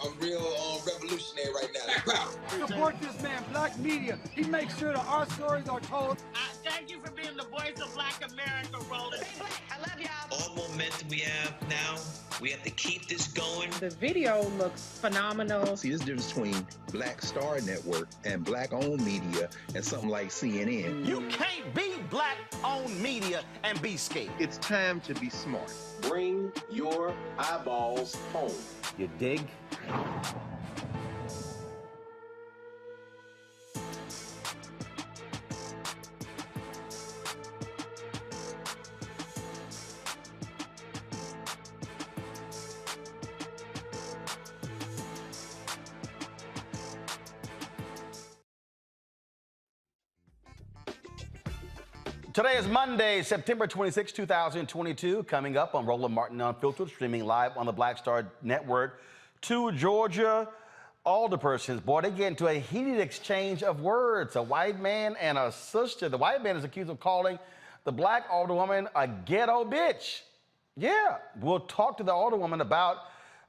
I'm real revolutionary right now. Support this man, Black Media. He makes sure that our stories are told. Thank you for being the voice of Black America, Roland. I love y'all. All momentum we have now, we have to keep this going. The video looks phenomenal. See, this difference between Black Star Network and Black-owned media and something like CNN. You can't be Black-owned media and be scared. It's time to be smart. Bring your eyeballs home. You dig? Today is Monday, September 26, 2022. Coming up on Roland Martin Unfiltered, streaming live on the Black Star Network. Two Georgia Alderpersons, boy, they get into a heated exchange of words. A white man and a sister. The white man is accused of calling the black alderwoman a ghetto bitch. Yeah, we'll talk to the alderwoman about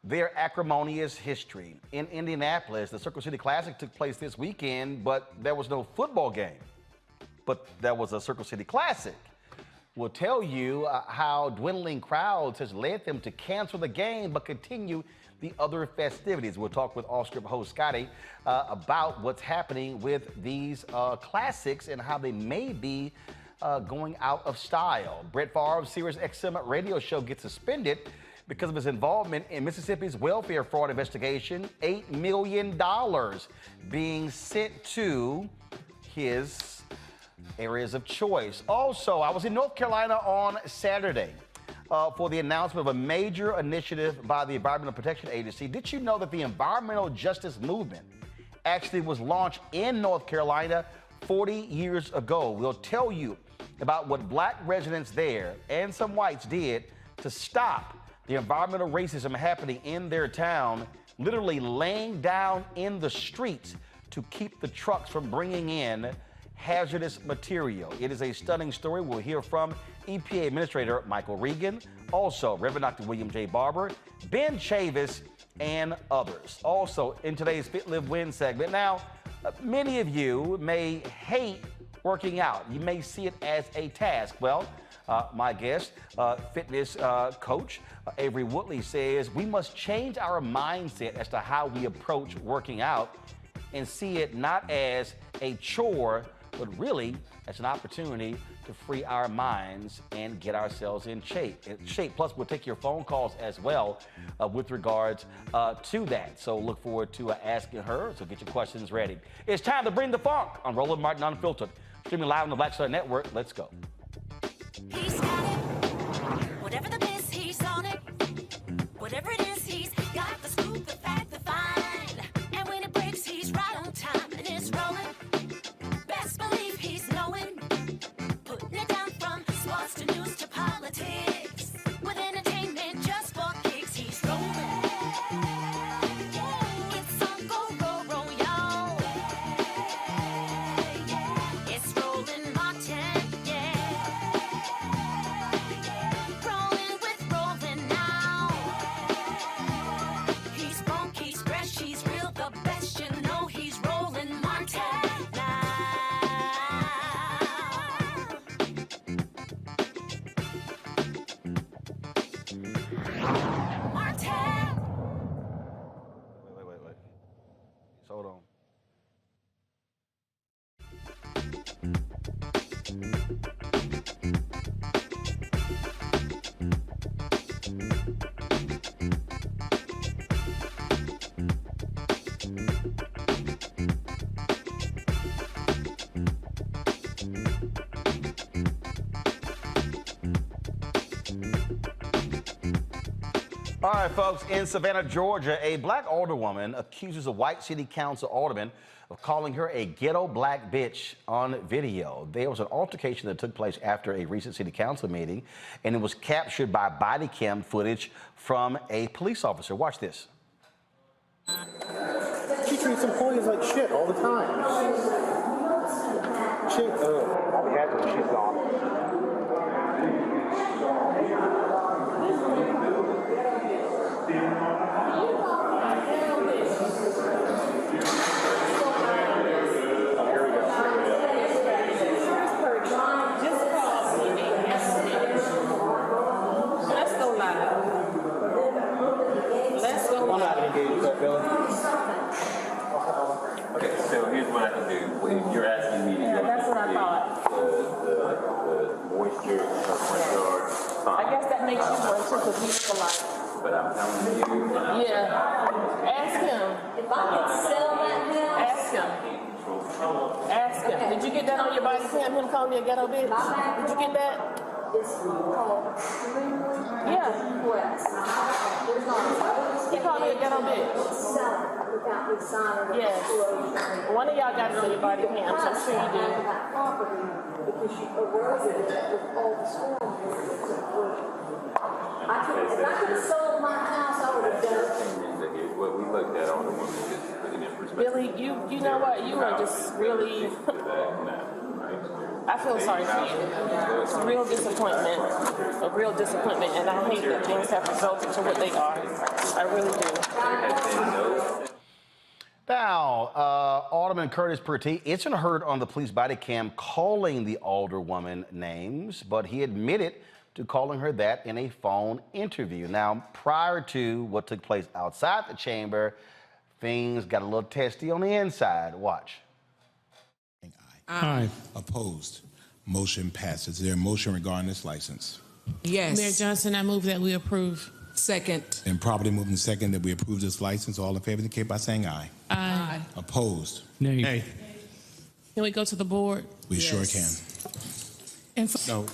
their acrimonious history. In Indianapolis, the Circle City Classic took place this weekend, but there was no football game. But that was a Circle City Classic. We'll tell you how dwindling crowds has led them to cancel the game but continue the other festivities. We'll talk with OffScript host Scottay about what's happening with these classics and how they may be going out of style. Brett Favre's SiriusXM radio show gets suspended because of his involvement in Mississippi's welfare fraud investigation. $8 million being sent to his areas of choice. Also, I was in North Carolina on Saturday for the announcement of a major initiative by the Environmental Protection Agency. Did you know that the environmental justice movement actually was launched in North Carolina 40 years ago? We'll tell you about what black residents there and some whites did to stop the environmental racism happening in their town, literally laying down in the streets to keep the trucks from bringing in hazardous material. It is a stunning story. We'll hear from EPA Administrator Michael Regan, also Reverend Dr. William J. Barber, Ben Chavis, and others. Also in today's Fit, Live, Win segment. Now, many of you may hate working out. You may see it as a task. Well, my guest, fitness coach Avery Woodley, says we must change our mindset as to how we approach working out and see it not as a chore, but really as an opportunity to free our minds and get ourselves in shape. Plus, we'll take your phone calls as well with regards to that. So look forward to asking her, so get your questions ready. It's time to bring the funk on Roland Martin Unfiltered. Streaming live on the Black Star Network. Let's go. He's got it. Whatever the biz, he's on it. Whatever it is, he's got the scoop, the fact, the find. And when it breaks, he's right on time and it's rolling. Best believe he's knowing, putting it down from sports to news to politics. With entertainment just for kicks, he's rolling. It's on go, y'all. It's Roland Martin, rolling with Roland now. He's funk, he's fresh, he's real, the best, you know he's Roland Martin. Wait. Hold on. All right, folks, in Savannah, Georgia, a black alderwoman accuses a white city council alderman of calling her a ghetto black bitch on video. There was an altercation that took place after a recent city council meeting, and it was captured by body cam footage from a police officer. Watch this. She treats employees like shit all the time. Probably had to, she's gone. Billy? Okay, so here's what I can do. You're asking me to go that's what I thought. The moisture in her front yard. I guess that makes you one too, because he's polite. But I'm telling you. Yeah. Ask him. If I could sell that house. Ask him. Ask him. Did you get that on your body cam, him calling you a ghetto bitch? Did you get that? It's called extremely Yeah. west. He called me a ghetto bitch. Selling without me signing. Yes. One of y'all got it on your body cam, so I'm sure you do. That property because she eroded it with all the storm. If I could have sold my house, I would have done it. What we looked at on the woman is putting in perspective. Billy, you know what? You are just really. I feel sorry for you. It's a real disappointment. A real disappointment, and I hate that things have resulted to what they are. I really do. Now, Alderman Curtis Purty isn't heard on the police body cam calling the alderwoman names, but he admitted to calling her that in a phone interview. Now, prior to what took place outside the chamber, things got a little testy on the inside. Watch. Aye. Opposed. Motion passes. Is there a motion regarding this license? Yes. Mayor Johnson, I move that we approve. Second. And properly moving second that we approve this license. All in favor indicate by saying aye. Aye. Opposed. Nay. Can we go to the board? We sure can. And No.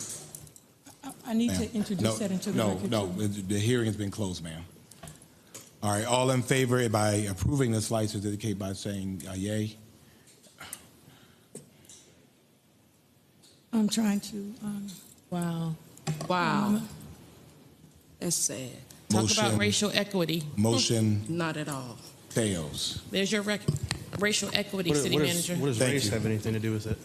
I need Ma'am. to introduce that into the record. No. The hearing has been closed, ma'am. All right. All in favor by approving this license indicate by saying yay. I'm trying to. Wow. That's sad. Talk about racial equity. Motion Not at all. fails. There's your racial equity, city manager. What does Thank race you. have anything to do with it?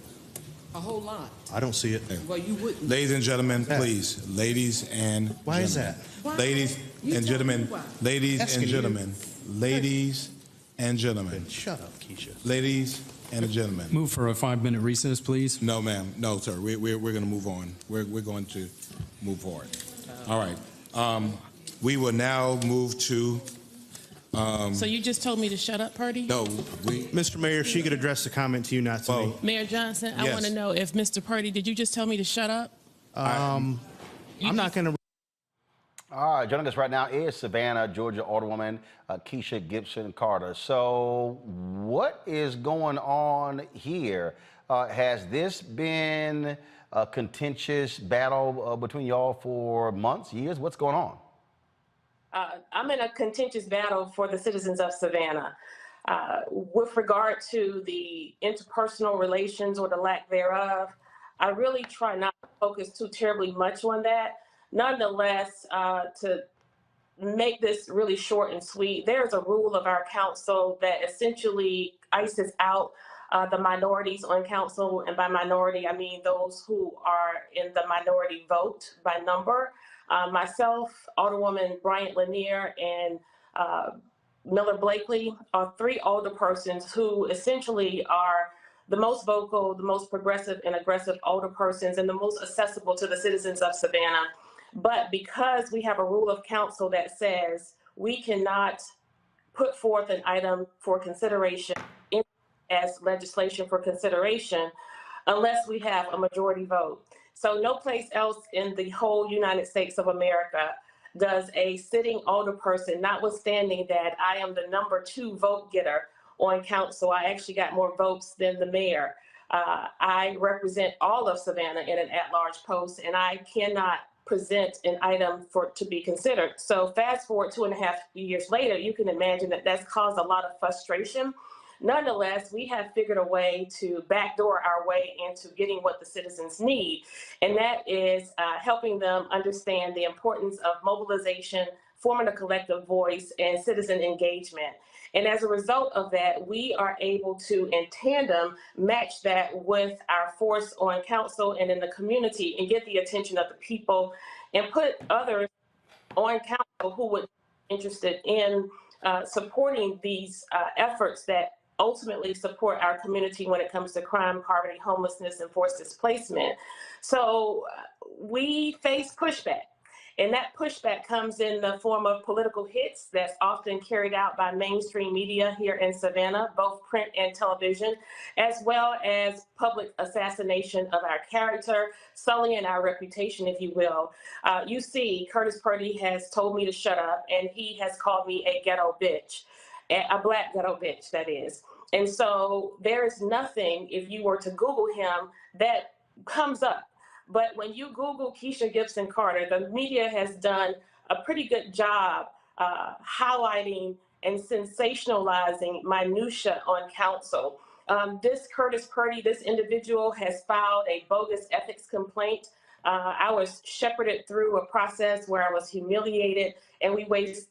A whole lot. I don't see it. Well, you wouldn't. Ladies and gentlemen, please. Ladies and Why is gentlemen. Why? Ladies You and tell gentlemen. me why. Ladies Asking and you. gentlemen. Ladies and gentlemen. Shut up, Keisha. Ladies and gentlemen. Move for a 5-minute recess, please. No, ma'am. No, sir. We're going to move on. We're going to move forward. All right. We will now move to. So you just told me to shut up, Purdy? No, Mr. Mayor, she could address the comment to you, not to me. Mayor Johnson, I Yes. want to know if Mr. Purdy, did you just tell me to shut up? I'm not going to. All right, joining us right now is Savannah, Georgia Alderwoman Keisha Gibson Carter. So what is going on here? Has this been a contentious battle between y'all for months, years? What's going on? I'm in a contentious battle for the citizens of Savannah. With regard to the interpersonal relations or the lack thereof, I really try not to focus too terribly much on that. Nonetheless, to make this really short and sweet, there's a rule of our council that essentially ices out the minorities on council, and by minority, I mean those who are in the minority vote by number. Myself, Alderwoman Bryant Lanier, and Miller Blakely are 3 alderpersons who essentially are the most vocal, the most progressive and aggressive alderpersons, and the most accessible to the citizens of Savannah. But because we have a rule of council that says we cannot put forth an item for consideration as legislation for consideration unless we have a majority vote. So no place else in the whole United States of America does a sitting alderperson, notwithstanding that I am the number 2 vote getter on council. I actually got more votes than the mayor. I represent all of Savannah in an at-large post, and I cannot present an item to be considered. So fast forward 2.5 years later, you can imagine that that's caused a lot of frustration. Nonetheless, we have figured a way to backdoor our way into getting what the citizens need, and that is helping them understand the importance of mobilization, forming a collective voice, and citizen engagement. And as a result of that, we are able to, in tandem, match that with our force on council and in the community and get the attention of the people and put others on council who would be interested in supporting these efforts that ultimately support our community when it comes to crime, poverty, homelessness, and forced displacement. So we face pushback. And that pushback comes in the form of political hits that's often carried out by mainstream media here in Savannah, both print and television, as well as public assassination of our character, sullying our reputation, if you will. You see, Curtis Purdy has told me to shut up, and he has called me a ghetto bitch, a black ghetto bitch, that is. And so there is nothing, if you were to Google him, that comes up. But when you Google Keisha Gibson Carter, the media has done a pretty good job highlighting and sensationalizing minutia on council. This Curtis Purdy, this individual has filed a bogus ethics complaint. I was shepherded through a process where I was humiliated, and we waste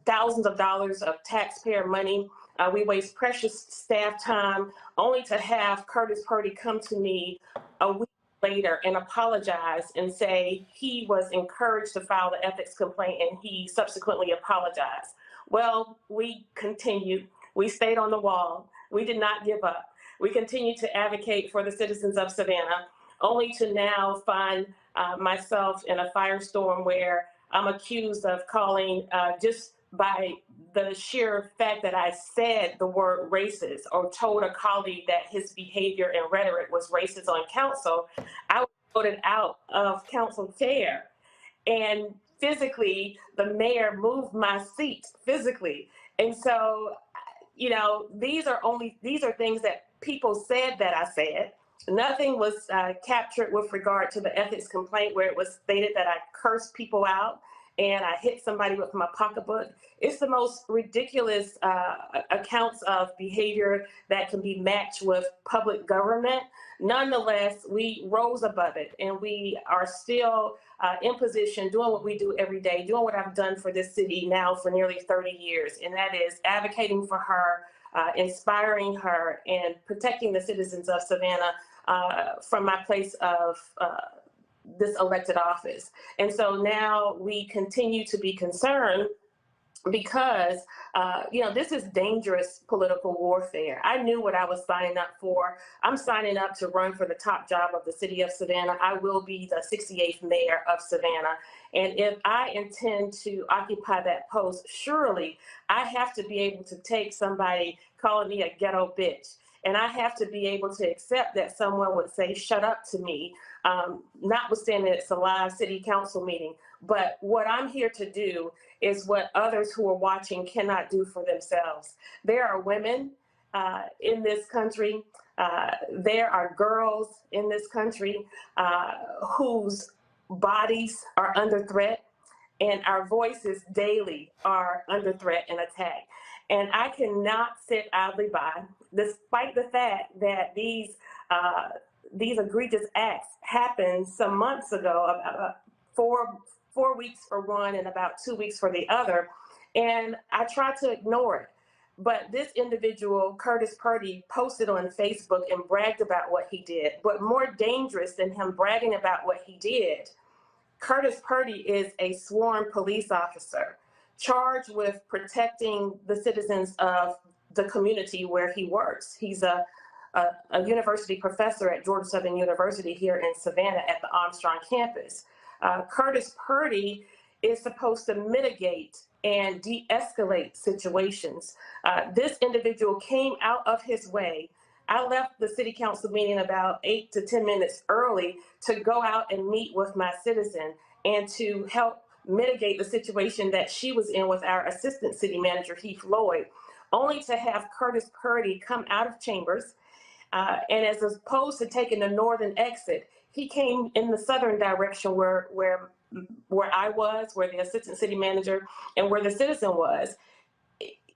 thousands of dollars of taxpayer money. We waste precious staff time only to have Curtis Purdy come to me a week later and apologize and say he was encouraged to file the ethics complaint, and he subsequently apologized. Well, we continued. We stayed on the wall. We did not give up. We continued to advocate for the citizens of Savannah, only to now find myself in a firestorm where I'm accused of calling, just by the sheer fact that I said the word racist or told a colleague that his behavior and rhetoric was racist on council, I was voted out of council chair. And physically, the mayor moved my seat physically. And so, you know, these are things that people said that I said. Nothing was captured with regard to the ethics complaint where it was stated that I cursed people out and I hit somebody with my pocketbook. It's the most ridiculous accounts of behavior that can be matched with public government. Nonetheless, we rose above it, and we are still in position doing what we do every day, doing what I've done for this city now for nearly 30 years, and that is advocating for her, inspiring her, and protecting the citizens of Savannah from my place of this elected office. And so now we continue to be concerned because, you know, this is dangerous political warfare. I knew what I was signing up for. I'm signing up to run for the top job of the city of Savannah. I will be the 68th mayor of Savannah. And if I intend to occupy that post, surely I have to be able to take somebody calling me a ghetto bitch. And I have to be able to accept that someone would say, shut up to me, notwithstanding it's a live city council meeting. But what I'm here to do is what others who are watching cannot do for themselves. There are women in this country, there are girls in this country whose bodies are under threat, and our voices daily are under threat and attack. And I cannot sit idly by, despite the fact that these egregious acts happened some months ago, about 4 weeks for one and about 2 weeks for the other. And I tried to ignore it. But this individual, Curtis Purdy, posted on Facebook and bragged about what he did. But more dangerous than him bragging about what he did, Curtis Purdy is a sworn police officer charged with protecting the citizens of the community where he works. He's a university professor at Georgia Southern University here in Savannah at the Armstrong campus. Curtis Purdy is supposed to mitigate and de-escalate situations. This individual came out of his way. I left the city council meeting about 8 to 10 minutes early to go out and meet with my citizen and to help mitigate the situation that she was in with our assistant city manager, Heath Lloyd, only to have Curtis Purdy come out of chambers. And as opposed to taking the northern exit, he came in the southern direction where I was, where the assistant city manager and where the citizen was.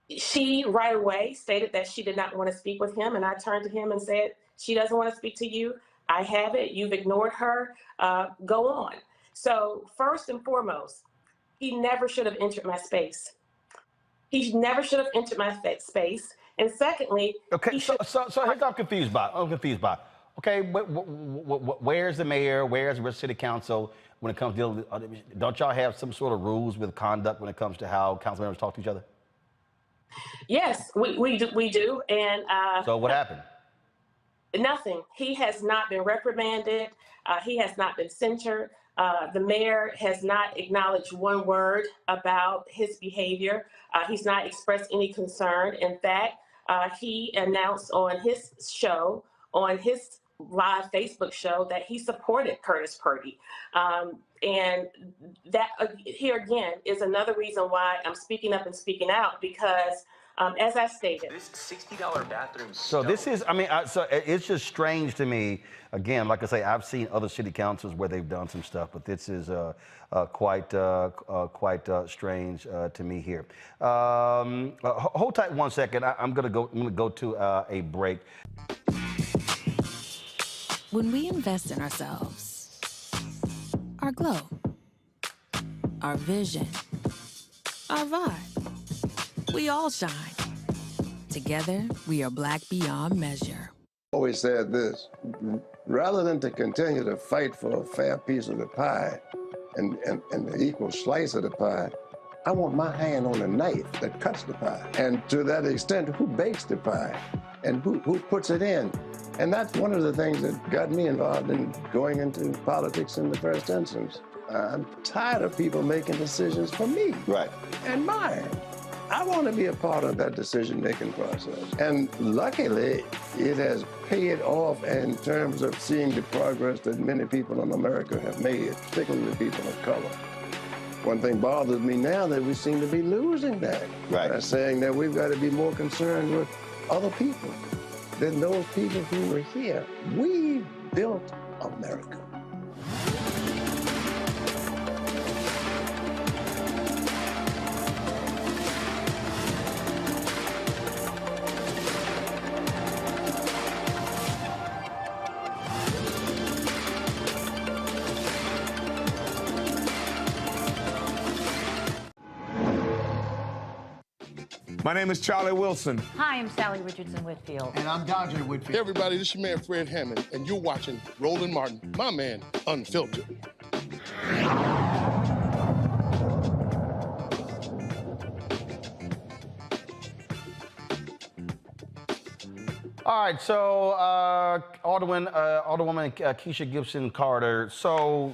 She right away stated that she did not want to speak with him. And I turned to him and said, she doesn't want to speak to you. I have it. You've ignored her. Go on. So first and foremost, he never should have entered my space. He never should have entered my space. And secondly, okay. So here's what I'm confused by. Okay, where's the mayor? Where's the city council when it comes to don't y'all have some sort of rules with conduct when it comes to how council members talk to each other? Yes, we do. And so what happened? Nothing. He has not been reprimanded. He has not been censured. The mayor has not acknowledged one word about his behavior. He's not expressed any concern. In fact, he announced on his show, on his live Facebook show, that he supported Curtis Purdy. And that here again is another reason why I'm speaking up and speaking out, because as I stated, this $60 bathroom. So this is, I mean, so it's just strange to me. Again, like I say, I've seen other city councils where they've done some stuff, but this is quite strange to me here. Hold tight 1 second. I'm gonna go to a break. When we invest in ourselves, our glow, our vision, our vibe, we all shine. Together, we are black beyond measure. Always said this: rather than to continue to fight for a fair piece of the pie and the equal slice of the pie, I want my hand on the knife that cuts the pie. And to that extent, who bakes the pie and who puts it in? And that's one of the things that got me involved in going into politics in the first instance. I'm tired of people making decisions for me. Right. And mine. I want to be a part of that decision-making process. And luckily, it has paid off in terms of seeing the progress that many people in America have made, particularly people of color. One thing bothers me now that we seem to be losing that. Right. By saying that we've got to be more concerned with other people than those people who were here. We built America. My name is Charlie Wilson. Hi, I'm Sally Richardson Whitfield. And I'm Dodger Whitfield. Hey, everybody, this is your man, Fred Hammond, and you're watching Roland Martin, my man, Unfiltered. All right, so Alderwoman Keisha Gibson Carter. So,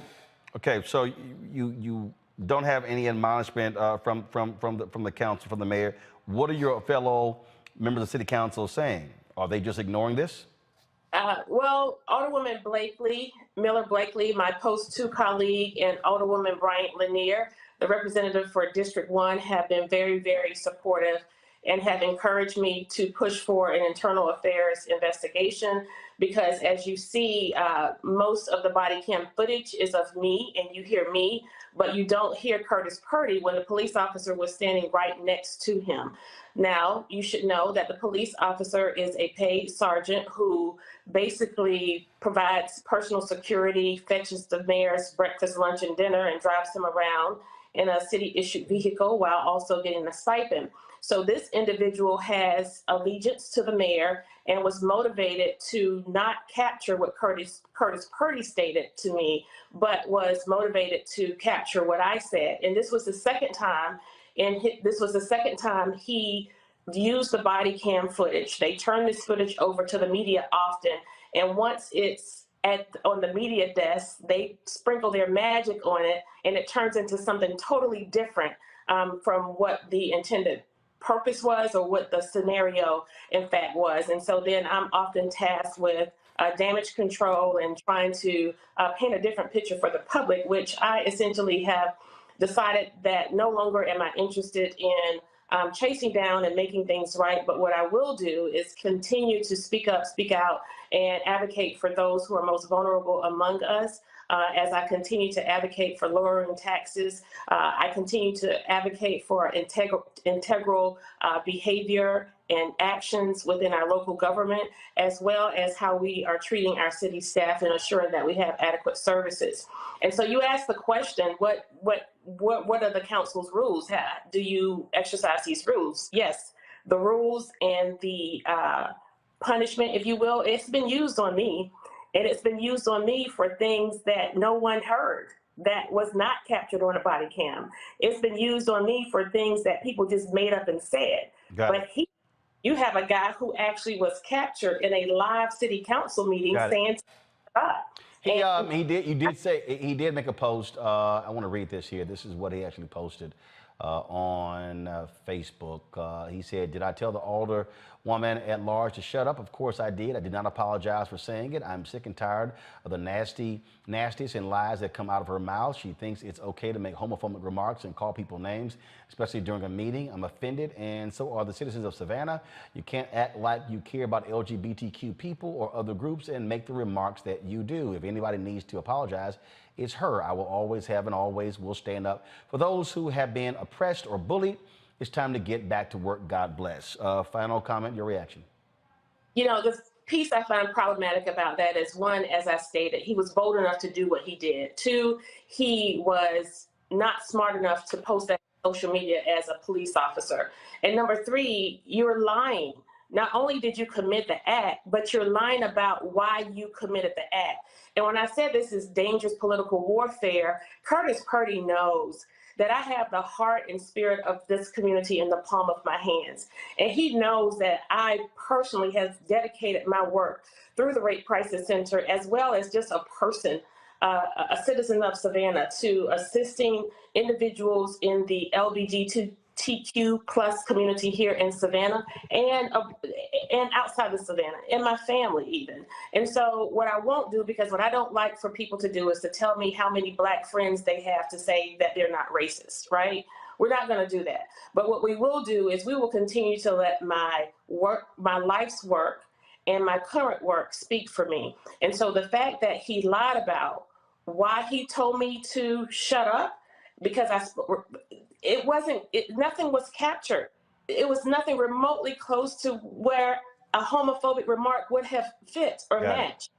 okay, so you don't have any admonishment from the council, from the mayor. What are your fellow members of city council saying? Are they just ignoring this? Well, Alderwoman Miller Blakely, my Post 2 colleague, and Alderwoman Bryant Lanier, the representative for District 1, have been very, very supportive and have encouraged me to push for an internal affairs investigation, because as you see, most of the body cam footage is of me, and you hear me, but you don't hear Curtis Purdy when the police officer was standing right next to him. Now, you should know that the police officer is a paid sergeant who basically provides personal security, fetches the mayor's breakfast, lunch, and dinner, and drives him around in a city-issued vehicle while also getting a stipend. So this individual has allegiance to the mayor and was motivated to not capture what Curtis Purdy stated to me, but was motivated to capture what I said. And this was the second time, he used the body cam footage. They turn this footage over to the media often, and once it's on the media desk, they sprinkle their magic on it, and it turns into something totally different from what the intended purpose was or what the scenario in fact was. And so then I'm often tasked with damage control and trying to paint a different picture for the public, which I essentially have decided that no longer am I interested in chasing down and making things right. But what I will do is continue to speak up, speak out, and advocate for those who are most vulnerable among us. As I continue to advocate for lowering taxes, I continue to advocate for integral behavior and actions within our local government, as well as how we are treating our city staff and ensuring that we have adequate services. And so you asked the question, what are the council's rules? Do you exercise these rules? Yes, the rules and the punishment, if you will, it's been used on me. And it's been used on me for things that no one heard, that was not captured on a body cam. It's been used on me for things that people just made up and said. But you have a guy who actually was captured in a live city council meeting saying, He did. You did say he did make a post. I want to read this here. This is what he actually posted on Facebook. He said, "Did I tell the alderwoman at large to shut up? Of course I did. I did not apologize for saying it. I'm sick and tired of the nasties and lies that come out of her mouth. She thinks it's okay to make homophobic remarks and call people names, especially during a meeting. I'm offended, and so are the citizens of Savannah. You can't act like you care about LGBTQ people or other groups and make the remarks that you do. If anybody needs to apologize, it's her. I will always have and always will stand up for those who have been oppressed or bullied. It's time to get back to work. God bless." Final comment, your reaction. You know, the piece I find problematic about that is, one, as I stated, he was bold enough to do what he did. Two, he was not smart enough to post that on social media as a police officer. And number three, you're lying. Not only did you commit the act, but you're lying about why you committed the act. And when I said this is dangerous political warfare, Curtis Purdy knows that I have the heart and spirit of this community in the palm of my hands. And he knows that I personally have dedicated my work through the Rape Crisis Center, as well as just a person, a citizen of Savannah, to assisting individuals in the LGBTQ plus community here in Savannah and outside of Savannah, and my family even. And so what I won't do, because what I don't like for people to do is to tell me how many Black friends they have to say that they're not racist, right? We're not going to do that. But what we will do is we will continue to let my work, my life's work, and my current work speak for me. And so the fact that he lied about why he told me to shut up, because nothing was captured. It was nothing remotely close to where a homophobic remark would have fit or matched.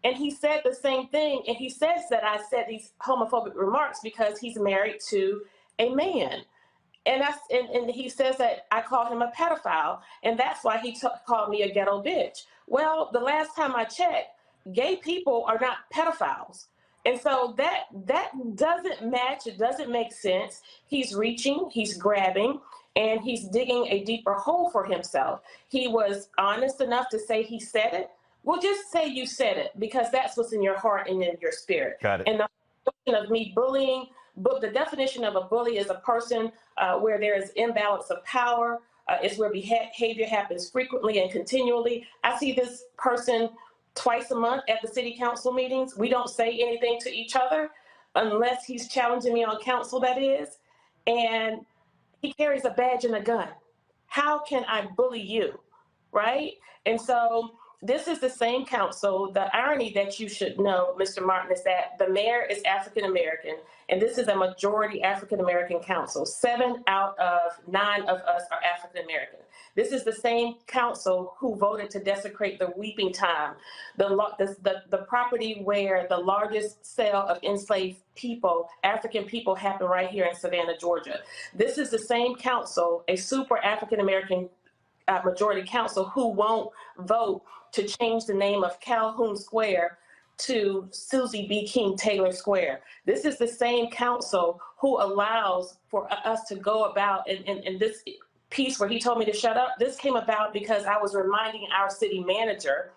And he said the same thing. And he says that I said these homophobic remarks because he's married to a man. And he says that I called him a pedophile. And that's why he called me a ghetto bitch. Well, the last time I checked, gay people are not pedophiles. And so that doesn't match. It doesn't make sense. He's reaching, he's grabbing, and he's digging a deeper hole for himself. He was honest enough to say he said it. Well, just say you said it, because that's what's in your heart and in your spirit. Got it. And the definition of me bullying, the definition of a bully is a person where there is imbalance of power. It's where behavior happens frequently and continually. I see this person twice a month at the city council meetings. We don't say anything to each other unless he's challenging me on council, that is. And he carries a badge and a gun. How can I bully you, right? And so this is the same council. The irony that you should know, Mr. Martin, is that the mayor is African-American, and this is a majority African-American council. 7 out of 9 of us are African-American. This is the same council who voted to desecrate the weeping time, the property where the largest sale of enslaved people, African people, happened right here in Savannah, Georgia. This is the same council, a super African-American majority council, who won't vote to change the name of Calhoun Square to Susie B. King Taylor Square. This is the same council who allows for us to go about, and this piece where he told me to shut up, this came about because I was reminding our city manager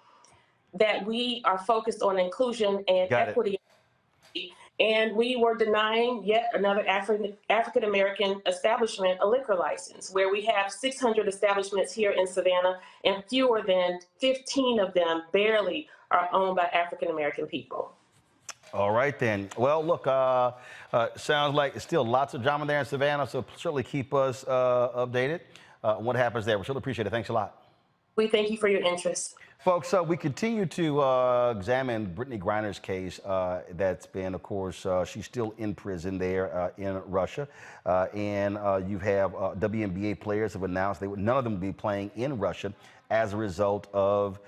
that we are focused on inclusion and equity. And we were denying yet another African-American establishment a liquor license, where we have 600 establishments here in Savannah, and fewer than 15 of them barely are owned by African-American people. All right, then. Well, look, sounds like it's still lots of drama there in Savannah, so certainly keep us updated on what happens there. We really appreciate it. Thanks a lot. We thank you for your interest. Folks, we continue to examine Brittany Griner's case. That's been, of course, she's still in prison there in Russia. And you have WNBA players have announced none of them will be playing in Russia as a result of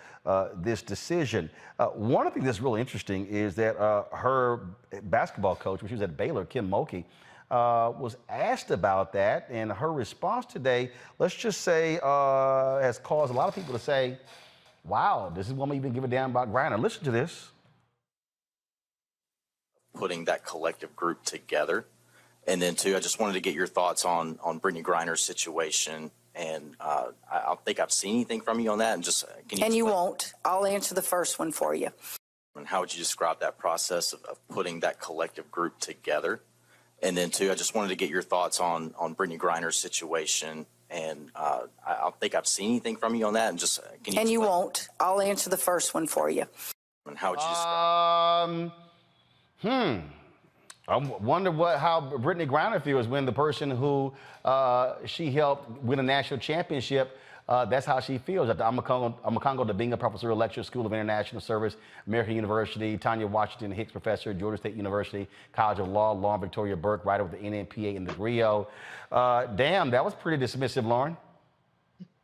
this decision. One of the things that's really interesting is that her basketball coach, when she was at Baylor, Kim Mulkey, was asked about that. And her response today, let's just say, has caused a lot of people to say, wow, this is one we even give a damn about Griner. Listen to this. Putting that collective group together. And then, too, I just wanted to get your thoughts on Brittany Griner's situation. And I don't think I've seen anything from you on that. And just can you? And you won't. I'll answer the first one for you. And how would you describe that process of putting that collective group together? And then, two, I just wanted to get your thoughts on Brittany Griner's situation. And I don't think I've seen anything from you on that. And just can you and you won't. I'll answer the first one for you. And how would you describe? I wonder how Brittany Griner feels when the person who she helped win a national championship, that's how she feels. At the Amakongo, the Binga Professor Lecture School of International Service, American University, Tanya Washington Hicks Professor, Georgia State University, College of Law, Lauren Victoria Burke, writer with the NNPA in the Rio. Damn, that was pretty dismissive, Lauren.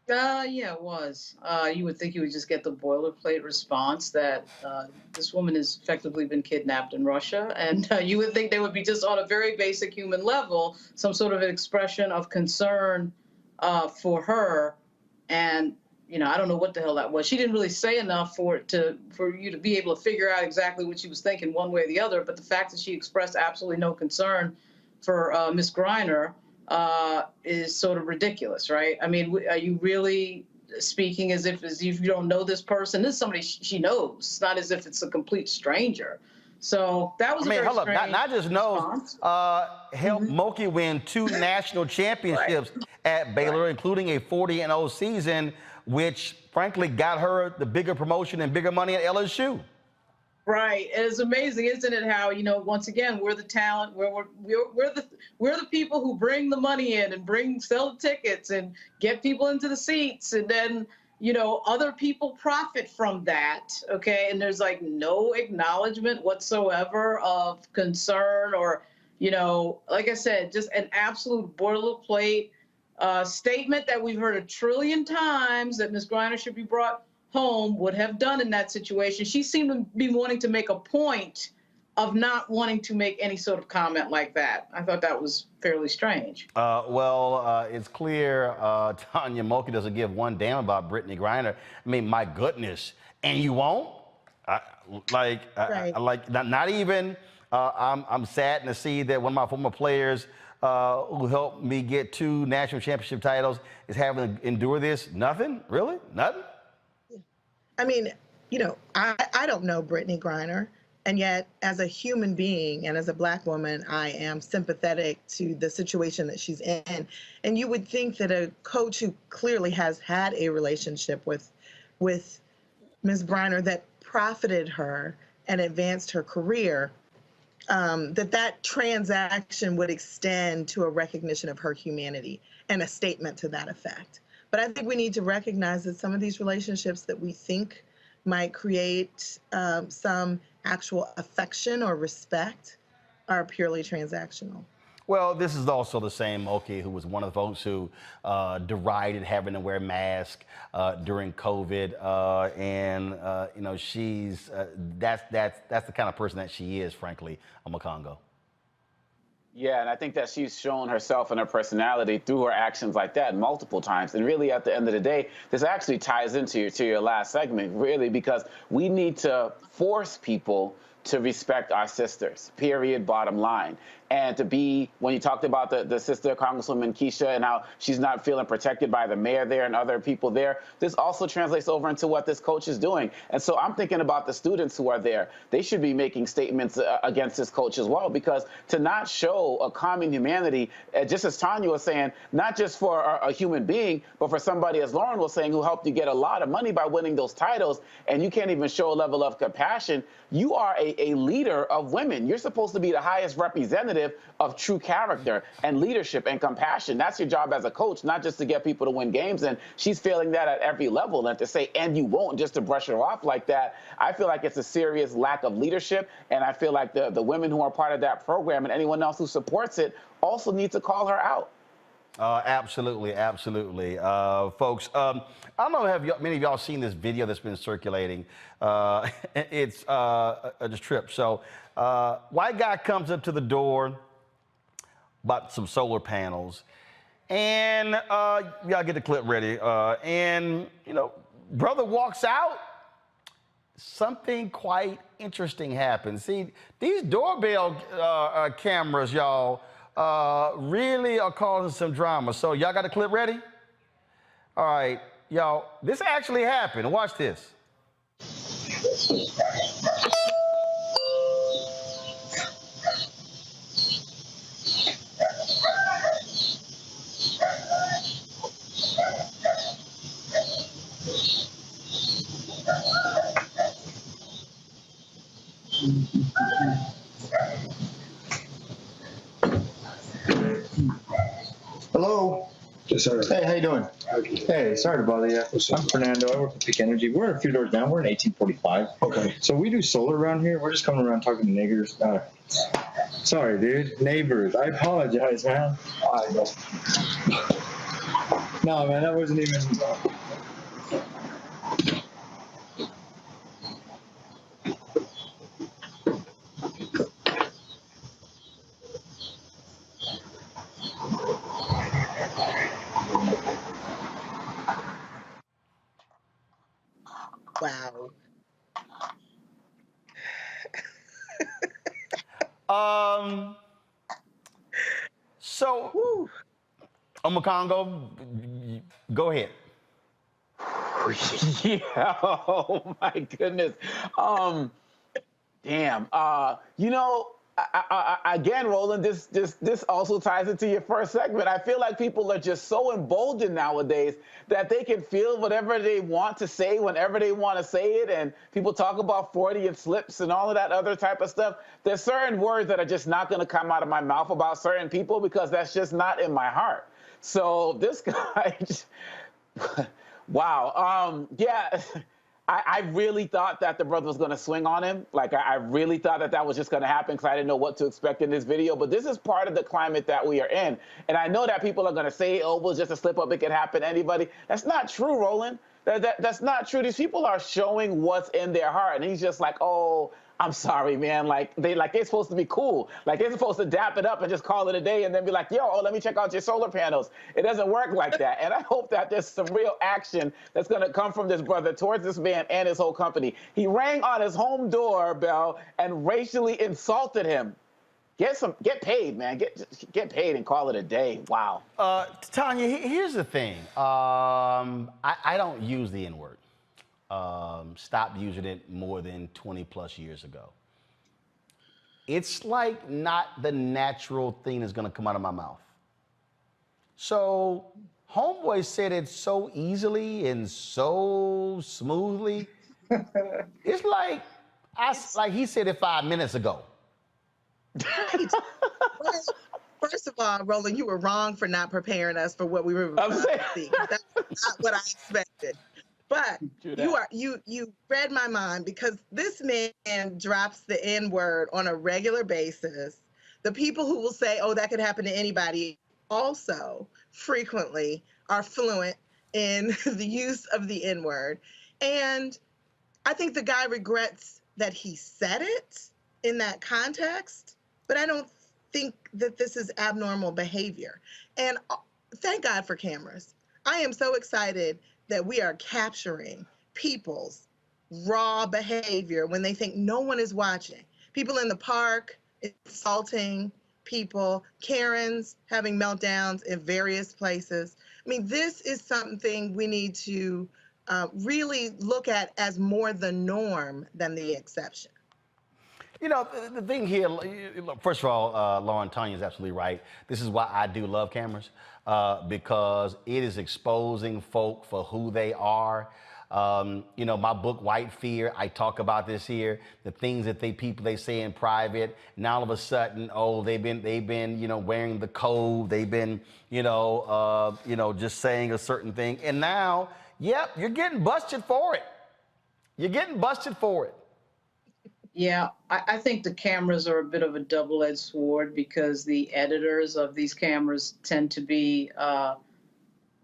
Yeah, it was. You would think you would just get the boilerplate response that this woman has effectively been kidnapped in Russia. And you would think they would be just on a very basic human level, some sort of an expression of concern for her. And, you know, I don't know what the hell that was. She didn't really say enough for you to be able to figure out exactly what she was thinking one way or the other. But the fact that she expressed absolutely no concern for Ms. Griner is sort of ridiculous, right? I mean, are you really speaking as if you don't know this person? This is somebody she knows. It's not as if it's a complete stranger. So that was hold up. Not just knows. Helped Moki win 2 national championships at Baylor, including a 40-0 season, which frankly got her the bigger promotion and bigger money at LSU. Right. It's amazing, isn't it, how, you know, once again, we're the talent, we're the people who bring the money in and sell the tickets and get people into the seats, and then, you know, other people profit from that, okay? And there's like no acknowledgement whatsoever of concern or, you know, like I said, just an absolute boilerplate statement that we've heard 1 trillion times that Ms. Griner should be brought home would have done in that situation. She seemed to be wanting to make a point of not wanting to make any sort of comment like that. I thought that was fairly strange. It's clear Tanya Moki doesn't give one damn about Brittany Griner. I mean, my goodness. And you won't? Not even. I'm saddened to see that one of my former players who helped me get 2 national championship titles is having to endure this. Nothing? Really? Nothing? I mean, you know, I don't know Brittany Griner, and yet as a human being and as a Black woman, I am sympathetic to the situation that she's in. And you would think that a coach who clearly has had a relationship with Ms. Griner that profited her and advanced her career, that transaction would extend to a recognition of her humanity and a statement to that effect. But I think we need to recognize that some of these relationships that we think might create some actual affection or respect are purely transactional. Well, this is also the same Moki who was one of the folks who derided having to wear a mask during COVID, you know, she's that's the kind of person that she is, frankly, on Makongo. Yeah, and I think that she's shown herself and her personality through her actions like that multiple times. And really, at the end of the day, this actually ties into your last segment, really, because we need to force people to respect our sisters, period, bottom line. And to be, when you talked about the sister, Congresswoman Keisha, and how she's not feeling protected by the mayor there and other people there, this also translates over into what this coach is doing. And so I'm thinking about the students who are there. They should be making statements against this coach as well, because to not show a common humanity, just as Tanya was saying, not just for a human being, but for somebody, as Lauren was saying, who helped you get a lot of money by winning those titles, and you can't even show a level of compassion. You are a leader of women. You're supposed to be the highest representative of true character and leadership and compassion. That's your job as a coach, not just to get people to win games. And she's failing that at every level. And to say, and you won't, just to brush her off like that, I feel like it's a serious lack of leadership. And I feel like the women who are part of that program and anyone else who supports it also need to call her out. Absolutely, absolutely. Folks, I don't know if many of y'all seen this video that's been circulating. It's a trip. So white guy comes up to the door, bought some solar panels, and y'all get the clip ready. And, you know, brother walks out. Something quite interesting happens. See, these doorbell cameras, y'all, really are causing some drama. So y'all got the clip ready? All right, y'all, this actually happened. Watch this. Hello. Yes, sir. Hey, how you doing? Okay. Hey, sorry to bother you. I'm Fernando. I work for Peak Energy. We're a few doors down. We're in 1845. Okay. So we do solar around here. We're just coming around talking to niggers. Sorry, dude. Neighbors. I apologize, man. I know. No, man, that wasn't even... Wow. So, Omakongo, go ahead. Yeah. Oh my goodness. Damn. You know, again, Roland, this also ties into your first segment. I feel like people are just so emboldened nowadays that they can feel whatever they want to say whenever they want to say it. And people talk about Freudian slips and all of that other type of stuff. There's certain words that are just not going to come out of my mouth about certain people because that's just not in my heart. So this guy, wow. Yeah. I really thought that the brother was going to swing on him. Like, I really thought that that was just going to happen because I didn't know what to expect in this video. But this is part of the climate that we are in. And I know that people are going to say, oh, well, just a slip up, it can happen to anybody. That's not true, Roland. That's not true. These people are showing what's in their heart. And he's just like, oh, I'm sorry, man. They're supposed to be cool. Like, they're supposed to dap it up and just call it a day and then be like, yo, let me check out your solar panels. It doesn't work like that. And I hope that there's some real action that's going to come from this brother towards this man and his whole company. He rang on his home doorbell and racially insulted him. Get paid, man. Get paid and call it a day. Wow. Tanya, here's the thing. I don't use the N-word. Stopped using it more than 20 plus years ago. It's like not the natural thing that's gonna come out of my mouth. So homeboy said it so easily and so smoothly. It's like he said it 5 minutes ago. First of all, Roland, you were wrong for not preparing us for what we were about to see. That's not what I expected. But you read my mind because this man drops the N-word on a regular basis. The people who will say, oh, that could happen to anybody also frequently are fluent in the use of the N-word. And I think the guy regrets that he said it in that context, but I don't think that this is abnormal behavior. And thank God for cameras. I am so excited that we are capturing people's raw behavior when they think no one is watching. People in the park insulting people, Karens having meltdowns in various places. I mean, this is something we need to really look at as more the norm than the exception. You know, the thing here, first of all, Lauren, Tanya is absolutely right. This is why I do love cameras, because it is exposing folk for who they are. You know, my book, White Fear, I talk about this here, the things that people say in private. Now all of a sudden, oh, they've been, you know, wearing the code. They've been, you know, just saying a certain thing. And now, yep, you're getting busted for it. You're getting busted for it. Yeah, I think the cameras are a bit of a double-edged sword because the editors of these cameras tend to be sort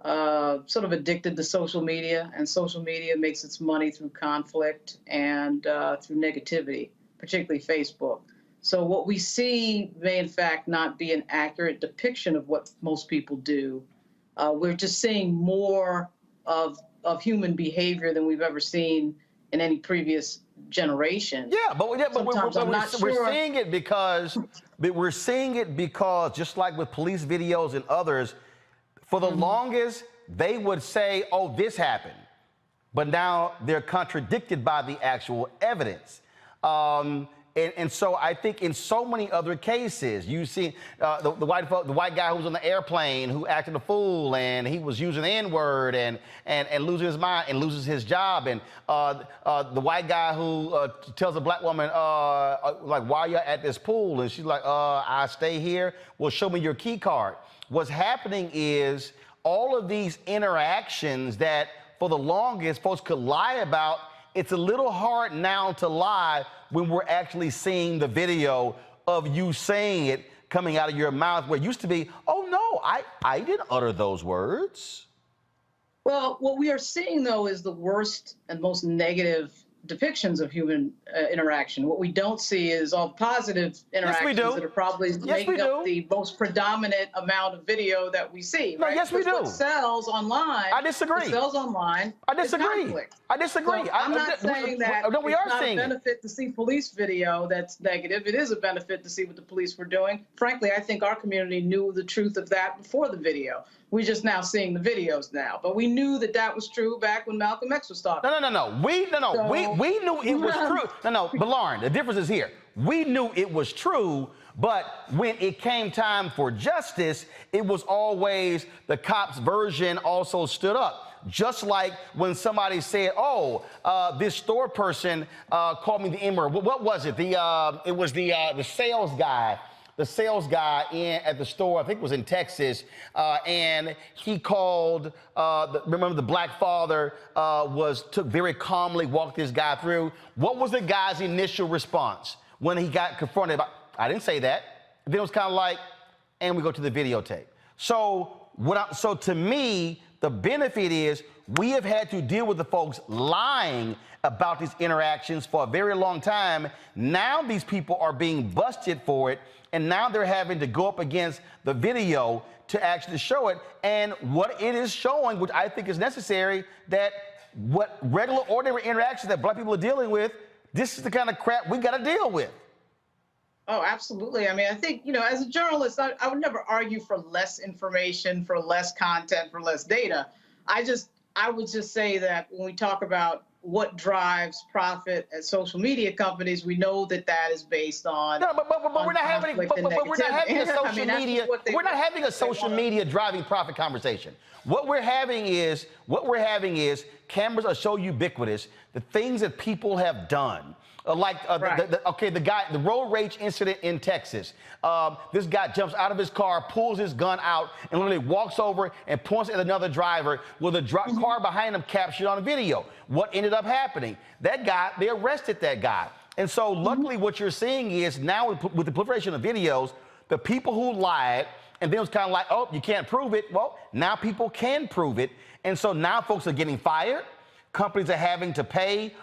of addicted to social media, and social media makes its money through conflict and through negativity, particularly Facebook. So what we see may in fact not be an accurate depiction of what most people do. We're just seeing more of human behavior than we've ever seen in any previous generation. Yeah, but we're seeing it because just like with police videos and others, for the longest they would say, "Oh, this happened," but now they're contradicted by the actual evidence. And so I think in so many other cases, you see the white guy who was on the airplane who acted a fool and he was using the N-word and losing his mind and loses his job, and the white guy who tells a black woman like, why are you at this pool? And she's like, I stay here. Well, show me your key card. what's happening is all of these interactions that for the longest folks could lie about, it's a little hard now to lie when we're actually seeing the video of you saying it coming out of your mouth, where it used to be, oh no, I didn't utter those words. Well, what we are seeing, though, is the worst and most negative depictions of human interaction. What we don't see is all positive interactions that are probably making up the most predominant amount of video that we see. No, right? yes, we do. What sells online. I disagree. What sells online. I disagree. Is conflict. I disagree. So I'm not saying that no, we it's are not seeing a benefit to see police video that's negative. It is a benefit to see what the police were doing. Frankly, I think our community knew the truth of that before the video. We're just now seeing the videos now, but we knew that that was true back when Malcolm X was talking. No. We knew it was true. But Lauren, the difference is here. We knew it was true, but when it came time for justice, it was always the cops' version also stood up. Just like when somebody said, "Oh, this store person called me the N-word." What was it? It was the sales guy. The sales guy at the store, I think it was in Texas, and he called, remember the black father took very calmly, walked this guy through. What was the guy's initial response when he got confronted? I didn't say that. Then it was kind of like, and we go to the videotape. So to me, the benefit is we have had to deal with the folks lying about these interactions for a very long time. Now these people are being busted for it, and now they're having to go up against the video to actually show it. And what it is showing, which I think is necessary, that what regular, ordinary interactions that black people are dealing with, this is the kind of crap we got to deal with. Oh, absolutely. I mean, I think, as a journalist, I would never argue for less information, for less content, for less data. I would just say that when we talk about what drives profit at social media companies, we know that is based on. No, but we're not having. But we're not having a social media. We're not having a social media driving profit conversation. What we're having is cameras are so ubiquitous. The things that people have done. The road rage incident in Texas. This guy jumps out of his car, pulls his gun out, and literally walks over and points at another driver with a car behind him captured on video. What ended up happening? They arrested that guy. And so luckily what you're seeing is now with the proliferation of videos, the people who lied, and then it was kind of like, oh, you can't prove it. Well, now people can prove it. And so now folks are getting fired. Companies are having to pay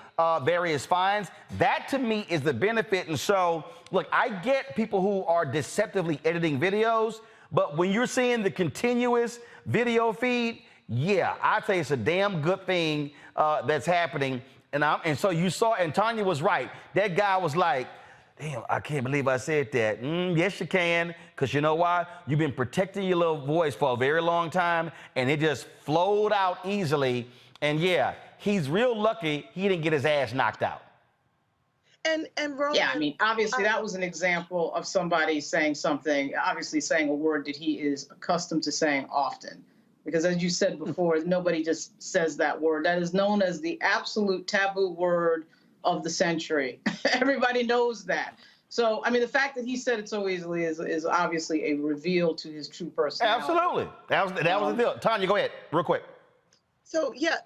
various fines. That to me is the benefit. And so, look, I get people who are deceptively editing videos, but when you're seeing the continuous video feed, yeah, I'd say it's a damn good thing that's happening. And so you saw, and Tanya was right. That guy was like, damn, I can't believe I said that. Yes, you can, because you know why? You've been protecting your little voice for a very long time, and it just flowed out easily. And yeah, he's real lucky he didn't get his ass knocked out. And Roland, yeah, I mean, obviously that was an example of somebody saying something, obviously saying a word that he is accustomed to saying often. Because as you said before, nobody just says that word. That is known as the absolute taboo word of the century. Everybody knows that. So, I mean, the fact that he said it so easily is obviously a reveal to his true personality. Absolutely. That was the deal. Tanya, go ahead, real quick. So, yeah,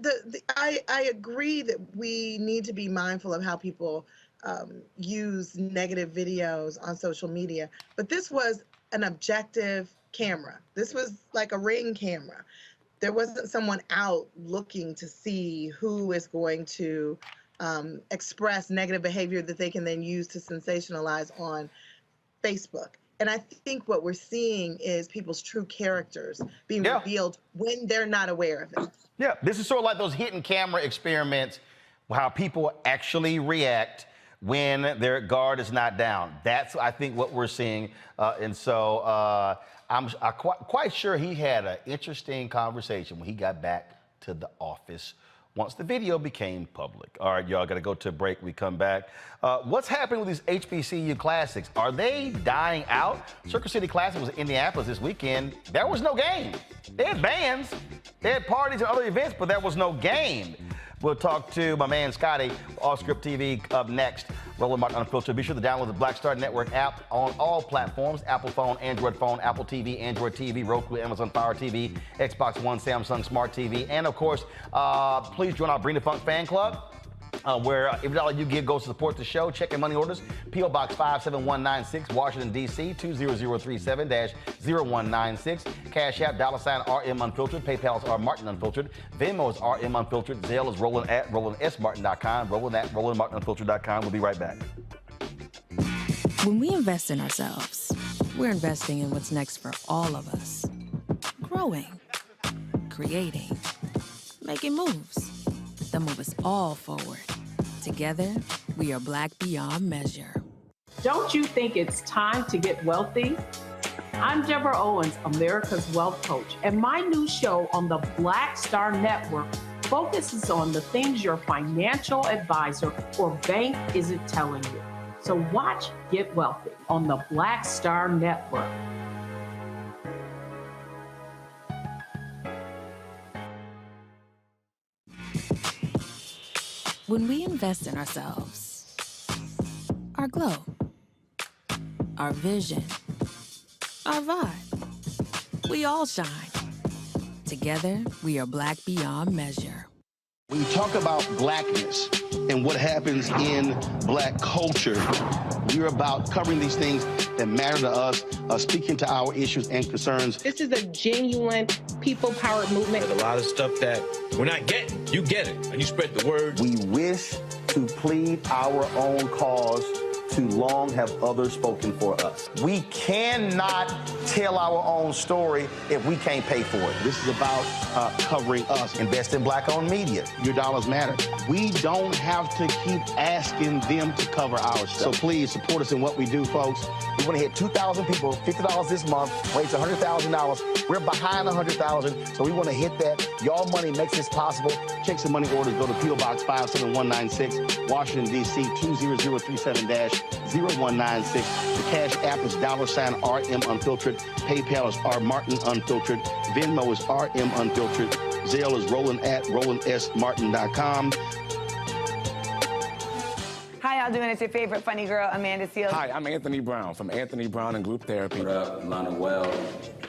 I agree that we need to be mindful of how people use negative videos on social media. But this was an objective camera. This was like a Ring camera. There wasn't someone out looking to see who is going to express negative behavior that they can then use to sensationalize on Facebook. And I think what we're seeing is people's true characters being revealed when they're not aware of it. Yeah, this is sort of like those hidden camera experiments, how people actually react when their guard is not down. That's, I think, what we're seeing. And so I'm quite sure he had an interesting conversation when he got back to the office once the video became public. All right, y'all got to go to a break. We come back. What's happening with these HBCU classics? Are they dying out? Circle City Classic was in Indianapolis this weekend. There was no game. They had bands, they had parties and other events, but there was no game. We'll talk to my man Scottay, OffScript TV, up next. Roland Martin Unfiltered. Be sure to download the Black Star Network app on all platforms: Apple phone, Android phone, Apple TV, Android TV, Roku, Amazon Fire TV, Xbox One, Samsung Smart TV. And of course, please join our Bring the Funk fan club. Where every dollar you give goes to support the show. Check and money orders, P.O. Box 57196, Washington, D.C. 20037-0196. Cash App, $RM Unfiltered. PayPal is R Martin Unfiltered. Venmo is RM Unfiltered. Zelle is Roland at RolandSMartin.com. Roland at RolandMartinUnfiltered.com. We'll be right back. When we invest in ourselves, we're investing in what's next for all of us. Growing, creating, making moves that move us all forward. Together, we are Black beyond measure. Don't you think it's time to get wealthy? I'm Deborah Owens, America's Wealth Coach, and my new show on the Black Star Network focuses on the things your financial advisor or bank isn't telling you. So watch Get Wealthy on the Black Star Network. When we invest in ourselves, our glow, our vision, our vibe, we all shine. Together, we are Black beyond measure. When you talk about blackness and what happens in Black culture, we're about covering these things that matter to us, speaking to our issues and concerns. This is a genuine people-powered movement. There's a lot of stuff that we're not getting. You get it, and you spread the word. We wish to plead our own cause. Too long have others spoken for us. We cannot tell our own story if we can't pay for it. This is about covering us. Invest in Black-owned media. Your dollars matter. We don't have to keep asking them to cover our stuff. So please support us in what we do, folks. We want to hit 2,000 people, $50 this month, raise $100,000. We're behind $100,000, so we want to hit that. Y'all money makes this possible. Check some money orders. Go to P.O. Box 57196, Washington, D.C. 20037-0196. The Cash App is $RM Unfiltered. PayPal is R Martin Unfiltered. Venmo is RM Unfiltered. Zelle is Roland at RolandSMartin.com. Hi, y'all doing? It's your favorite funny girl, Amanda Seals. Hi, I'm Anthony Brown from Anthony Brown and Group Therapy. What up, Lana Well,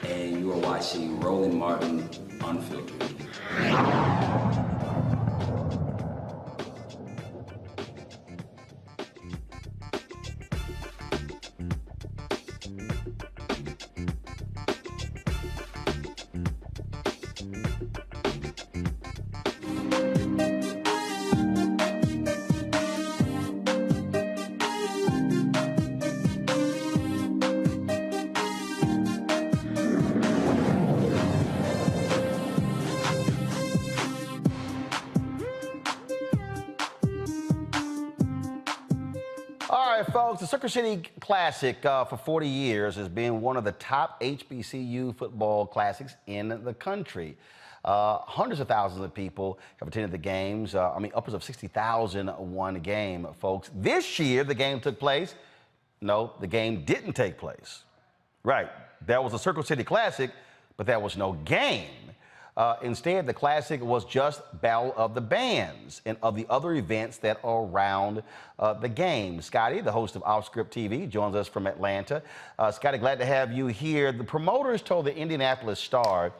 and you are watching Roland Martin Unfiltered. Folks, the Circle City Classic for 40 years has been one of the top HBCU football classics in the country. Hundreds of thousands of people have attended the games. Upwards of 60,000 one game, folks. This year, the game took place. No, the game didn't take place. Right, that was a Circle City Classic, but that was no game. Instead, the Classic was just Battle of the Bands and of the other events that are around the game. Scottay, the host of OffScript TV, joins us from Atlanta. Scottay, glad to have you here. The promoters told the Indianapolis Star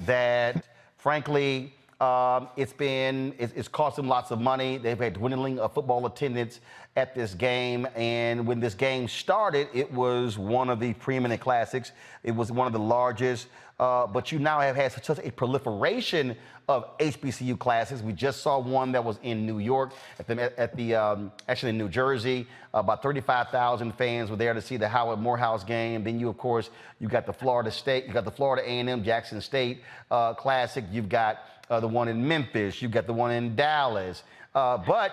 that, frankly, it's cost them lots of money. They've had dwindling of football attendance at this game, and when this game started, it was one of the preeminent classics. It was one of the largest. But you now have had such a proliferation of HBCU classics. We just saw one that was in New York, actually in New Jersey. About 35,000 fans were there to see the Howard Morehouse game. Then you got the Florida A&M Jackson State Classic. You've got the one in Memphis. You've got the one in Dallas. But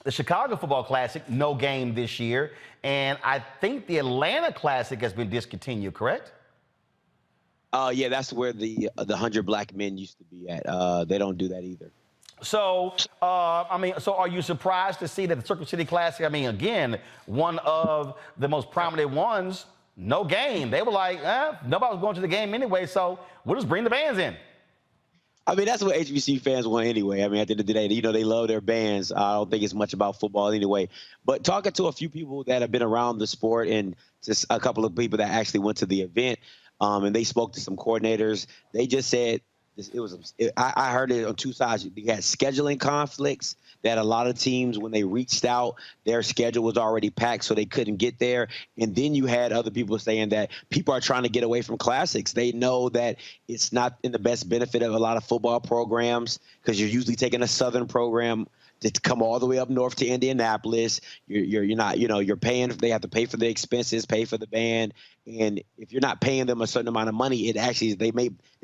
the Chicago Football Classic, no game this year. And I think the Atlanta Classic has been discontinued, correct? Yeah, that's where the 100 Black men used to be at. They don't do that either. So, so are you surprised to see that the Circle City Classic, again, one of the most prominent ones, no game. They were like, nobody was going to the game anyway, so we'll just bring the bands in. I mean, that's what HBCU fans want anyway. I mean, at the end of the day, you know, they love their bands. I don't think it's much about football anyway. But talking to a few people that have been around the sport and just a couple of people that actually went to the event, and they spoke to some coordinators, they just said I heard it on two sides. You had scheduling conflicts that a lot of teams, when they reached out, their schedule was already packed, so they couldn't get there. And then you had other people saying that people are trying to get away from classics. They know that it's not in the best benefit of a lot of football programs because you're usually taking a Southern program to come all the way up north to Indianapolis. You're not, you know, you're paying, they have to pay for the expenses, pay for the band. And if you're not paying them a certain amount of money, it actually, they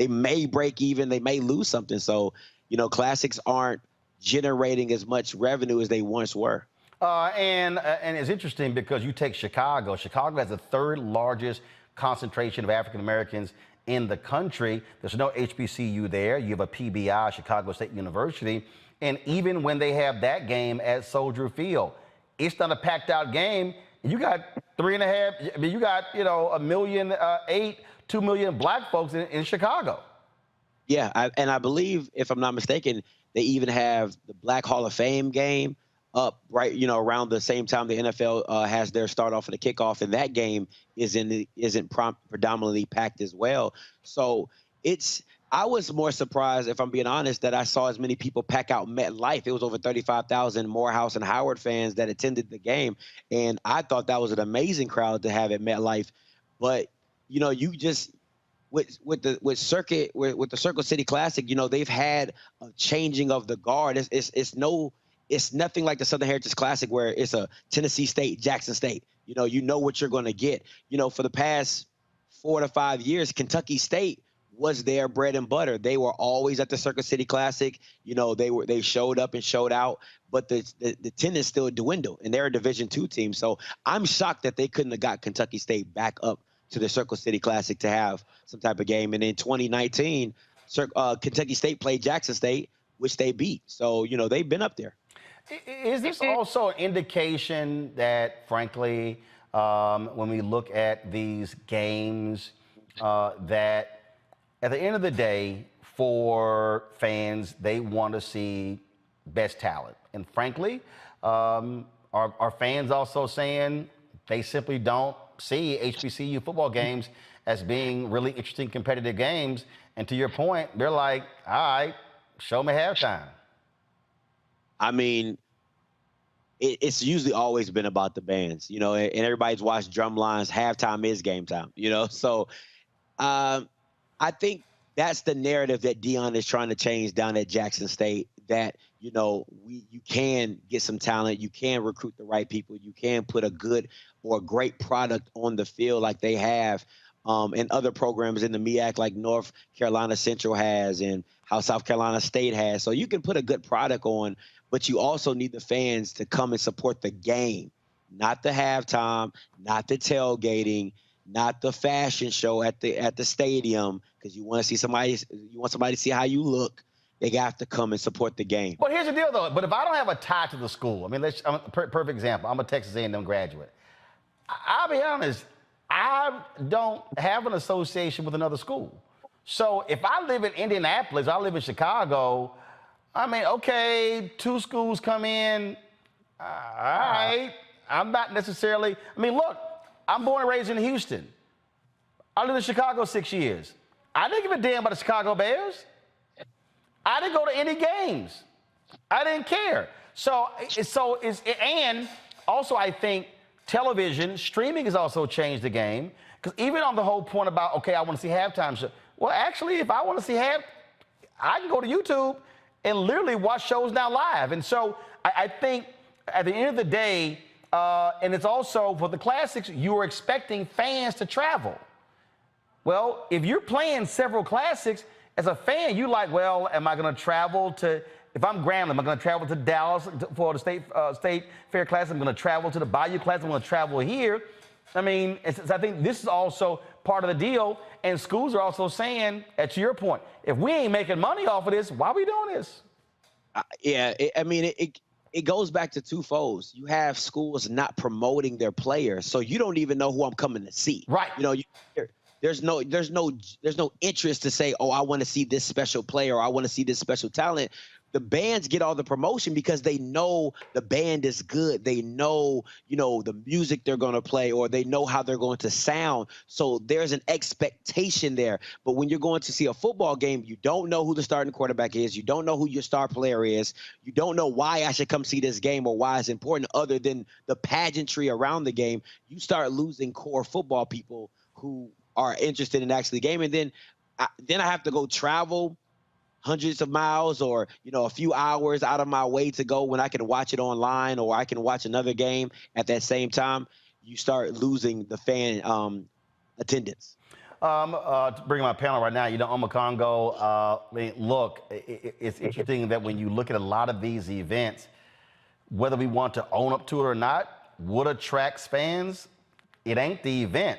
may break even, they may lose something. So, you know, classics aren't generating as much revenue as they once were. And it's interesting because you take Chicago. Chicago has the third largest concentration of African Americans in the country. There's no HBCU there. You have a PBI, Chicago State University. And even when they have that game at Soldier Field, it's not a packed out game. You got 3.5, I mean, you got, you know, 1.8 million, 2 million black folks in Chicago. Yeah, I believe, if I'm not mistaken, they even have the Black Hall of Fame game up right, you know, around the same time the NFL has their start off and the kickoff, and that game isn't predominantly packed as well. So I was more surprised, if I'm being honest, that I saw as many people pack out MetLife. It was over 35,000 Morehouse and Howard fans that attended the game, and I thought that was an amazing crowd to have at MetLife. But you know, you just with the Circle City Classic, you know, they've had a changing of the guard. It's nothing like the Southern Heritage Classic where it's a Tennessee State, Jackson State. You know what you're going to get. You know, for the past 4 to 5 years, Kentucky State was their bread and butter. They were always at the Circle City Classic. You know, they showed up and showed out, but the attendance still dwindled, and they're a Division II team. So I'm shocked that they couldn't have got Kentucky State back up to the Circle City Classic to have some type of game. And in 2019, Kentucky State played Jackson State, which they beat. So, you know, they've been up there. Is this also an indication that, frankly, when we look at these games, that at the end of the day, for fans, they want to see best talent? And frankly, are fans also saying they simply don't see HBCU football games as being really interesting, competitive games? And to your point, they're like, all right, show me halftime. I mean, it's usually always been about the bands, you know, and everybody's watched Drumlines. Halftime is game time, you know. So I think that's the narrative that Deion is trying to change down at Jackson State, that, you know, you can get some talent, you can recruit the right people, you can put a good or a great product on the field like they have in other programs in the MEAC, like North Carolina Central has and how South Carolina State has. So you can put a good product on, but you also need the fans to come and support the game, not the halftime, not the tailgating, not the fashion show at the stadium, because you want somebody to see how you look. They have to come and support the game. But here's the deal, though. But if I don't have a tie to the school, I mean, perfect example. I'm a Texas A&M graduate. I'll be honest, I don't have an association with another school. So if I live in Indianapolis, I live in Chicago, I mean, okay, 2 schools come in, all right. I'm not necessarily, I mean, look, I'm born and raised in Houston. I lived in Chicago 6 years. I didn't give a damn about the Chicago Bears. I didn't go to any games. I didn't care. And also I think television, streaming has also changed the game. Because even on the whole point about, okay, I want to see halftime show. Well, actually, if I want to see I can go to YouTube and literally watch shows now live. And so I think at the end of the day, and it's also for the classics, you are expecting fans to travel. Well, if you're playing several classics, as a fan, you like, well, am I going to travel to, if I'm Grambling, am I going to travel to Dallas for the State Fair Classic? I'm going to travel to the Bayou Classic. I'm going to travel here. I mean, I think this is also part of the deal. And schools are also saying, to your point, if we ain't making money off of this, why are we doing this? It goes back to two folds. You have schools not promoting their players, so you don't even know who I'm coming to see. Right. You know, there's no interest to say, oh, I want to see this special player or I want to see this special talent. The bands get all the promotion because they know the band is good. They know, the music they're going to play, or they know how they're going to sound. So there's an expectation there. But when you're going to see a football game, you don't know who the starting quarterback is. You don't know who your star player is. You don't know why I should come see this game or why it's important other than the pageantry around the game. You start losing core football people who are interested in actually the game. And then I have to go travel hundreds of miles or, a few hours out of my way to go when I can watch it online or I can watch another game at that same time. You start losing the fan attendance. To bring my panel right now, Omakongo, look, it's interesting that when you look at a lot of these events, whether we want to own up to it or not, what attracts fans, it ain't the event.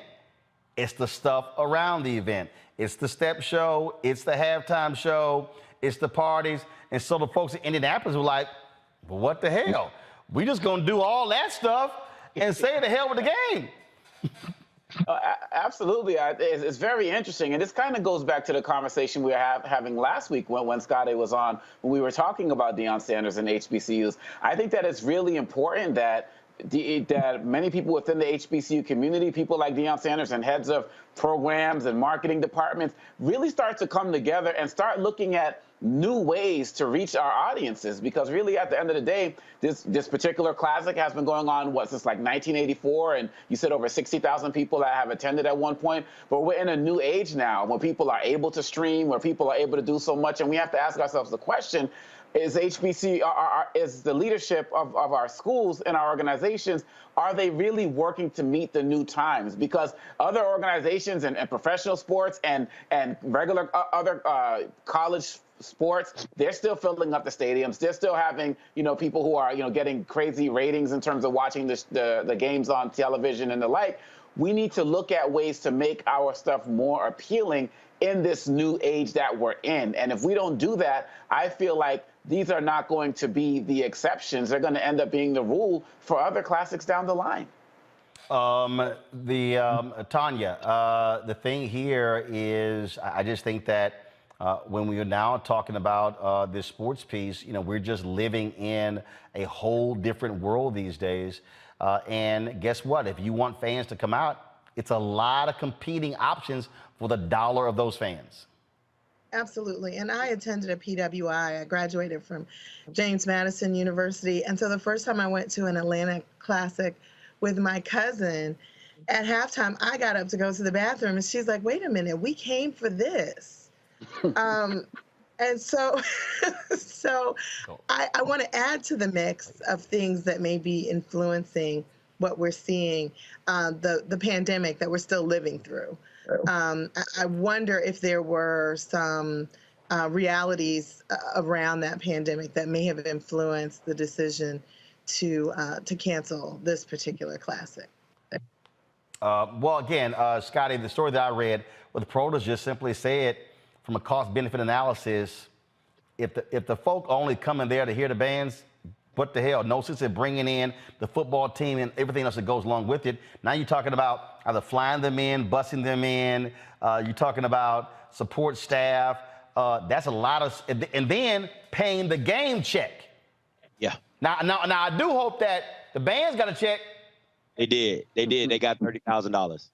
It's the stuff around the event. It's the step show. It's the halftime show. It's the parties. And so the folks in Indianapolis were like, well, what the hell? We just going to do all that stuff and say the hell with the game. Absolutely. It's very interesting. And this kind of goes back to the conversation we were having last week when Scottay was on, when we were talking about Deion Sanders and HBCUs. I think that it's really important that many people within the HBCU community, people like Deion Sanders and heads of programs and marketing departments, really start to come together and start looking at new ways to reach our audiences. Because really, at the end of the day, this particular classic has been going on, since like 1984, and you said over 60,000 people that have attended at one point. But we're in a new age now where people are able to stream, where people are able to do so much, and we have to ask ourselves the question, is is the leadership of our schools and our organizations, are they really working to meet the new times? Because other organizations and professional sports and regular other college sports, they're still filling up the stadiums. They're still having, people who are, getting crazy ratings in terms of watching the games on television and the like. We need to look at ways to make our stuff more appealing in this new age that we're in. And if we don't do that, I feel like these are not going to be the exceptions. They're going to end up being the rule for other classics down the line. Tanya, the thing here is, I just think that when we are now talking about this sports piece, we're just living in a whole different world these days. And guess what? If you want fans to come out, it's a lot of competing options for the dollar of those fans. Absolutely. And I attended a PWI. I graduated from James Madison University. And so the first time I went to an Atlanta Classic with my cousin, at halftime, I got up to go to the bathroom and she's like, wait a minute, we came for this. And so, I want to add to the mix of things that may be influencing what we're seeing, the pandemic that we're still living through. I wonder if there were some realities around that pandemic that may have influenced the decision to cancel this particular classic. Well, again, Scottay, the story that I read, the promoters just simply said, from a cost-benefit analysis, if the folk only coming there to hear the bands, what the hell? No sense in bringing in the football team and everything else that goes along with it. Now you're talking about either flying them in, busing them in. You're talking about support staff. That's a lot of, and then paying the game check. Yeah. Now, I do hope that the band's got a check. They did. They got $30,000.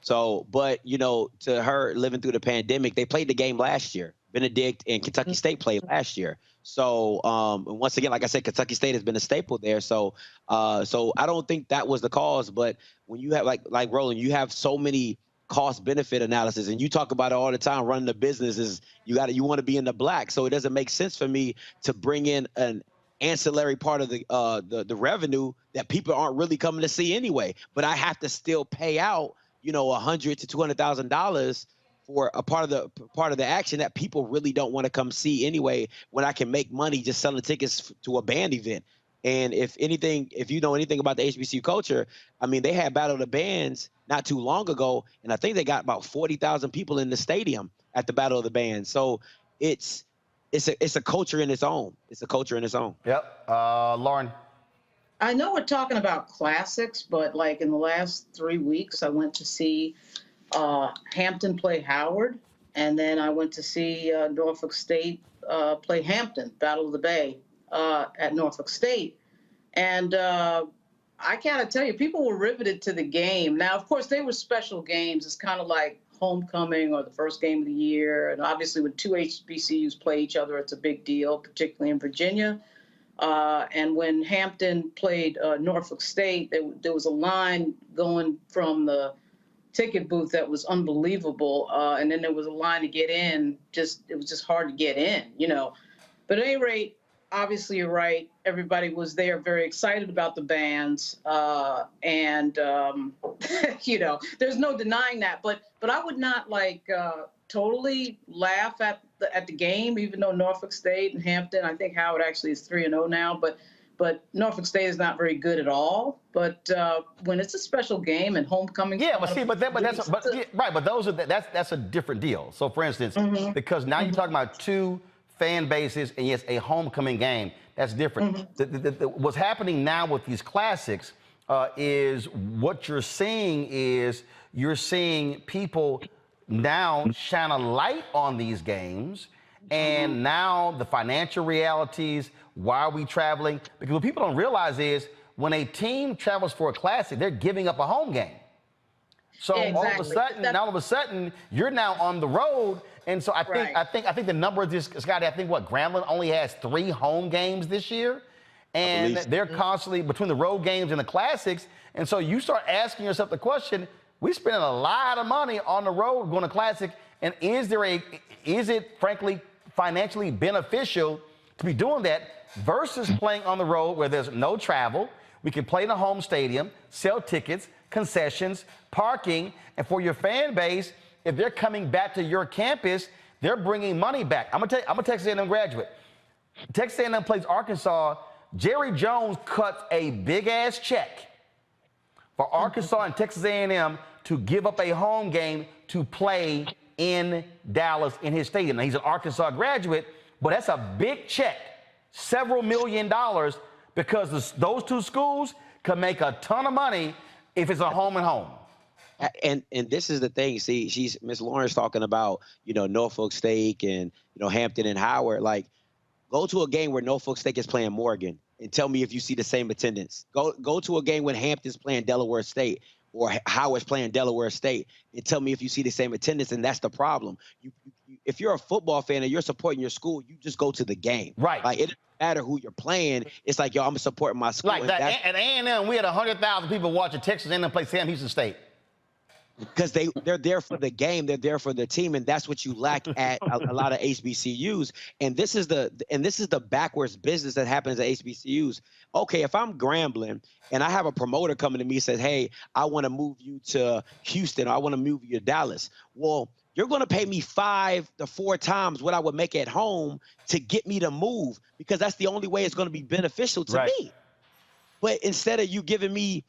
So, but to her living through the pandemic, they played the game last year. Benedict and Kentucky State played last year. So, once again, like I said, Kentucky State has been a staple there. So I don't think that was the cause. But when you have like Roland, you have so many cost benefit analysis, and you talk about it all the time. Running the business is you want to be in the black. So it doesn't make sense for me to bring in an ancillary part of the revenue that people aren't really coming to see anyway. But I have to still pay out $100,000 to $200,000 for a part of the action that people really don't want to come see anyway, when I can make money just selling tickets to a band event. And if you know anything about the HBCU culture, I mean, they had Battle of the Bands not too long ago, and I think they got about 40,000 people in the stadium at the Battle of the Bands. So it's a culture in its own. It's a culture in its own. Yep. Lauren. I know we're talking about classics, but like in the last 3 weeks, I went to see Hampton play Howard, and then I went to see Norfolk State play Hampton, Battle of the Bay at Norfolk State. And I gotta tell you, people were riveted to the game. Now, of course, they were special games. It's kind of like homecoming or the first game of the year. And obviously, when two HBCUs play each other, it's a big deal, particularly in Virginia. And when Hampton played Norfolk State, there was a line going from the ticket booth that was unbelievable. And then there was a line to get in. It was just hard to get in, you know. But at any rate, obviously, you're right. Everybody was there, very excited about the bands, and you know, there's no denying that. But I would not totally laugh at the game, even though Norfolk State and Hampton. I think Howard actually is 3-0 now, but Norfolk State is not very good at all. But when it's a special game and homecoming, yeah, but that's a different deal. So, for instance, because now you're talking about two fan bases, and yes, a homecoming game. That's different. What's happening now with these classics is what you're seeing people now shine a light on these games, and now the financial realities. Why are we traveling? Because what people don't realize is when a team travels for a classic, they're giving up a home game. So all of a sudden, you're now on the road. And so I think the number of this, Scotty, I think Grambling only has 3 home games this year. And they're constantly between the road games and the classics. And so you start asking yourself the question, we're spending a lot of money on the road going to classic. And is it frankly financially beneficial to be doing that versus playing on the road where there's no travel? We can play in a home stadium, sell tickets, concessions, parking, and for your fan base, if they're coming back to your campus, they're bringing money back. I'm a Texas A&M graduate. Texas A&M plays Arkansas. Jerry Jones cuts a big-ass check for Arkansas and Texas A&M to give up a home game to play in Dallas in his stadium. Now, he's an Arkansas graduate, but that's a big check, several $1 million, because those two schools can make a ton of money if it's a home and home. And this is the thing. See, Miss Lawrence talking about, Norfolk State and, Hampton and Howard. Like, go to a game where Norfolk State is playing Morgan and tell me if you see the same attendance. Go to a game when Hampton's playing Delaware State or Howard's playing Delaware State and tell me if you see the same attendance. And that's the problem. If you're a football fan and you're supporting your school, you just go to the game. Right. Like, it doesn't matter who you're playing. It's like, yo, I'm supporting my school. Like that. At A&M, we had 100,000 people watching Texas A&M play Sam Houston State. Because they're there for the game, they're there for the team, and that's what you lack at a lot of HBCUs. And this is the backwards business that happens at HBCUs. Okay, if I'm Grambling and I have a promoter coming to me and says, "Hey, I want to move you to Houston, or I want to move you to Dallas." Well, you're going to pay me 5 to 4 times what I would make at home to get me to move, because that's the only way it's going to be beneficial to me. But instead of you giving me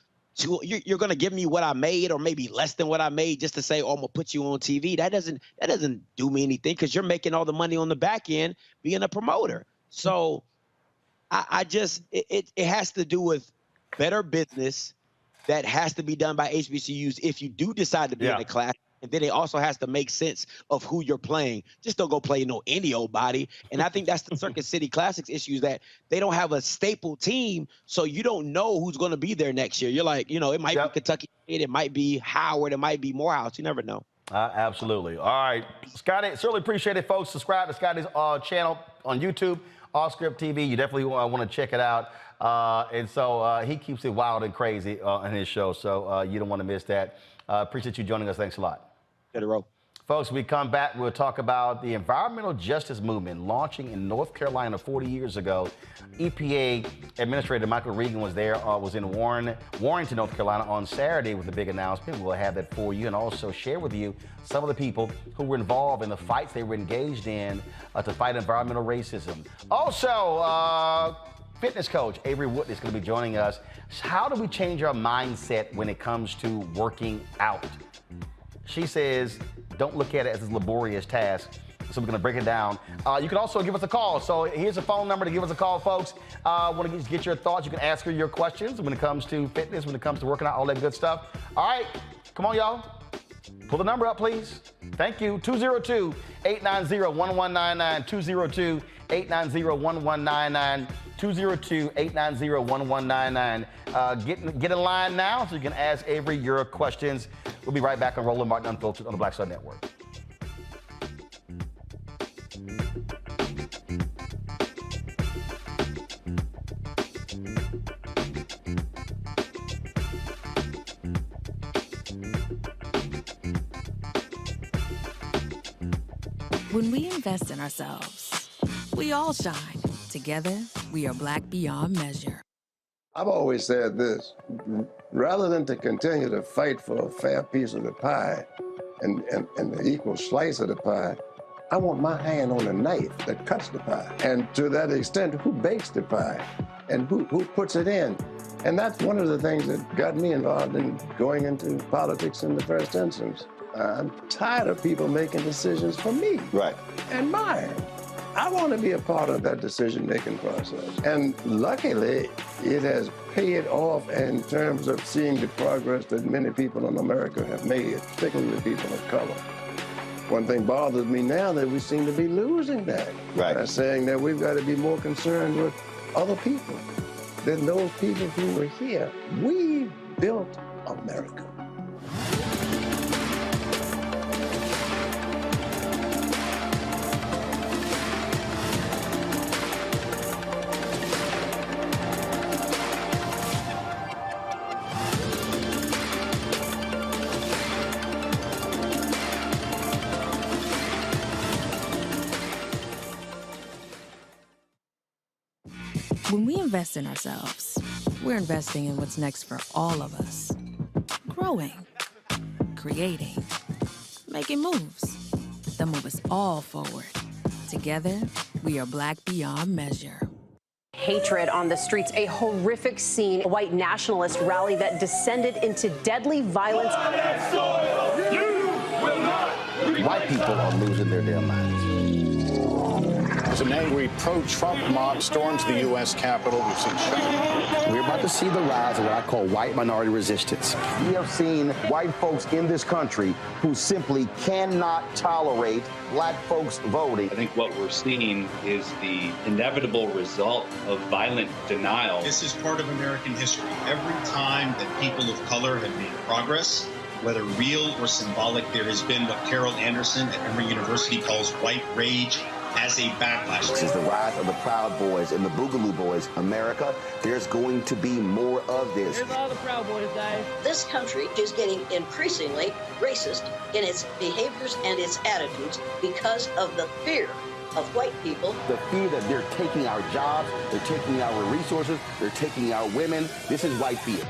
you're going to give me what I made or maybe less than what I made just to say, oh, I'm going to put you on TV. That doesn't do me anything, because you're making all the money on the back end being a promoter. So it has to do with better business that has to be done by HBCUs if you do decide to be in a class. And then it also has to make sense of who you're playing. Just don't go play any old body. And I think that's the Circuit City Classics issue, is that they don't have a staple team, so you don't know who's going to be there next year. You're like, it might be Kentucky State, it might be Howard, it might be Morehouse. You never know. Absolutely. All right, Scotty, certainly appreciate it, folks. Subscribe to Scotty's channel on YouTube, OffScript TV. You definitely want to check it out. And so he keeps it wild and crazy in his show, so you don't want to miss that. Appreciate you joining us. Thanks a lot. Get a row. Folks, we come back, we'll talk about the environmental justice movement launching in North Carolina 40 years ago. EPA Administrator Michael Regan was there, was in Warrenton, North Carolina on Saturday with a big announcement. We'll have that for you and also share with you some of the people who were involved in the fights they were engaged in to fight environmental racism. Also, fitness coach Avery Wood is going to be joining us. How do we change our mindset when it comes to working out? She says, don't look at it as a laborious task. So we're going to break it down. You can also give us a call. So here's a phone number to give us a call, folks. Want to get your thoughts. You can ask her your questions when it comes to fitness, when it comes to working out, all that good stuff. All right. Come on, y'all. Pull the number up, please. Thank you. 202-890-1199. 202-890-1199. 202-890-1199. Get in line now so you can ask Avery your questions. We'll be right back on Roland Martin Unfiltered on the Black Star Network. When we invest in ourselves, we all shine. Together, we are black beyond measure. I've always said this, rather than to continue to fight for a fair piece of the pie and the equal slice of the pie, I want my hand on the knife that cuts the pie. And to that extent, who bakes the pie and who puts it in? And that's one of the things that got me involved in going into politics in the first instance. I'm tired of people making decisions for me. Right. And mine. I want to be a part of that decision-making process. And luckily, it has paid off in terms of seeing the progress that many people in America have made, particularly people of color. One thing bothers me now that we seem to be losing that. Right. By saying that we've got to be more concerned with other people than those people who were here. We built America. When we invest in ourselves, we're investing in what's next for all of us. Growing, creating, making moves that move us all forward. Together, we are black beyond measure. Hatred on the streets, a horrific scene, a white nationalist rally that descended into deadly violence. White people are losing their damn minds. As an angry pro-Trump mob storms the U.S. Capitol, we've seen shooting. We're about to see the rise of what I call white minority resistance. We have seen white folks in this country who simply cannot tolerate black folks voting. I think what we're seeing is the inevitable result of violent denial. This is part of American history. Every time that people of color have made progress, whether real or symbolic, there has been what Carol Anderson at Emory University calls white rage as a backlash. This is the rise of the Proud Boys and the Boogaloo Boys. America, there's going to be more of this. Here's all the Proud Boys, guys. This country is getting increasingly racist in its behaviors and its attitudes because of the fear of white people. The fear that they're taking our jobs, they're taking our resources, they're taking our women. This is white fear.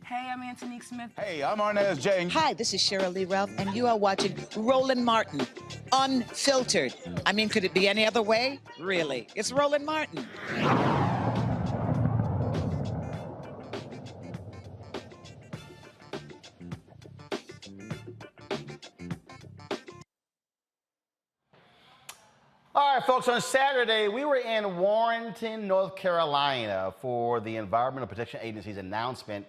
Hey, I'm Antonique Smith. Hey, I'm Arnez J. Hi, this is Cheryl Lee Ralph, and you are watching Roland Martin, Unfiltered. I mean, could it be any other way? Really? It's Roland Martin. All right, folks, on Saturday, we were in Warrenton, North Carolina for the Environmental Protection Agency's announcement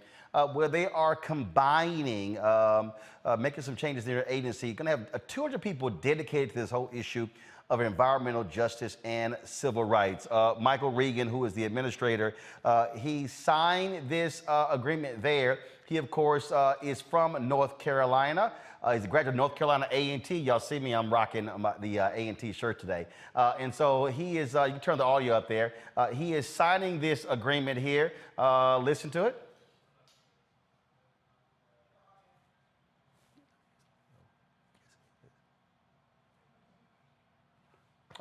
where they are combining, making some changes in their agency. Going to have 200 people dedicated to this whole issue of environmental justice and civil rights. Michael Regan, who is the administrator, he signed this agreement there. He, of course, is from North Carolina. He's a graduate of North Carolina A&T. Y'all see me, I'm rocking the A&T shirt today. And so he is, you can turn the audio up there. He is signing this agreement here. Listen to it.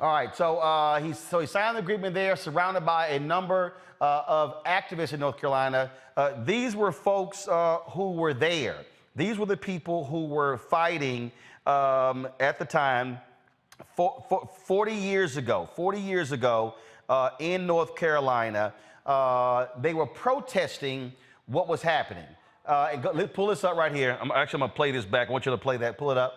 All right, so he signed the agreement there, surrounded by a number of activists in North Carolina. These were folks who were there. These were the people who were fighting at the time, 40 years ago, in North Carolina, they were protesting what was happening. Let's pull this up right here. I'm going to play this back. I want you to play that. Pull it up.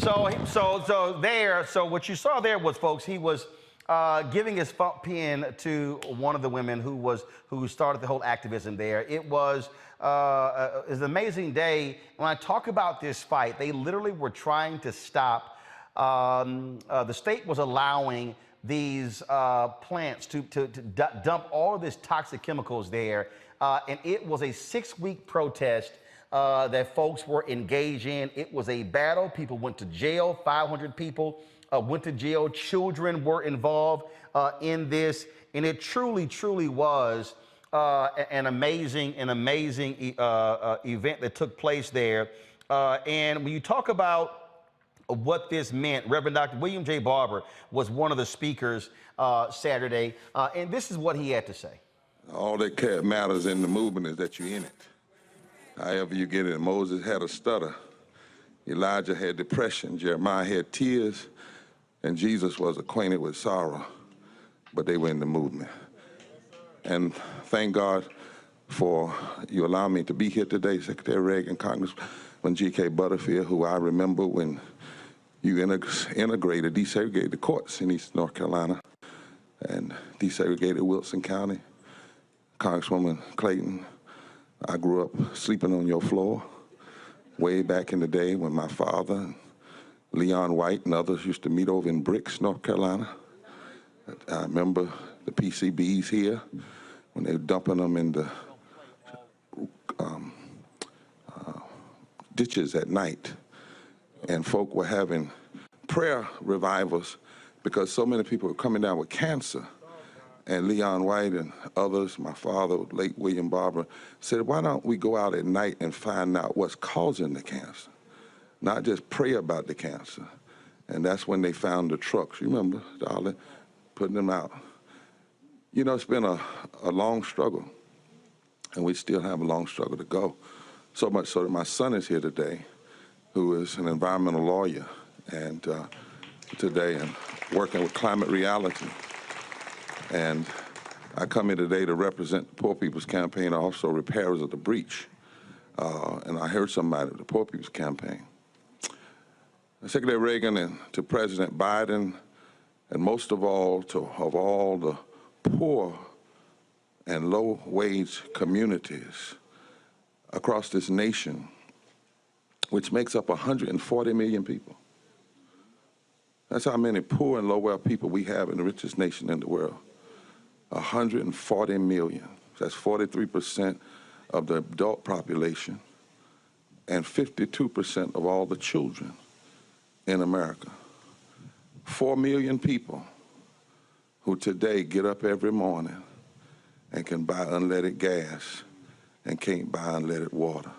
So what you saw there was, folks, he was giving his pen to one of the women who started the whole activism there. It was an amazing day. When I talk about this fight, they literally were trying to stop. The state was allowing these plants to dump all of this toxic chemicals there, and it was a 6-week protest that folks were engaged in. It was a battle. People went to jail. 500 people went to jail. Children were involved in this, and it truly, truly was an amazing event that took place there. And when you talk about what this meant, Reverend Dr. William J. Barber was one of the speakers Saturday, and this is what he had to say. All that matters in the movement is that you're in it. However you get it. Moses had a stutter. Elijah had depression. Jeremiah had tears. And Jesus was acquainted with sorrow. But they were in the movement. And thank God for you allowing me to be here today, Secretary Reagan, Congressman G.K. Butterfield, who I remember when you integrated, desegregated the courts in East North Carolina and desegregated Wilson County. Congresswoman Clayton, I grew up sleeping on your floor way back in the day when my father, Leon White, and others used to meet over in Bricks, North Carolina. I remember the PCBs here when they were dumping them in the ditches at night. And folk were having prayer revivals because so many people were coming down with cancer. And Leon White and others, my father, late William Barber, said, why don't we go out at night and find out what's causing the cancer, not just pray about the cancer. And that's when they found the trucks. You remember, darling, putting them out. You know, it's been a long struggle, and we still have a long struggle to go. So much so that my son is here today, who is an environmental lawyer, and today and working with Climate Reality. And I come here today to represent the Poor People's Campaign, also repairers of the breach. And I heard somebody at the Poor People's Campaign. Secretary Reagan and to President Biden, and most of all of all the poor and low-wage communities across this nation, which makes up 140 million people. That's how many poor and low-wealth people we have in the richest nation in the world. 140 million. That's 43% of the adult population and 52% of all the children in America. 4 million people who today get up every morning and can buy unleaded gas and can't buy unleaded water.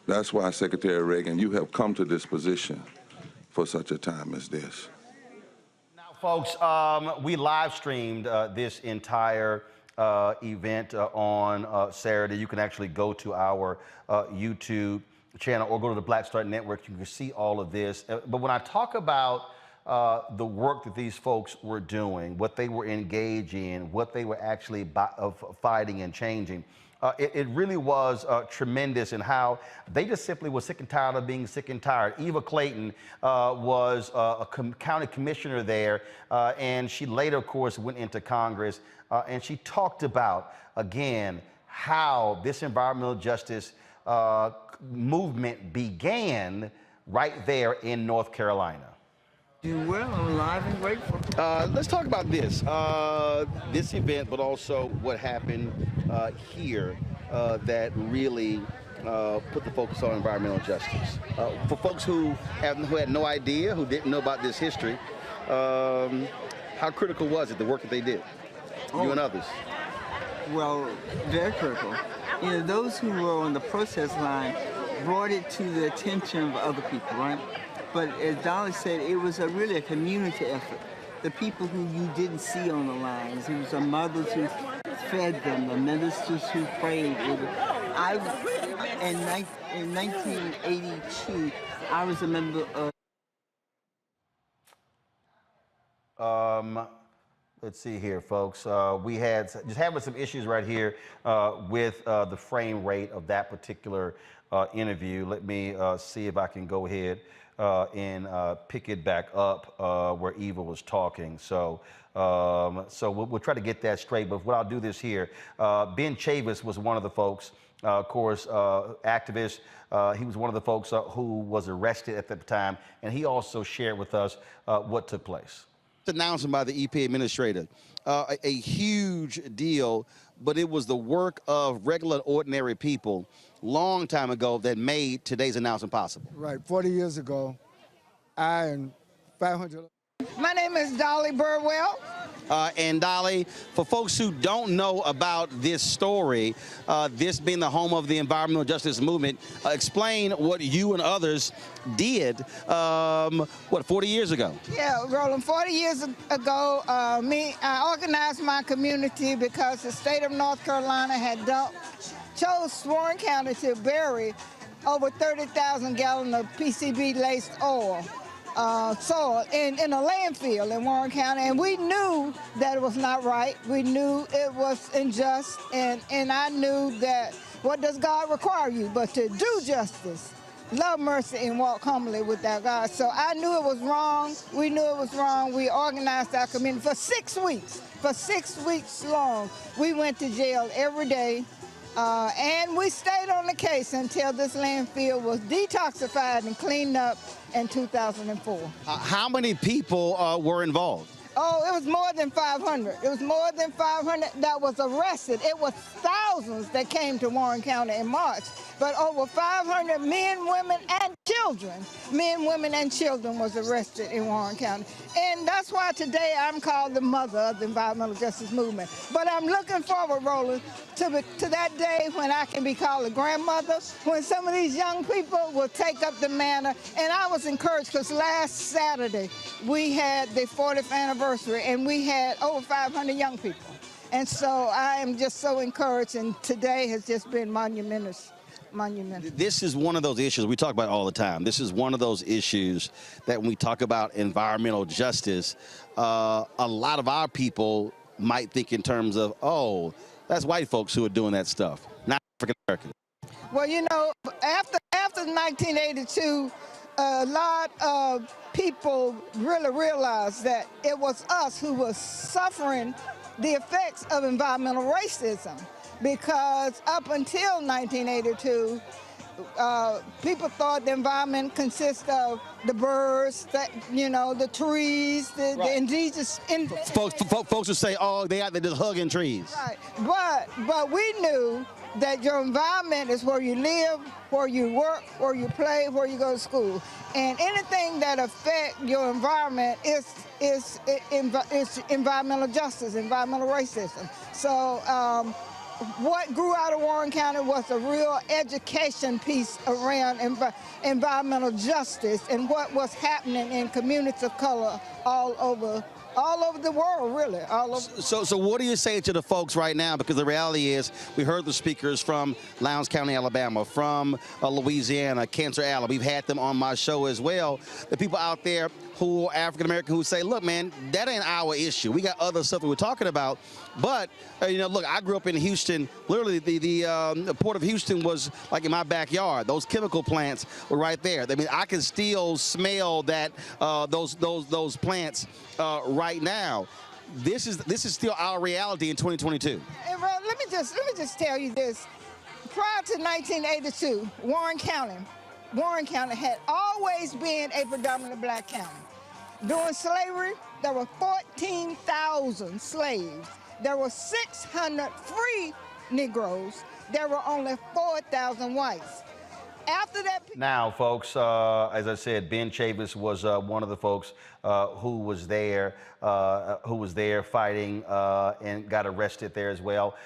That's why, Secretary Reagan, you have come to this position for such a time as this. Folks, we live streamed this entire event on Saturday. You can actually go to our YouTube channel or go to the Black Star Network. You can see all of this. But when I talk about the work that these folks were doing, what they were engaged in, what they were actually fighting and changing, it really was tremendous in how they just simply were sick and tired of being sick and tired. Eva Clayton was a county commissioner there, and she later, of course, went into Congress, and she talked about, again, how this environmental justice movement began right there in North Carolina. Doing well, I'm alive and grateful. Let's talk about this event, but also what happened here that really put the focus on environmental justice. For folks who had no idea, who didn't know about this history, how critical was it, the work that they did, you and others? Well, very critical. You know, those who were on the protest line brought it to the attention of other people, right? But as Dolly said, it was really a community effort. the people who you didn't see on the lines. It was the mothers who fed them, the ministers who prayed. In 1982, I was a member of. Let's see here, folks. We had just having some issues right here with the frame rate of that particular interview. Let me see if I can go ahead and pick it back up where Eva was talking. So, we'll try to get that straight. But what I'll do this here. Ben Chavis was one of the folks, of course, activist. He was one of the folks who was arrested at the time, and he also shared with us what took place. Announcement by the EPA administrator, a huge deal, but it was the work of regular, ordinary people long time ago that made today's announcement possible. Right, 40 years ago, I and 500. My name is Dolly Burwell. And Dolly, for folks who don't know about this story, this being the home of the environmental justice movement, explain what you and others did, 40 years ago? Yeah, Roland, 40 years ago, I organized my community because the state of North Carolina had chose Warren County to bury over 30,000 gallons of PCB-laced soil in a landfill in Warren County, and we knew that it was not right. We knew it was unjust, and I knew that what does God require you but to do justice, love mercy, and walk humbly with our God. So I knew it was wrong. We knew it was wrong. We organized our community for 6 weeks. For 6 weeks long, we went to jail every day. And we stayed on the case until this landfill was detoxified and cleaned up in 2004. How many people were involved? Oh, it was more than 500. It was more than 500 that was arrested. It was thousands that came to Warren County in March, but over 500 men, women, and children was arrested in Warren County. And that's why today I'm called the mother of the environmental justice movement. But I'm looking forward, Roland, to that day when I can be called a grandmother, when some of these young people will take up the mantle. And I was encouraged because last Saturday we had the 40th anniversary and we had over 500 young people. And so I am just so encouraged, and today has just been monumental. This is one of those issues we talk about all the time. This is one of those issues that when we talk about environmental justice, a lot of our people might think in terms of, oh, that's white folks who are doing that stuff, not African Americans. Well, you know, after 1982, a lot of people really realized that it was us who was suffering the effects of environmental racism, because up until 1982, people thought the environment consists of the birds, the trees, the indigenous. Folks would say, oh, they're just hugging trees. Right, but we knew that your environment is where you live, where you work, where you play, where you go to school, and anything that affects your environment is environmental justice, environmental racism. So what grew out of Warren County was a real education piece around environmental justice and what was happening in communities of color all over the world, really. All over. So what do you say to the folks right now? Because the reality is, we heard the speakers from Lowndes County, Alabama, from Louisiana, Cancer Alley. We've had them on my show as well. The people out there who are African American who say, look, man, that ain't our issue. We got other stuff that we're talking about. But, look, I grew up in Houston. Literally, the Port of Houston was like in my backyard. Those chemical plants were right there. I mean, I can still smell that those plants right now. This is still our reality in 2022. And let me just tell you this. Prior to 1982, Warren County had always been a predominantly black county. During slavery, there were 14,000 slaves. There were 600 free Negroes. There were only 4,000 whites. After that... Now, folks, as I said, Ben Chavis was one of the folks who was there fighting and got arrested there as well.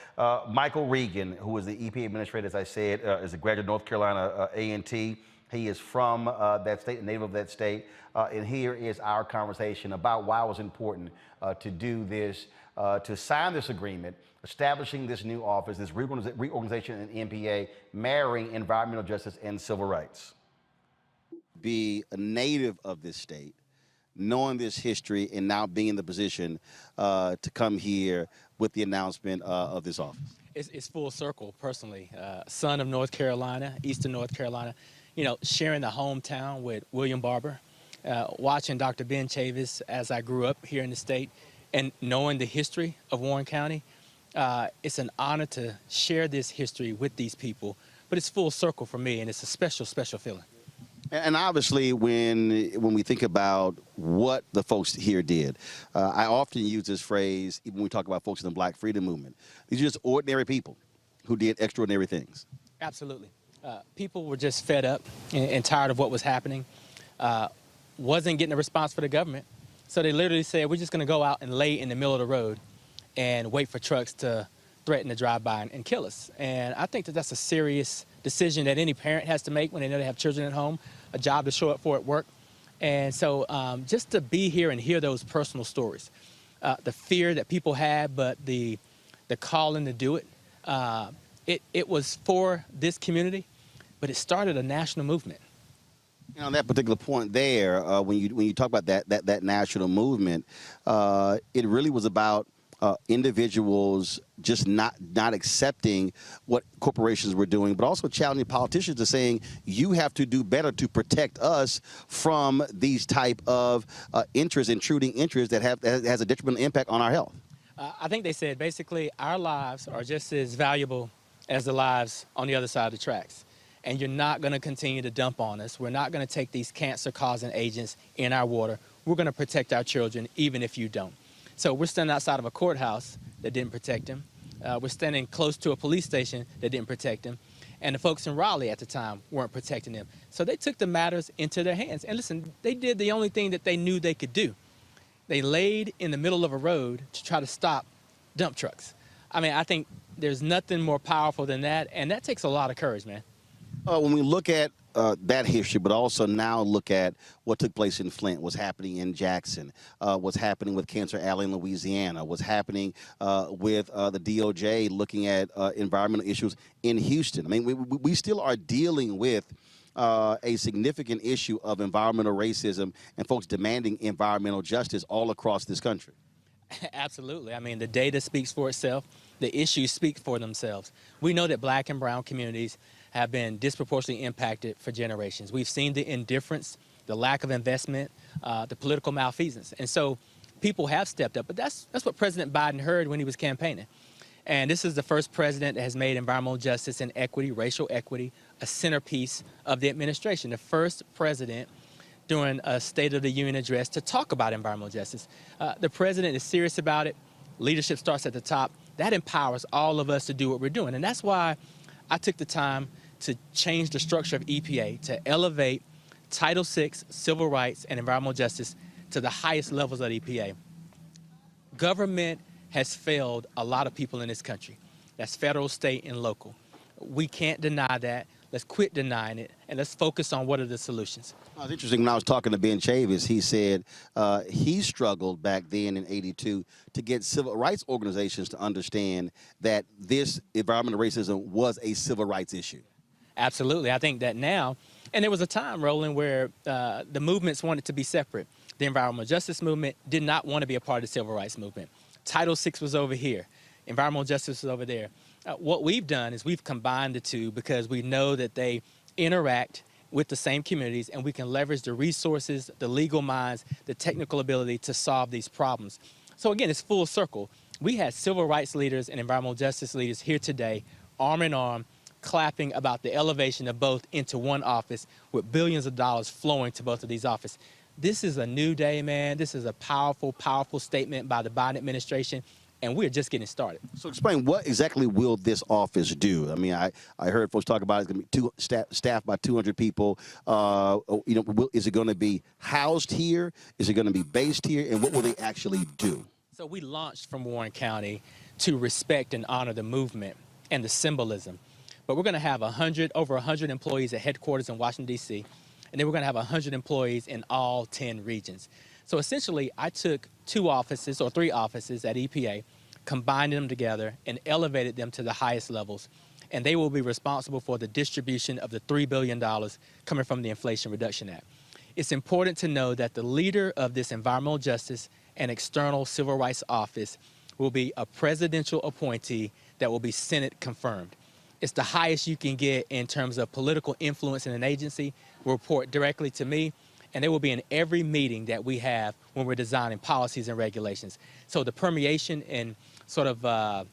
Michael Regan, who was the EPA administrator, as I said, is a graduate of North Carolina A&T, He is from that state, a native of that state. And here is our conversation about why it was important to do this, to sign this agreement, establishing this new office, this reorganization in EPA, marrying environmental justice and civil rights. Be a native of this state, knowing this history, and now being in the position to come here with the announcement of this office. It's full circle, personally. Son of North Carolina, Eastern North Carolina, you know, sharing the hometown with William Barber, watching Dr. Ben Chavis as I grew up here in the state, and knowing the history of Warren County. It's an honor to share this history with these people, but it's full circle for me, and it's a special, special feeling. And obviously, when we think about what the folks here did, I often use this phrase, even when we talk about folks in the Black Freedom Movement. These are just ordinary people who did extraordinary things. Absolutely. People were just fed up and tired of what was happening, wasn't getting a response from the government. So they literally said, we're just going to go out and lay in the middle of the road and wait for trucks to threaten to drive by and kill us. And I think that that's a serious decision that any parent has to make when they know they have children at home, a job to show up for at work. And so just to be here and hear those personal stories, the fear that people had, but the calling to do it, it was for this community, but it started a national movement. You know, on that particular point there, when you talk about that national movement, it really was about individuals just not accepting what corporations were doing, but also challenging politicians to saying, you have to do better to protect us from these type of interests, intruding interests that has a detrimental impact on our health. I think they said basically our lives are just as valuable as the lives on the other side of the tracks. And you're not going to continue to dump on us. We're not going to take these cancer-causing agents in our water. We're going to protect our children, even if you don't. So we're standing outside of a courthouse that didn't protect him. We're standing close to a police station that didn't protect him. And the folks in Raleigh at the time weren't protecting him. So they took the matters into their hands. And listen, they did the only thing that they knew they could do. They laid in the middle of a road to try to stop dump trucks. I mean, I think there's nothing more powerful than that. And that takes a lot of courage, man. When we look at that history, but also now look at what took place in Flint, what's happening in Jackson, what's happening with Cancer Alley in Louisiana, what's happening with the DOJ looking at environmental issues in Houston. I mean, we still are dealing with a significant issue of environmental racism and folks demanding environmental justice all across this country. Absolutely. I mean, the data speaks for itself. The issues speak for themselves. We know that Black and brown communities have been disproportionately impacted for generations. We've seen the indifference, the lack of investment, the political malfeasance. And so people have stepped up. But that's what President Biden heard when he was campaigning. And this is the first president that has made environmental justice and equity, racial equity, a centerpiece of the administration. The first president during a State of the Union address to talk about environmental justice. The president is serious about it. Leadership starts at the top. That empowers all of us to do what we're doing. And that's why I took the time to change the structure of EPA, to elevate Title VI, civil rights, and environmental justice to the highest levels of the EPA. Government has failed a lot of people in this country. That's federal, state, and local. We can't deny that. Let's quit denying it, and let's focus on what are the solutions. It's interesting, when I was talking to Ben Chavis, he said he struggled back then in '82 to get civil rights organizations to understand that this environmental racism was a civil rights issue. Absolutely. I think that now, and there was a time, Roland, where the movements wanted to be separate. The environmental justice movement did not want to be a part of the civil rights movement. Title VI was over here. Environmental justice was over there. What we've done is we've combined the two because we know that they interact with the same communities, and we can leverage the resources, the legal minds, the technical ability to solve these problems. So again, it's full circle. We had civil rights leaders and environmental justice leaders here today, arm in arm, clapping about the elevation of both into one office with billions of dollars flowing to both of these offices. This is a new day, man. This is a powerful, powerful statement by the Biden administration, and we're just getting started. So explain, what exactly will this office do? I mean, I heard folks talk about it's going to be staffed by 200 people. Is it going to be housed here? Is it going to be based here? And what will they actually do? So we launched from Warren County to respect and honor the movement and the symbolism. but we're going to have over 100 employees at headquarters in Washington, D.C., and then we're going to have 100 employees in all 10 regions. So essentially, I took 2 offices or 3 offices at EPA, combined them together, and elevated them to the highest levels. And they will be responsible for the distribution of the $3 billion coming from the Inflation Reduction Act. It's important to know that the leader of this environmental justice and external civil rights office will be a presidential appointee that will be Senate confirmed. It's the highest you can get in terms of political influence in an agency. Will report directly to me, and they will be in every meeting that we have when we're designing policies and regulations. So the permeation and sort of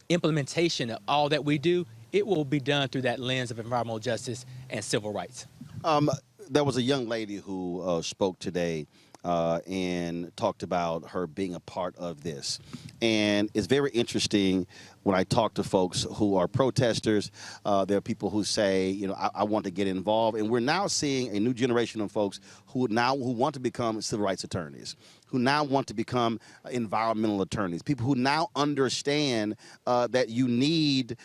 implementation of all that we do, it will be done through that lens of environmental justice and civil rights. There was a young lady who spoke today and talked about her being a part of this. And it's very interesting when I talk to folks who are protesters. There are people who say, you know, I want to get involved. And we're now seeing a new generation of folks who want to become civil rights attorneys, who now want to become environmental attorneys, people who now understand that you need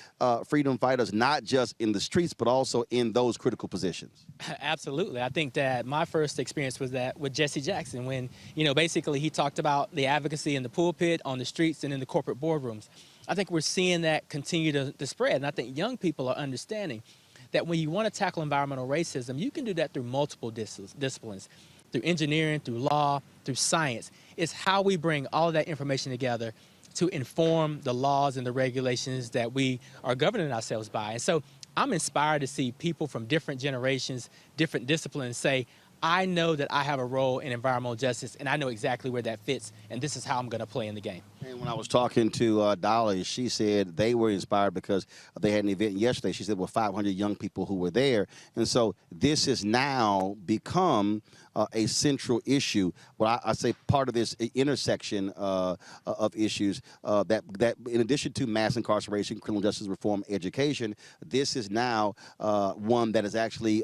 freedom fighters, not just in the streets, but also in those critical positions. Absolutely. I think that my first experience was that with Jesse Jackson, when, you know, basically he talked about the advocacy in the pulpit, on the streets, and in the corporate boardrooms. I think we're seeing that continue to spread. And I think young people are understanding that when you want to tackle environmental racism, you can do that through multiple disciplines, through engineering, through law, through science. It's how we bring all of that information together to inform the laws and the regulations that we are governing ourselves by. And so I'm inspired to see people from different generations, different disciplines say, I know that I have a role in environmental justice, and I know exactly where that fits, and this is how I'm going to play in the game. And when I was talking to Dolly, she said they were inspired because they had an event yesterday. She said there were 500 young people who were there. And so this has now become a central issue. Well, I say part of this intersection of issues that in addition to mass incarceration, criminal justice reform, education, this is now one that is actually,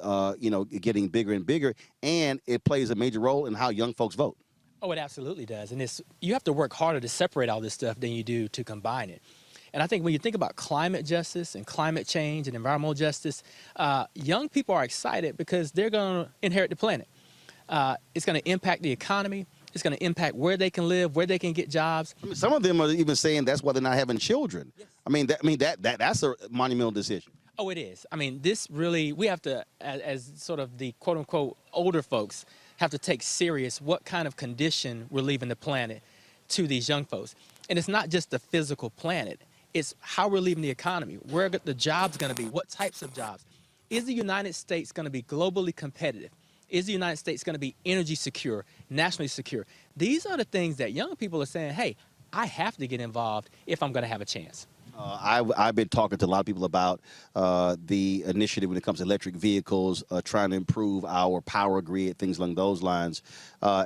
getting bigger and bigger. And it plays a major role in how young folks vote. Oh, it absolutely does. And you have to work harder to separate all this stuff than you do to combine it. And I think when you think about climate justice and climate change and environmental justice, young people are excited because they're going to inherit the planet. It's going to impact the economy. It's going to impact where they can live, where they can get jobs. I mean, some of them are even saying that's why they're not having children. Yes. That's a monumental decision. Oh, it is. I mean, this really, we have to, as sort of the quote unquote older folks, have to take serious what kind of condition we're leaving the planet to these young folks. And it's not just the physical planet. It's how we're leaving the economy, where the jobs going to be, what types of jobs. Is the United States going to be globally competitive? Is the United States going to be energy secure, nationally secure? These are the things that young people are saying, hey, I have to get involved if I'm going to have a chance. I've been talking to a lot of people about the initiative when it comes to electric vehicles, trying to improve our power grid, things along those lines.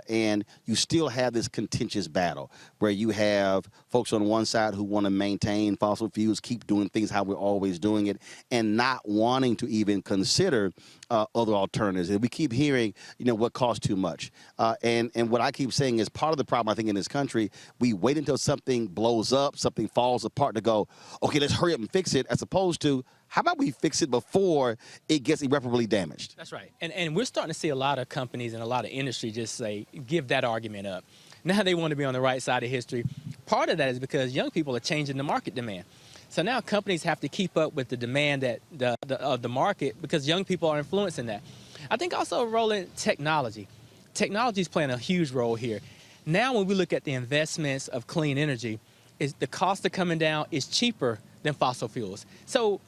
And you still have this contentious battle where you have folks on one side who want to maintain fossil fuels, keep doing things how we're always doing it, and not wanting to even consider other alternatives. And we keep hearing, what costs too much. And what I keep saying is part of the problem, I think, in this country, we wait until something blows up, something falls apart to go, okay, let's hurry up and fix it, as opposed to, how about we fix it before it gets irreparably damaged? That's right. And we're starting to see a lot of companies and a lot of industry just say, give that argument up. Now they want to be on the right side of history. Part of that is because young people are changing the market demand. So now companies have to keep up with the demand of the market because young people are influencing that. I think also, Roland, technology. Technology is playing a huge role here. Now when we look at the investments of clean energy, the cost of coming down is cheaper than fossil fuels. So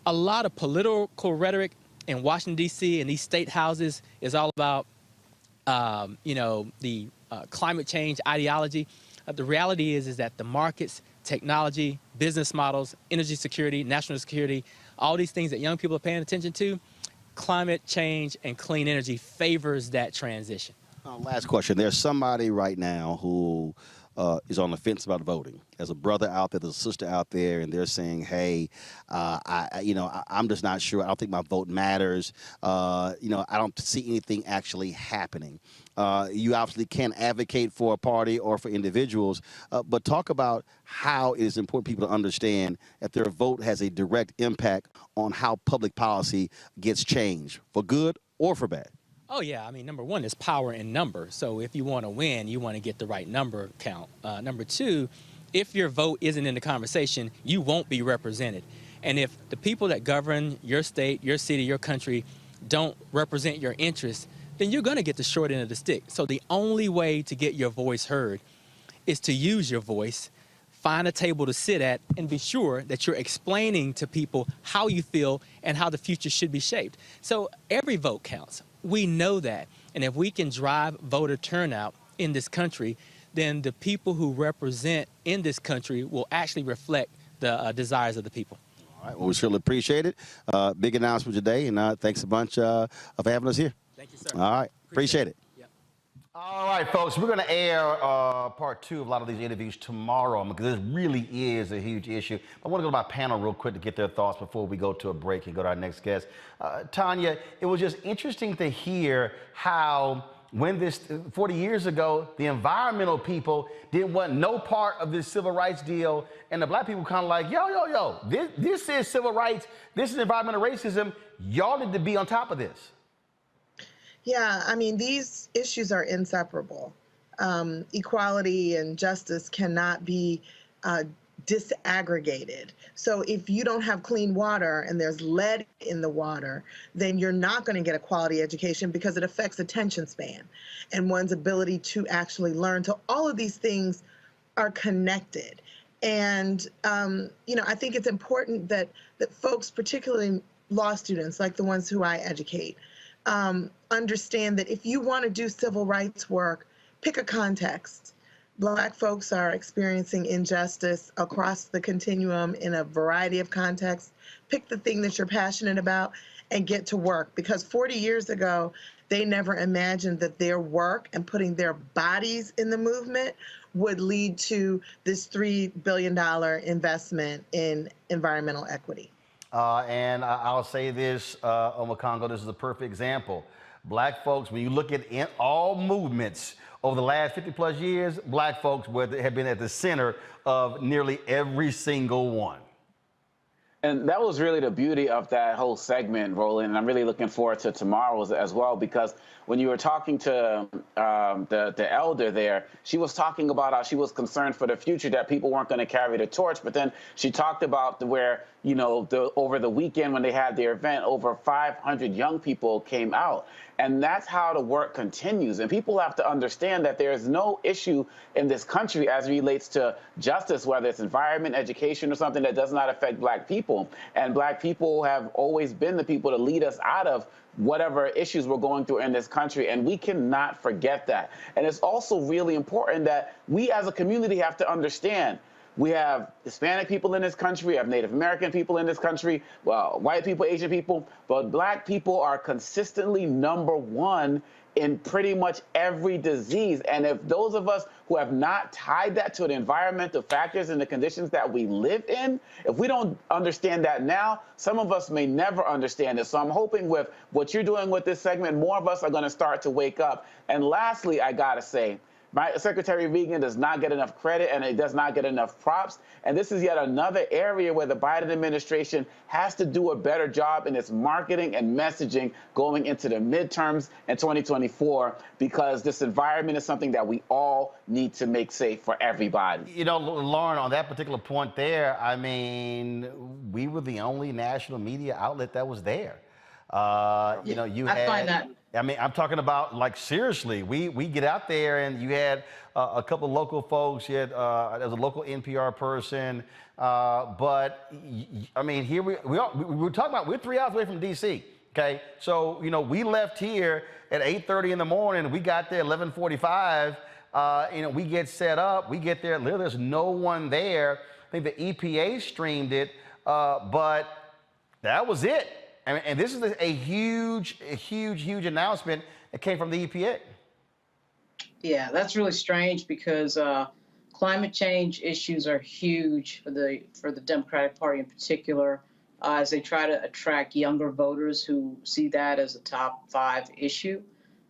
a lot of political rhetoric in Washington, D.C. and these state houses is all about, the climate change ideology. The reality is that the markets, technology, business models, energy security, national security, all these things that young people are paying attention to, climate change and clean energy favors that transition. Last question. There's somebody right now who is on the fence about voting. There's a brother out there, there's a sister out there, and they're saying, hey, I'm just not sure. I don't think my vote matters. I don't see anything actually happening. You obviously can't advocate for a party or for individuals, but talk about how it is important for people to understand that their vote has a direct impact on how public policy gets changed, for good or for bad. Oh, yeah. I mean, number one is power in number. So if you want to win, you want to get the right number count. Number two, if your vote isn't in the conversation, you won't be represented. And if the people that govern your state, your city, your country don't represent your interests, then you're going to get the short end of the stick. So the only way to get your voice heard is to use your voice, find a table to sit at, and be sure that you're explaining to people how you feel and how the future should be shaped. So every vote counts. We know that. And if we can drive voter turnout in this country, then the people who represent in this country will actually reflect the desires of the people. All right. Well, we surely appreciate it. Big announcement today, and thanks a bunch of having us here. Thank you, sir. All right. Appreciate it. Yep. All right, folks, we're going to air part 2 of a lot of these interviews tomorrow because this really is a huge issue. I want to go to my panel real quick to get their thoughts before we go to a break and go to our next guest. Tanya, it was just interesting to hear how when this 40 years ago, the environmental people didn't want no part of this civil rights deal, and the black people kind of like, yo, this is civil rights, this is environmental racism, y'all need to be on top of this. Yeah, I mean, these issues are inseparable. Equality and justice cannot be disaggregated. So if you don't have clean water and there's lead in the water, then you're not going to get a quality education because it affects attention span and one's ability to actually learn. So all of these things are connected. And, I think it's important that folks, particularly law students, like the ones who I educate, understand that if you want to do civil rights work, pick a context. Black folks are experiencing injustice across the continuum in a variety of contexts. Pick the thing that you're passionate about and get to work, because 40 years ago, they never imagined that their work and putting their bodies in the movement would lead to this $3 billion investment in environmental equity. And I'll say this, Omakongo, this is a perfect example. Black folks, when you look at all movements over the last 50 plus years, black folks have been at the center of nearly every single one. And that was really the beauty of that whole segment, Roland. And I'm really looking forward to tomorrow's as well, because when you were talking to the elder there, she was talking about how she was concerned for the future that people weren't going to carry the torch. But then she talked about where, over the weekend when they had their event, over 500 young people came out. And that's how the work continues. And people have to understand that there is no issue in this country as it relates to justice, whether it's environment, education, or something that does not affect black people. And black people have always been the people to lead us out of whatever issues we're going through in this country, and we cannot forget that. And it's also really important that we as a community have to understand we have Hispanic people in this country, we have Native American people in this country, well, white people, Asian people, but black people are consistently #1 in pretty much every disease. And if those of us who have not tied that to the environmental factors and the conditions that we live in, if we don't understand that now, some of us may never understand it. So I'm hoping with what you're doing with this segment, more of us are going to start to wake up. And lastly, I got to say, Secretary Regan does not get enough credit, and it does not get enough props. And this is yet another area where the Biden administration has to do a better job in its marketing and messaging going into the midterms in 2024, because this environment is something that we all need to make safe for everybody. Lauren, on that particular point there, I mean, we were the only national media outlet that was there. I find that. I mean, I'm talking about, like, seriously, we get out there and you had a couple of local folks, you had, there was a local NPR person, but, I mean, here we were talking about, we're 3 hours away from D.C., okay? So, we left here at 8:30 in the morning, we got there 11:45, we get set up, we get there, literally there's no one there. I think the EPA streamed it, but that was it. And this is a huge announcement that came from the EPA. Yeah, that's really strange because climate change issues are huge for the Democratic Party in particular, as they try to attract younger voters who see that as a top 5 issue.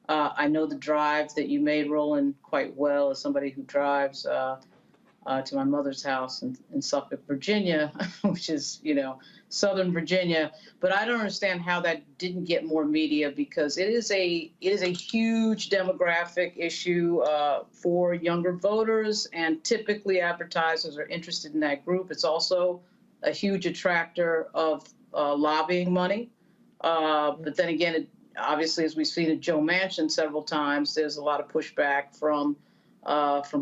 I know the drive that you made, Roland, quite well as somebody who drives to my mother's house in Suffolk, Virginia, which is, Southern Virginia. But I don't understand how that didn't get more media, because it is a huge demographic issue for younger voters, and typically advertisers are interested in that group. It's also a huge attractor of lobbying money. But then again, obviously, as we've seen at Joe Manchin several times, there's a lot of pushback from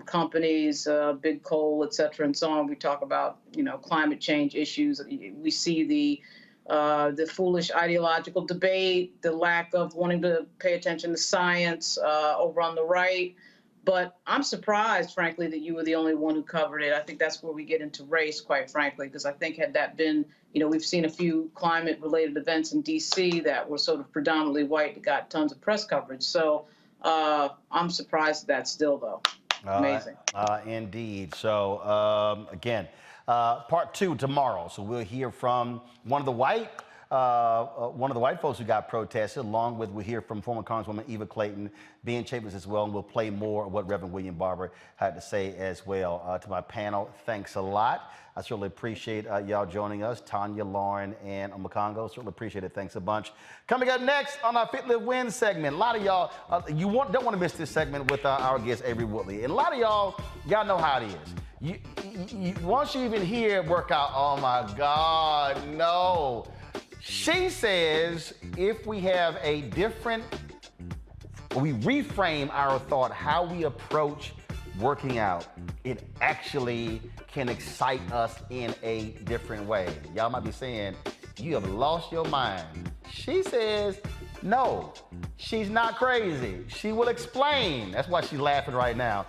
companies, big coal, et cetera, and so on. We talk about, climate change issues. We see the foolish ideological debate, the lack of wanting to pay attention to science over on the right. But I'm surprised, frankly, that you were the only one who covered it. I think that's where we get into race, quite frankly, because I think had that been, we've seen a few climate-related events in D.C. that were sort of predominantly white that got tons of press coverage. So I'm surprised at that still, though. Amazing. Indeed. So, again, part 2 tomorrow. So we'll hear from one of the white folks who got protested, along with we'll hear from former Congresswoman Eva Clayton, Ben Chambers as well, and we'll play more of what Reverend William Barber had to say as well. To my panel, thanks a lot. I certainly appreciate y'all joining us, Tanya, Lauren, and Omakongo. Certainly appreciate it. Thanks a bunch. Coming up next on our Fit, Live, Win segment, a lot of y'all, don't want to miss this segment with our guest, Avery Woodley. And a lot of y'all know how it is. Once you even hear workout, oh my God, no. She says if we have a different, we reframe our thought, how we approach working out, it actually can excite us in a different way. Y'all might be saying, you have lost your mind. She says, no, she's not crazy. She will explain. That's why she's laughing right now.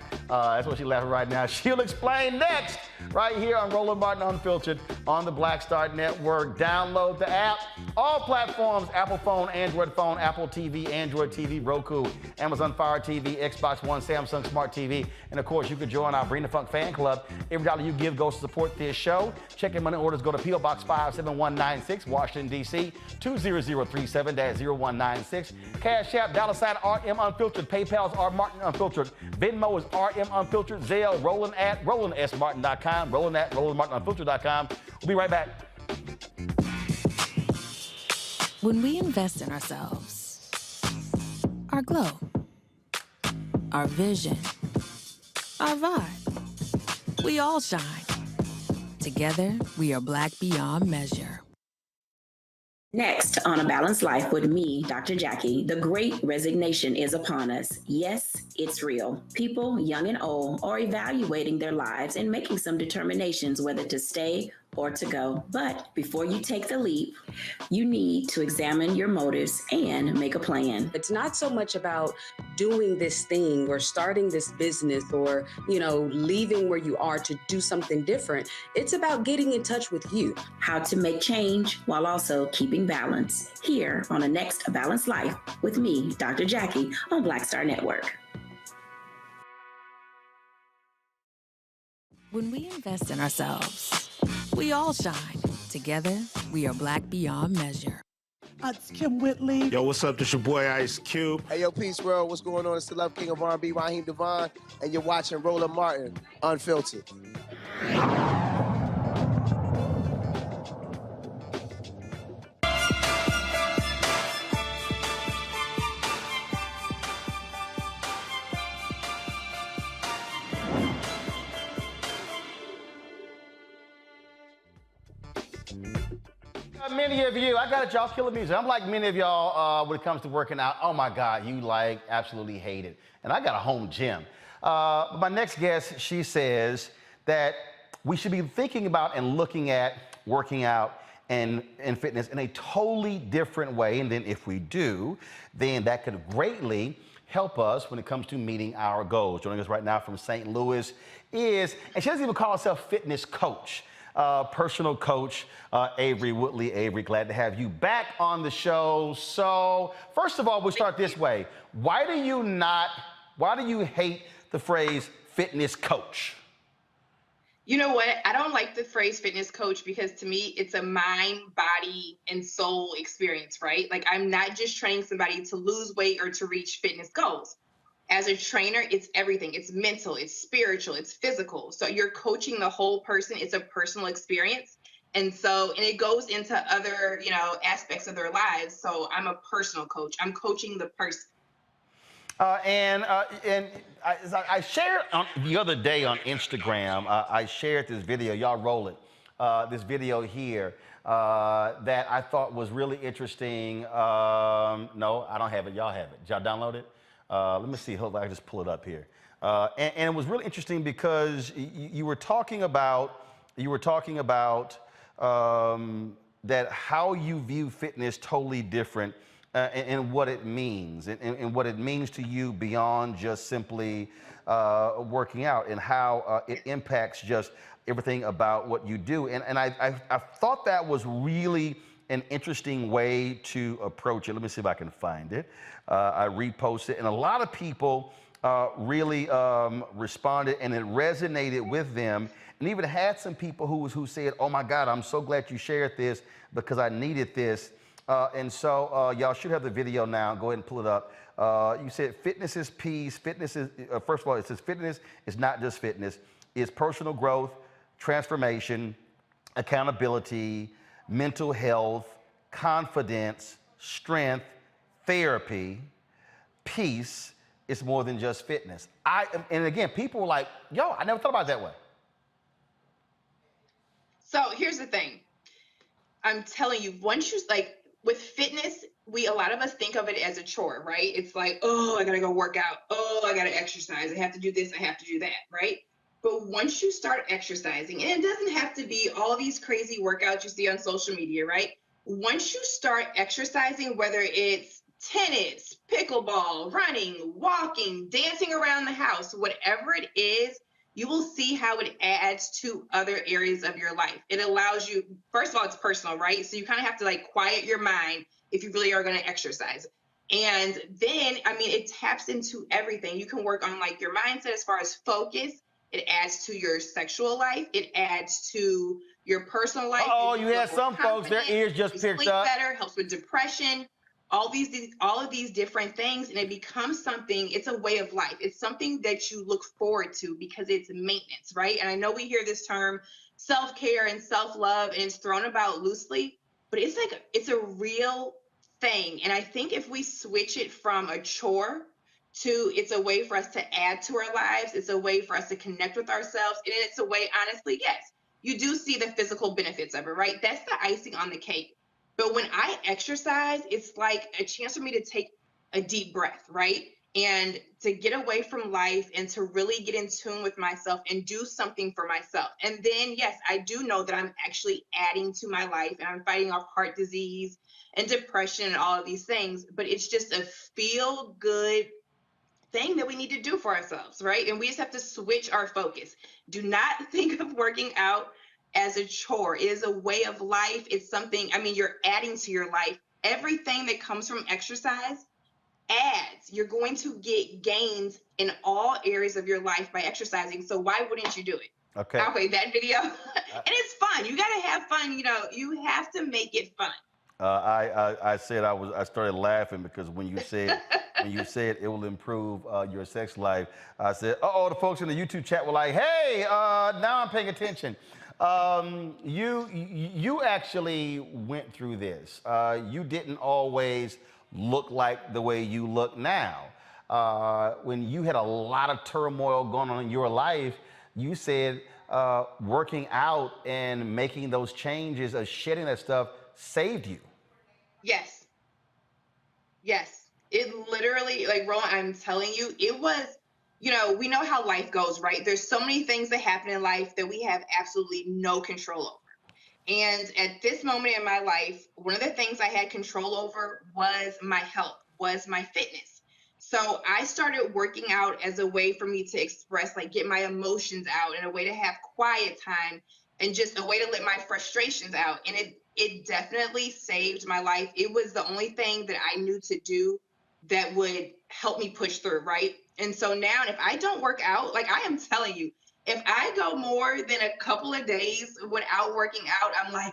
She'll explain next, right here on Roland Martin Unfiltered on the Black Star Network. Download the app. All platforms, Apple phone, Android phone, Apple TV, Android TV, Roku, Amazon Fire TV, Xbox One, Samsung Smart TV. And of course, you can join our Bring the Funk fan club. Every dollar you give goes to support this show. Check-in money orders go to P.O. Box 57196, Washington, D.C., 20037-0196. Cash App, $RM Unfiltered. PayPal's R Martin Unfiltered. Venmo is RM Unfiltered. Zelle, Roland at RolandSMartin.com. Roland at RolandMartinUnfiltered.com. We'll be right back. When we invest in ourselves, our glow, our vision, our vibe, we all shine. Together, we are Black beyond measure. Next on A Balanced Life with me, Dr. Jackie, the great resignation is upon us. Yes, it's real. People, young and old, are evaluating their lives and making some determinations whether to stay or to go. But before you take the leap, you need to examine your motives and make a plan. It's not so much about doing this thing or starting this business or, leaving where you are to do something different. It's about getting in touch with you. How to make change while also keeping balance. Here on the next A Balanced Life with me, Dr. Jackie, on Black Star Network. When we invest in ourselves, we all shine. Together, we are Black beyond measure. It's Kim Whitley. Yo, what's up? This your boy Ice Cube. Hey, yo, Peace World. What's going on? It's the Love King of R&B, Raheem Devon, and you're watching Roland Martin Unfiltered. Many of you, I got it, y'all killing music. I'm like many of y'all when it comes to working out. Oh my God, you absolutely hate it. And I got a home gym. But my next guest, she says that we should be thinking about and looking at working out and fitness in a totally different way. And then if we do, then that could greatly help us when it comes to meeting our goals. Joining us right now from St. Louis is, and she doesn't even call herself fitness coach. Personal coach, Avery Woodley. Avery, glad to have you back on the show. So, first of all, we'll start this way. Why do you hate the phrase fitness coach? You know what? I don't like the phrase fitness coach because to me, it's a mind, body, and soul experience, right? Like I'm not just training somebody to lose weight or to reach fitness goals. As a trainer, it's everything. It's mental, it's spiritual, it's physical. So you're coaching the whole person. It's a personal experience. And it goes into other, aspects of their lives. So I'm a personal coach. I'm coaching the person. And I shared the other day on Instagram, I shared this video, y'all roll it, this video here that I thought was really interesting. No, I don't have it. Y'all have it. Did y'all download it? Let me see. Hopefully I can just pull it up here. And it was really interesting because you were talking about that how you view fitness totally different and what it means and what it means to you beyond just simply working out and how it impacts just everything about what you do. And I thought that was really an interesting way to approach it. Let me see if I can find it. I reposted it, and a lot of people really responded, and it resonated with them. And even had some people who said, "Oh my God, I'm so glad you shared this because I needed this." And so y'all should have the video now. Go ahead and pull it up. You said fitness is peace. Fitness is, first of all, it says fitness is not just fitness. It's personal growth, transformation, accountability, mental health, confidence, strength, therapy, peace. It's more than just fitness. And again, people were like, yo, I never thought about it that way. So here's the thing. I'm telling you, once you with fitness, a lot of us think of it as a chore, right? It's like, oh, I gotta go work out. Oh, I gotta exercise. I have to do this. I have to do that, right? But once you start exercising, and it doesn't have to be all these crazy workouts you see on social media, right? Once you start exercising, whether it's tennis, pickleball, running, walking, dancing around the house, whatever it is, you will see how it adds to other areas of your life. It allows you, first of all, it's personal, right? So you kind of have to quiet your mind if you really are going to exercise. And then, it taps into everything. You can work on your mindset as far as focus. It adds to your sexual life. It adds to your personal life. Oh, you had some folks, their ears just picked sleep up. Better, helps with depression. All of these different things, and it becomes something. It's a way of life. It's something that you look forward to because it's maintenance, right? And I know we hear this term self-care and self-love, and it's thrown about loosely, but it's a real thing. And I think if we switch it from a chore to it's a way for us to add to our lives, it's a way for us to connect with ourselves, and it's a way, honestly, yes, you do see the physical benefits of it, right? That's the icing on the cake. But when I exercise, it's like a chance for me to take a deep breath, right? And to get away from life and to really get in tune with myself and do something for myself. And then, yes, I do know that I'm actually adding to my life, and I'm fighting off heart disease and depression and all of these things. But it's just a feel good thing that we need to do for ourselves, right? And we just have to switch our focus. Do not think of working out as a chore. It is a way of life. It's something, you're adding to your life. Everything that comes from exercise adds. You're going to get gains in all areas of your life by exercising. So why wouldn't you do it? Okay, that video. And it's fun. You got to have fun. You have to make it fun. I said I started laughing because when you said it will improve your sex life, I said, the folks in the YouTube chat were like, hey, now I'm paying attention. You actually went through this. You didn't always look like the way you look now. When you had a lot of turmoil going on in your life, you said working out and making those changes, shedding that stuff, saved you. Yes. It literally, Roland, I'm telling you, it was, we know how life goes, right? There's so many things that happen in life that we have absolutely no control over. And at this moment in my life, one of the things I had control over was my health, was my fitness. So I started working out as a way for me to express, get my emotions out, and a way to have quiet time, and just a way to let my frustrations out. And it definitely saved my life. It was the only thing that I knew to do that would help me push through, right? And so now if I don't work out, I am telling you, If I go more than a couple of days without working out, I'm like,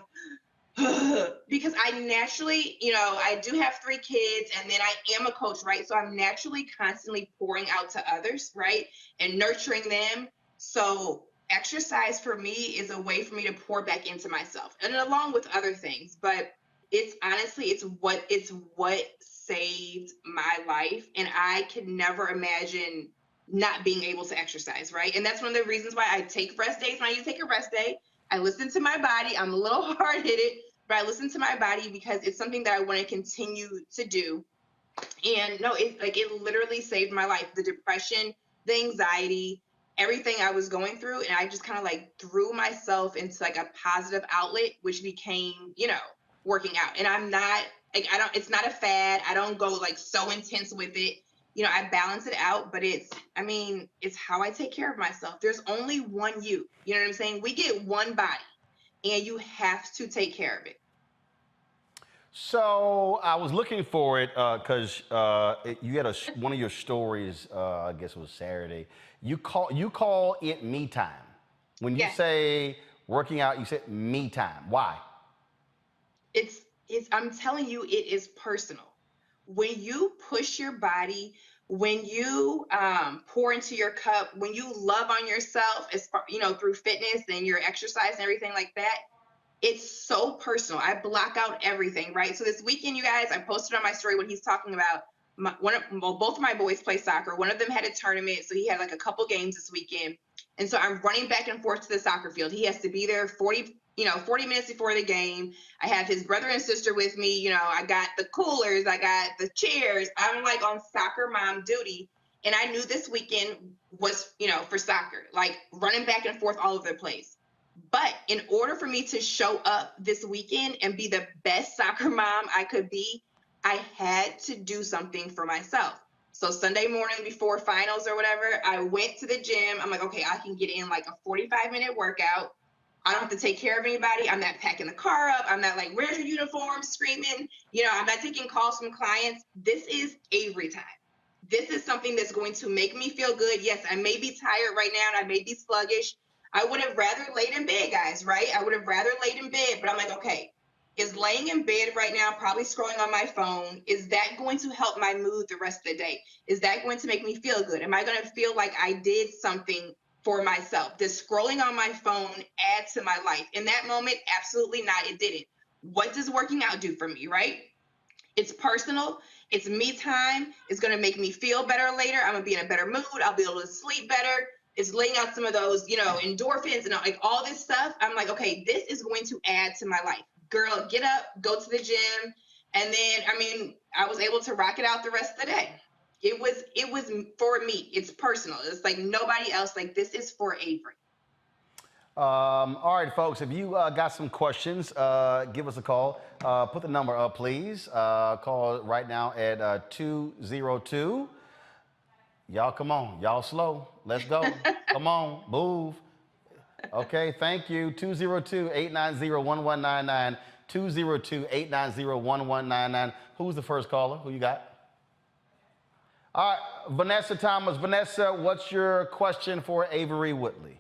because I naturally, I do have 3 kids and then I am a coach, right? So I'm naturally constantly pouring out to others, right? And nurturing them. So exercise for me is a way for me to pour back into myself and along with other things. But it's honestly, it's what saved my life. And I could never imagine not being able to exercise, right? And that's one of the reasons why I take rest days. When I need to take a rest day, I listen to my body. I'm a little hard-headed, but I listen to my body because it's something that I want to continue to do. And no, it literally saved my life. The depression, the anxiety, everything I was going through, and I just kind of like threw myself into like a positive outlet, which became, working out. And I'm not like, it's not a fad. I don't go like so intense with it. I balance it out, but it's how I take care of myself. There's only one you know what I'm saying? We get one body and you have to take care of it. So I was looking for it because you had one of your stories, I guess it was Saturday. You call it me time. When you say working out, you said me time. Why? I'm telling you, it is personal. When you push your body, when you pour into your cup, when you love on yourself, through fitness and your exercise and everything like that, it's so personal. I block out everything, right? So this weekend, you guys, I posted on my story what he's talking about. Both of my boys play soccer. One of them had a tournament, so he had like a couple games this weekend. And so I'm running back and forth to the soccer field. He has to be there 40 minutes before the game. I have his brother and sister with me. I got the coolers, I got the chairs. I'm like on soccer mom duty. And I knew this weekend was, for soccer, like running back and forth all over the place. But in order for me to show up this weekend and be the best soccer mom I could be, I had to do something for myself. So Sunday morning before finals or whatever, I went to the gym. I'm like, okay, I can get in like a 45-minute workout. I don't have to take care of anybody. I'm not packing the car up. I'm not like, where's your uniform? Screaming. I'm not taking calls from clients. This is Avery time. This is something that's going to make me feel good. Yes, I may be tired right now and I may be sluggish. I would have rather laid in bed, guys, right? I would have rather laid in bed, but I'm like, okay, is laying in bed right now, probably scrolling on my phone, is that going to help my mood the rest of the day? Is that going to make me feel good? Am I going to feel like I did something for myself? Does scrolling on my phone add to my life? In that moment, absolutely not. It didn't. What does working out do for me, right? It's personal. It's me time. It's going to make me feel better later. I'm going to be in a better mood. I'll be able to sleep better. It's laying out some of those, endorphins and like all this stuff. I'm like, okay, this is going to add to my life. Girl, get up, go to the gym. And then, I was able to rock it out the rest of the day. It was for me. It's personal. It's like nobody else. Like, this is for Avery. All right, folks, if you got some questions, give us a call. Put the number up, please. Call right now at 202. Y'all, come on. Y'all slow. Let's go. Come on. Move. Okay, thank you. 202-890-1199. 202-890-1199. Who's the first caller? Who you got? All right, Vanessa Thomas. Vanessa, what's your question for Avery Whitley?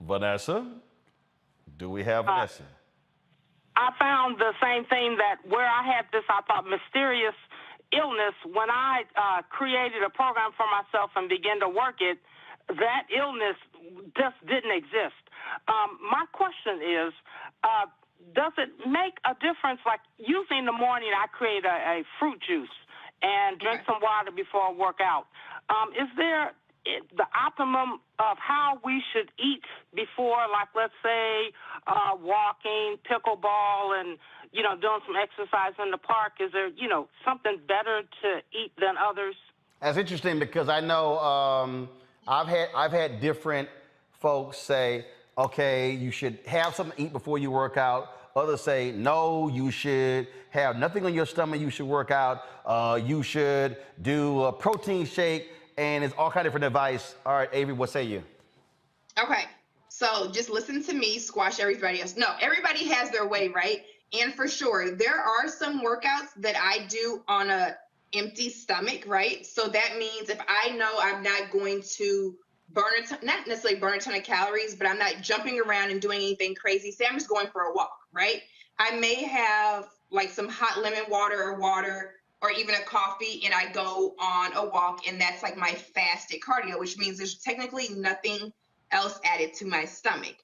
Vanessa? Do we have Vanessa? I found the same thing that where I had this, I thought, mysterious illness. When I created a program for myself and began to work it, that illness just didn't exist. My question is, does it make a difference? Like, usually in the morning, I create a fruit juice and drink some water before I work out. Is there the optimum of how we should eat before, like, let's say, walking, pickleball, and, doing some exercise in the park? Is there, something better to eat than others? That's interesting because I know I've had different folks say, okay, you should have something to eat before you work out. Others say, no, you should have nothing on your stomach. You should work out. You should do a protein shake. And it's all kind of different advice. All right, Avery, what say you? Okay, so just listen to me, squash everybody else. No, everybody has their way, right? And for sure, there are some workouts that I do on a empty stomach, right? So that means if I know I'm not going to not necessarily burn a ton of calories, but I'm not jumping around and doing anything crazy. Say I'm just going for a walk, right? I may have like some hot lemon water or even a coffee, and I go on a walk, and that's like my fasted cardio, which means there's technically nothing else added to my stomach.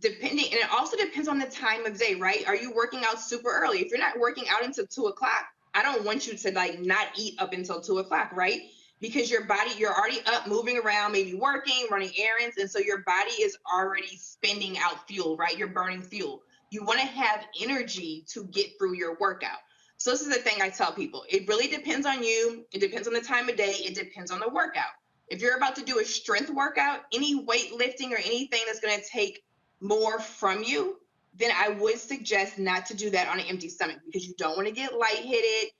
And it also depends on the time of day, right? Are you working out super early? If you're not working out until 2 o'clock, I don't want you to like not eat up until 2 o'clock, right? Because your body, you're already up, moving around, maybe working, running errands. And so your body is already spending out fuel, right? You're burning fuel. You want to have energy to get through your workout. So this is the thing I tell people. It really depends on you. It depends on the time of day. It depends on the workout. If you're about to do a strength workout, any weightlifting or anything that's going to take more from you, then I would suggest not to do that on an empty stomach, because you don't want to get lightheaded.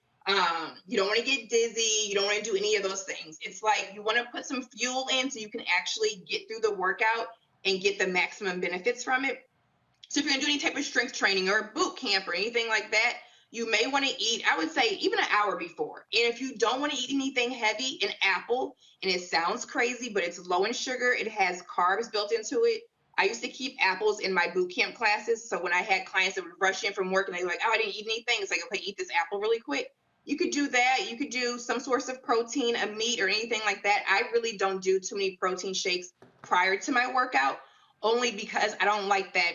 You don't want to get dizzy. You don't want to do any of those things. It's like you want to put some fuel in so you can actually get through the workout and get the maximum benefits from it. So if you're going to do any type of strength training or boot camp or anything like that, you may want to eat, I would say, even an hour before. And if you don't want to eat anything heavy, an apple, and it sounds crazy, but it's low in sugar. It has carbs built into it. I used to keep apples in my boot camp classes. So when I had clients that would rush in from work and they were like, oh, I didn't eat anything. It's like, okay, eat this apple really quick. You could do that. You could do some source of protein, a meat or anything like that. I really don't do too many protein shakes prior to my workout, only because I don't like that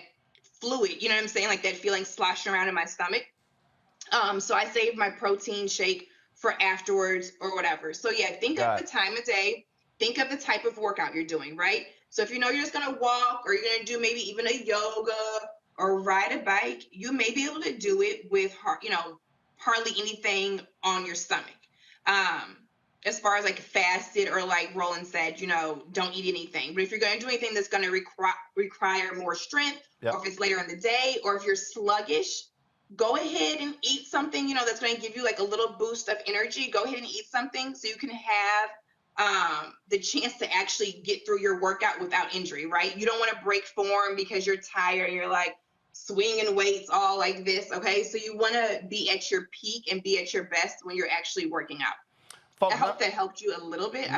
fluid, you know what I'm saying? Like that feeling sloshing around in my stomach. So I save my protein shake for afterwards or whatever. So yeah, think of the time of day, think of the type of workout you're doing, right? So if you know you're just gonna walk, or you're gonna do maybe even a yoga or ride a bike, you may be able to do it with, hardly anything on your stomach. As far as like fasted, or like Roland said, don't eat anything. But if you're gonna do anything that's gonna require more strength, or if it's later in the day, or if you're sluggish, go ahead and eat something, that's going to give you like a little boost of energy. Go ahead and eat something so you can have the chance to actually get through your workout without injury, right? You don't want to break form because you're tired and you're like swinging weights all like this, okay? So you want to be at your peak and be at your best when you're actually working out. Folks, I hope that helped you a little bit.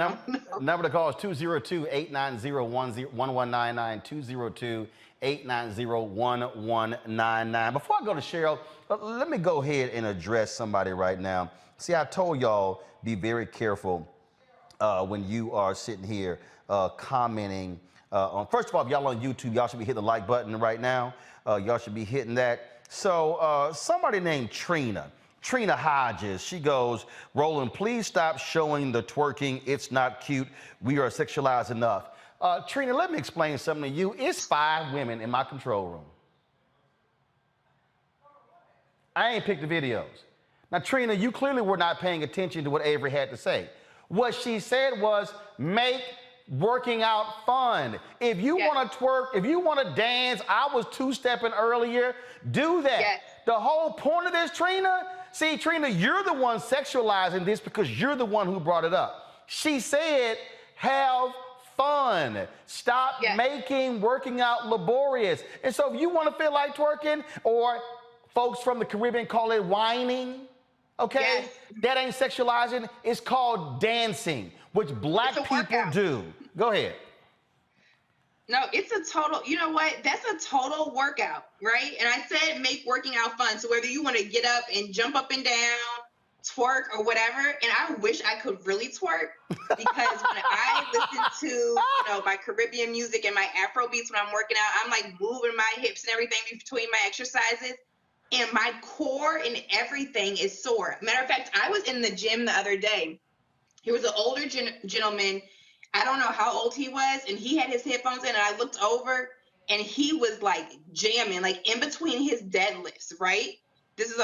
Number to call is 202-890-1199, 202-890-1199. Before I go to Cheryl, let me go ahead and address somebody right now. See, I told y'all, be very careful when you are sitting here commenting on. First of all, if y'all on YouTube, y'all should be hitting the like button right now. Y'all should be hitting that. So somebody named Trina Hodges, she goes, Roland, please stop showing the twerking. It's not cute. We are sexualized enough. Trina, let me explain something to you. It's 5 women in my control room. I ain't picked the videos. Now, Trina, you clearly were not paying attention to what Avery had to say. What she said was, make working out fun. If you want to twerk, if you want to dance, I was 2-stepping earlier, do that. Yes. The whole point of this, Trina, see, Trina, you're the one sexualizing this because you're the one who brought it up. She said, have fun. Stop making working out laborious. And so if you want to feel like twerking, or folks from the Caribbean call it whining, okay? That ain't sexualizing. It's called dancing, which black people do. Go ahead. No, it's a total, you know what? That's a total workout, right? And I said make working out fun. So whether you want to get up and jump up and down, twerk or whatever, and I wish I could really twerk, because when I listen to, my Caribbean music and my Afro beats when I'm working out, I'm like moving my hips and everything between my exercises, and my core and everything is sore. Matter of fact, I was in the gym the other day. He was an older gentleman. I don't know how old he was, and he had his headphones in, and I looked over, and he was like jamming, like in between his deadlifts, right? This is,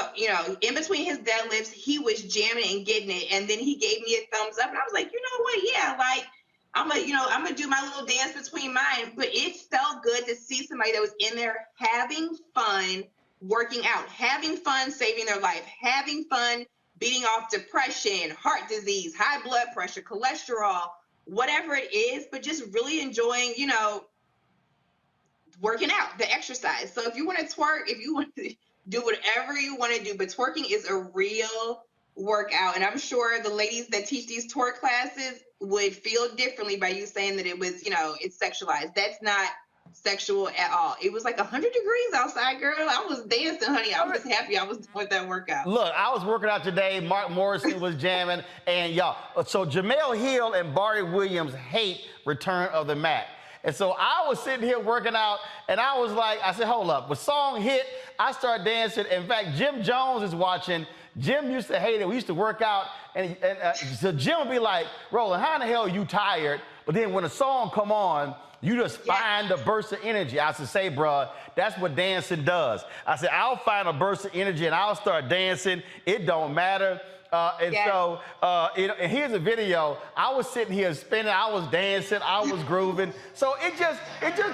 in between his deadlifts, he was jamming and getting it, and then he gave me a thumbs up, and I was like, you know what? Yeah, like, I'm going to do my little dance between mine, but it felt good to see somebody that was in there having fun working out, having fun saving their life, having fun beating off depression, heart disease, high blood pressure, cholesterol, whatever it is, but just really enjoying, working out, the exercise. So if you want to twerk, if you want to do whatever you want to do, but twerking is a real workout. And I'm sure the ladies that teach these tour classes would feel differently by you saying that it was, you know, it's sexualized. That's not sexual at all. It was like 100 degrees outside, girl. I was dancing, honey. I was happy I was doing that workout. Look, I was working out today. Mark Morrison was jamming. And y'all, so Jamel Hill and Barry Williams hate Return of the Mac. And so I was sitting here working out, and I was like, I said, hold up. When song hit, I started dancing. In fact, Jim Jones is watching. Jim used to hate it. We used to work out, and so Jim would be like, Roland, how in the hell are you tired? But then when a song come on, you just find a burst of energy. I said, say, bruh, that's what dancing does. I said, I'll find a burst of energy, and I'll start dancing. It don't matter. So, and here's a video. I was sitting here spinning. I was dancing. I was grooving. So it just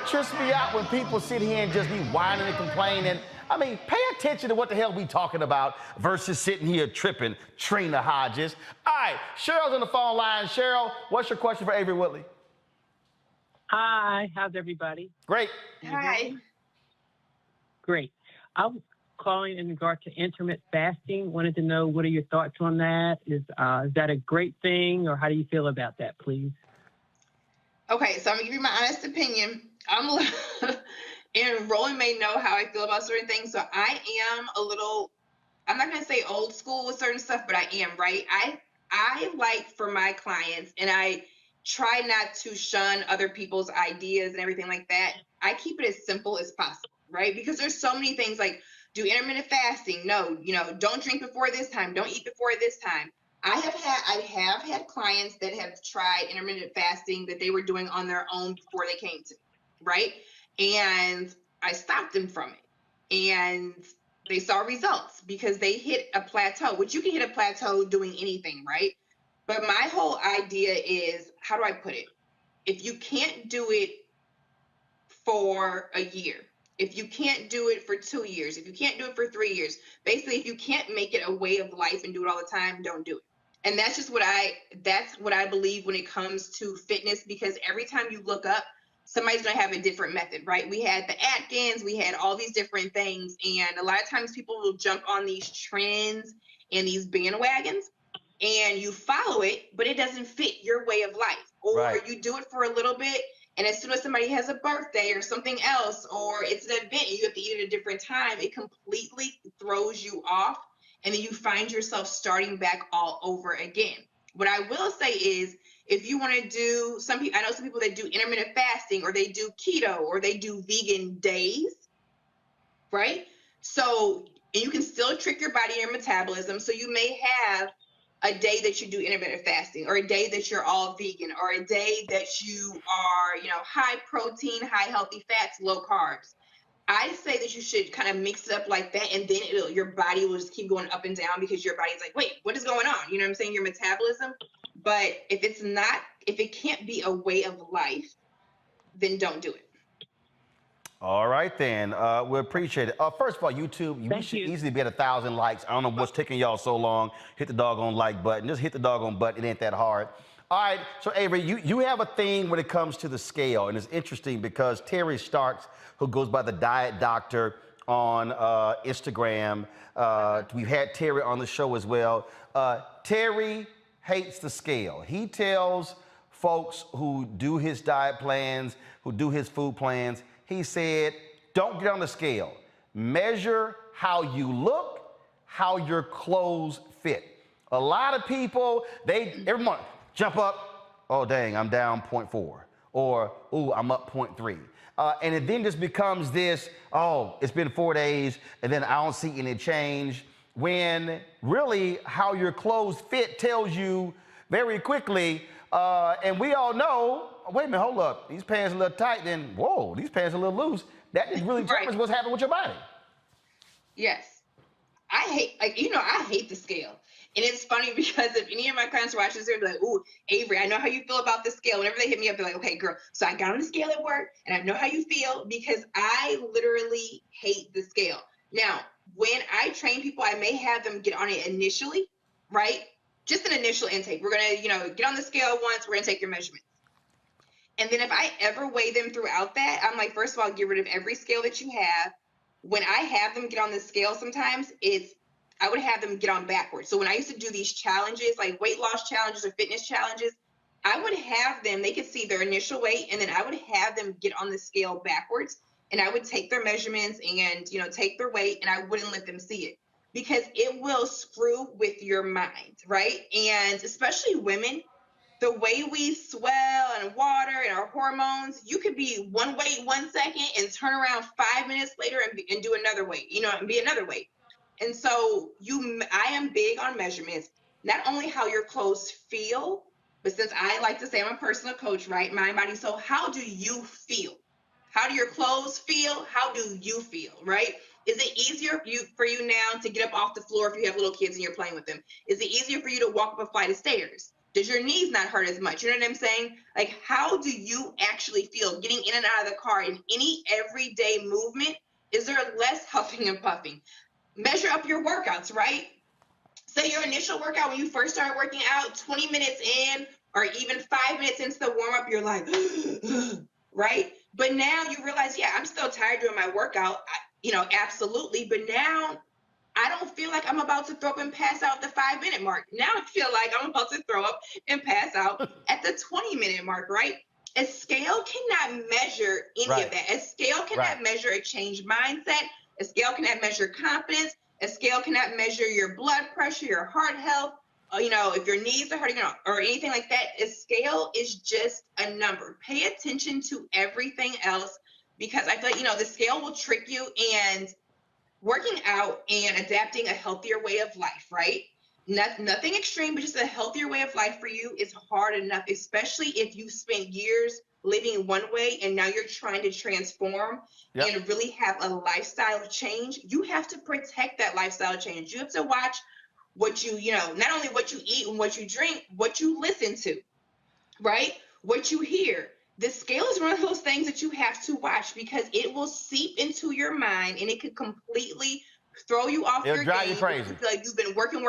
trips me out when people sit here and just be whining and complaining. I mean, pay attention to what the hell we talking about versus sitting here tripping. Trina Hodges. All right, Cheryl's on the phone line. Cheryl, what's your question for Avery Woodley? Hi, how's everybody? Great. Hi. Great. I was calling in regard to intermittent fasting. Wanted to know, what are your thoughts on that? Is that a great thing, or how do you feel about that, please? Okay, so I'm gonna give you my honest opinion. And Roland may know how I feel about certain things. So I am a little, I'm not gonna say old school with certain stuff, but I am, right? I like for my clients, and I try not to shun other people's ideas and everything like that. I keep it as simple as possible, right? Because there's so many things like, do intermittent fasting. No, you know, don't drink before this time. Don't eat before this time. I have had clients that have tried intermittent fasting that they were doing on their own before they came to me, right? And I stopped them from it. And they saw results because they hit a plateau, which you can hit a plateau doing anything, right? But my whole idea is, how do I put it? If you can't do it for a year, if you can't do it for 2 years, if you can't do it for 3 years, basically, if you can't make it a way of life and do it all the time, don't do it. And that's just what I believe when it comes to fitness, because every time you look up, somebody's going to have a different method, right? We had the Atkins, we had all these different things. And a lot of times people will jump on these trends and these bandwagons, and you follow it, but it doesn't fit your way of life. Or you do it for a little bit, and as soon as somebody has a birthday or something else, or it's an event and you have to eat at a different time, it completely throws you off. And then you find yourself starting back all over again. What I will say is, if you want to do, I know some people that do intermittent fasting, or they do keto, or they do vegan days, right? So, and you can still trick your body and your metabolism. So you may have a day that you do intermittent fasting, or a day that you're all vegan, or a day that you are, you know, high protein, high healthy fats, low carbs. I say that you should kind of mix it up like that, and then your body will just keep going up and down, because your body's like, wait, what is going on? You know what I'm saying? Your metabolism. But if it can't be a way of life, then don't do it. All right, then. We appreciate it. First of all, YouTube, we should easily be at 1,000 likes. I don't know what's taking y'all so long. Hit the doggone like button. Just hit the doggone button. It ain't that hard. All right, so Avery, you have a thing when it comes to the scale, and it's interesting because Terry Starks, who goes by the Diet Doctor on Instagram, we've had Terry on the show as well. Terry hates the scale. He tells folks who do his diet plans, who do his food plans, he said, don't get on the scale. Measure how you look, how your clothes fit. A lot of people, every month, jump up, oh, dang, I'm down 0.4. Or, ooh, I'm up 0.3. And it then just becomes this, oh, it's been 4 days, and then I don't see any change. When really how your clothes fit tells you very quickly, and we all know, wait a minute, hold up, these pants are a little tight, then, whoa, these pants are a little loose. That just really determines what's happening with your body. Yes. I hate the scale. And it's funny because if any of my clients watch this, they're like, ooh, Avery, I know how you feel about the scale. Whenever they hit me up, they're like, okay, girl, so I got on the scale at work, and I know how you feel, because I literally hate the scale. Now, when I train people, I may have them get on it initially, right? Just an initial intake. We're going to, get on the scale once. We're going to take your measurements. And then if I ever weigh them throughout that, I'm like, first of all, get rid of every scale that you have. When I have them get on the scale, sometimes it's I would have them get on backwards. So when I used to do these challenges, like weight loss challenges or fitness challenges, I would have them, they could see their initial weight, and then I would have them get on the scale backwards, and I would take their measurements and, you know, take their weight, and I wouldn't let them see it, because it will screw with your mind, right? And especially women, the way we swell and water and our hormones, you could be one weight 1 second and turn around 5 minutes later and do another weight, you know, and be another weight. And so I am big on measurements, not only how your clothes feel, but since I like to say I'm a personal coach, right? Mind, body, soul. How do you feel? How do your clothes feel? How do you feel, right? Is it easier for you now to get up off the floor if you have little kids and you're playing with them? Is it easier for you to walk up a flight of stairs? Does your knees not hurt as much? You know what I'm saying? Like, how do you actually feel getting in and out of the car in any everyday movement? Is there less huffing and puffing? Measure up your workouts, right? Say your initial workout when you first start working out, 20 minutes in or even 5 minutes into the warm up, you're like, right? But now you realize, yeah, I'm still tired doing my workout, you know, absolutely. But now I don't feel like I'm about to throw up and pass out at the 5 minute mark. Now I feel like I'm about to throw up and pass out at the 20-minute mark, right? A scale cannot measure any of that. A scale cannot measure a changed mindset. A scale cannot measure confidence. A scale cannot measure your blood pressure, your heart health, you know, if your knees are hurting or anything like that. A scale is just a number. Pay attention to everything else, because I feel like, you know, the scale will trick you, and working out and adapting a healthier way of life, right? Nothing extreme, but just a healthier way of life for you is hard enough, especially if you spent years living one way and now you're trying to transform and really have a lifestyle change. You have to protect that lifestyle change. You have to watch what you know, not only what you eat and what you drink, what you listen to, right? What you hear. The scale is one of those things that you have to watch, because it will seep into your mind and it could completely throw you off your game. It'll drive you crazy. You feel like you've been working,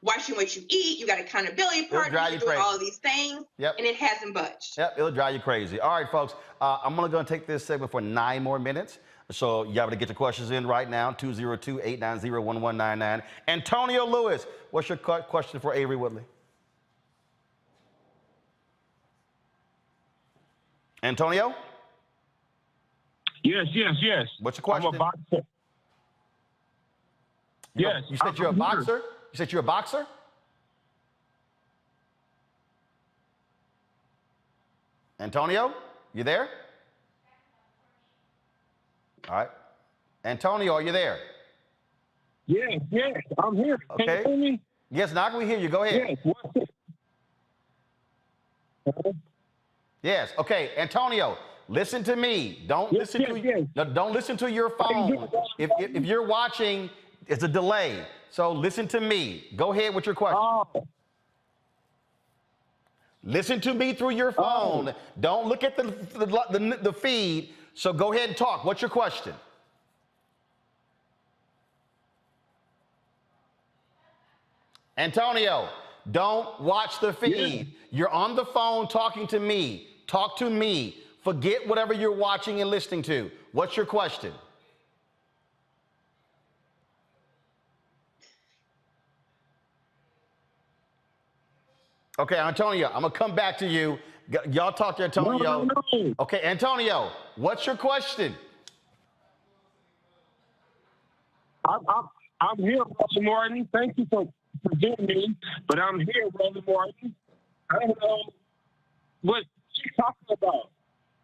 watching what you eat. You got accountability partners, you're doing all of these things, and it hasn't budged. It'll drive you crazy. All right, folks, I'm only going to take this segment for 9 more minutes. So you have to get your questions in right now, 202-890-1199. Antonio Lewis, what's your question for Avery Woodley? Antonio? Yes. What's your question? I'm a boxer. Yes. You said you're a boxer? You said you're a boxer? Antonio, you there? All right. Antonio, are you there? Yes, I'm here. Okay. Can you hear me? Yes, now can we hear you? Go ahead. Yes. Yes. Okay, Antonio, listen to me. Don't listen to your phone. If you're watching, it's a delay. So listen to me. Go ahead with your question. Listen to me through your phone. Don't look at the feed. So go ahead and talk. What's your question? Antonio, don't watch the feed. You're on the phone talking to me. Talk to me. Forget whatever you're watching and listening to. What's your question? Okay, Antonio, I'm going to come back to you. Y'all talk to Antonio. No. Okay, Antonio, what's your question? I'm here, Roland Martin. Thank you for getting me, but I'm here, Roland Martin. I don't know what you're talking about.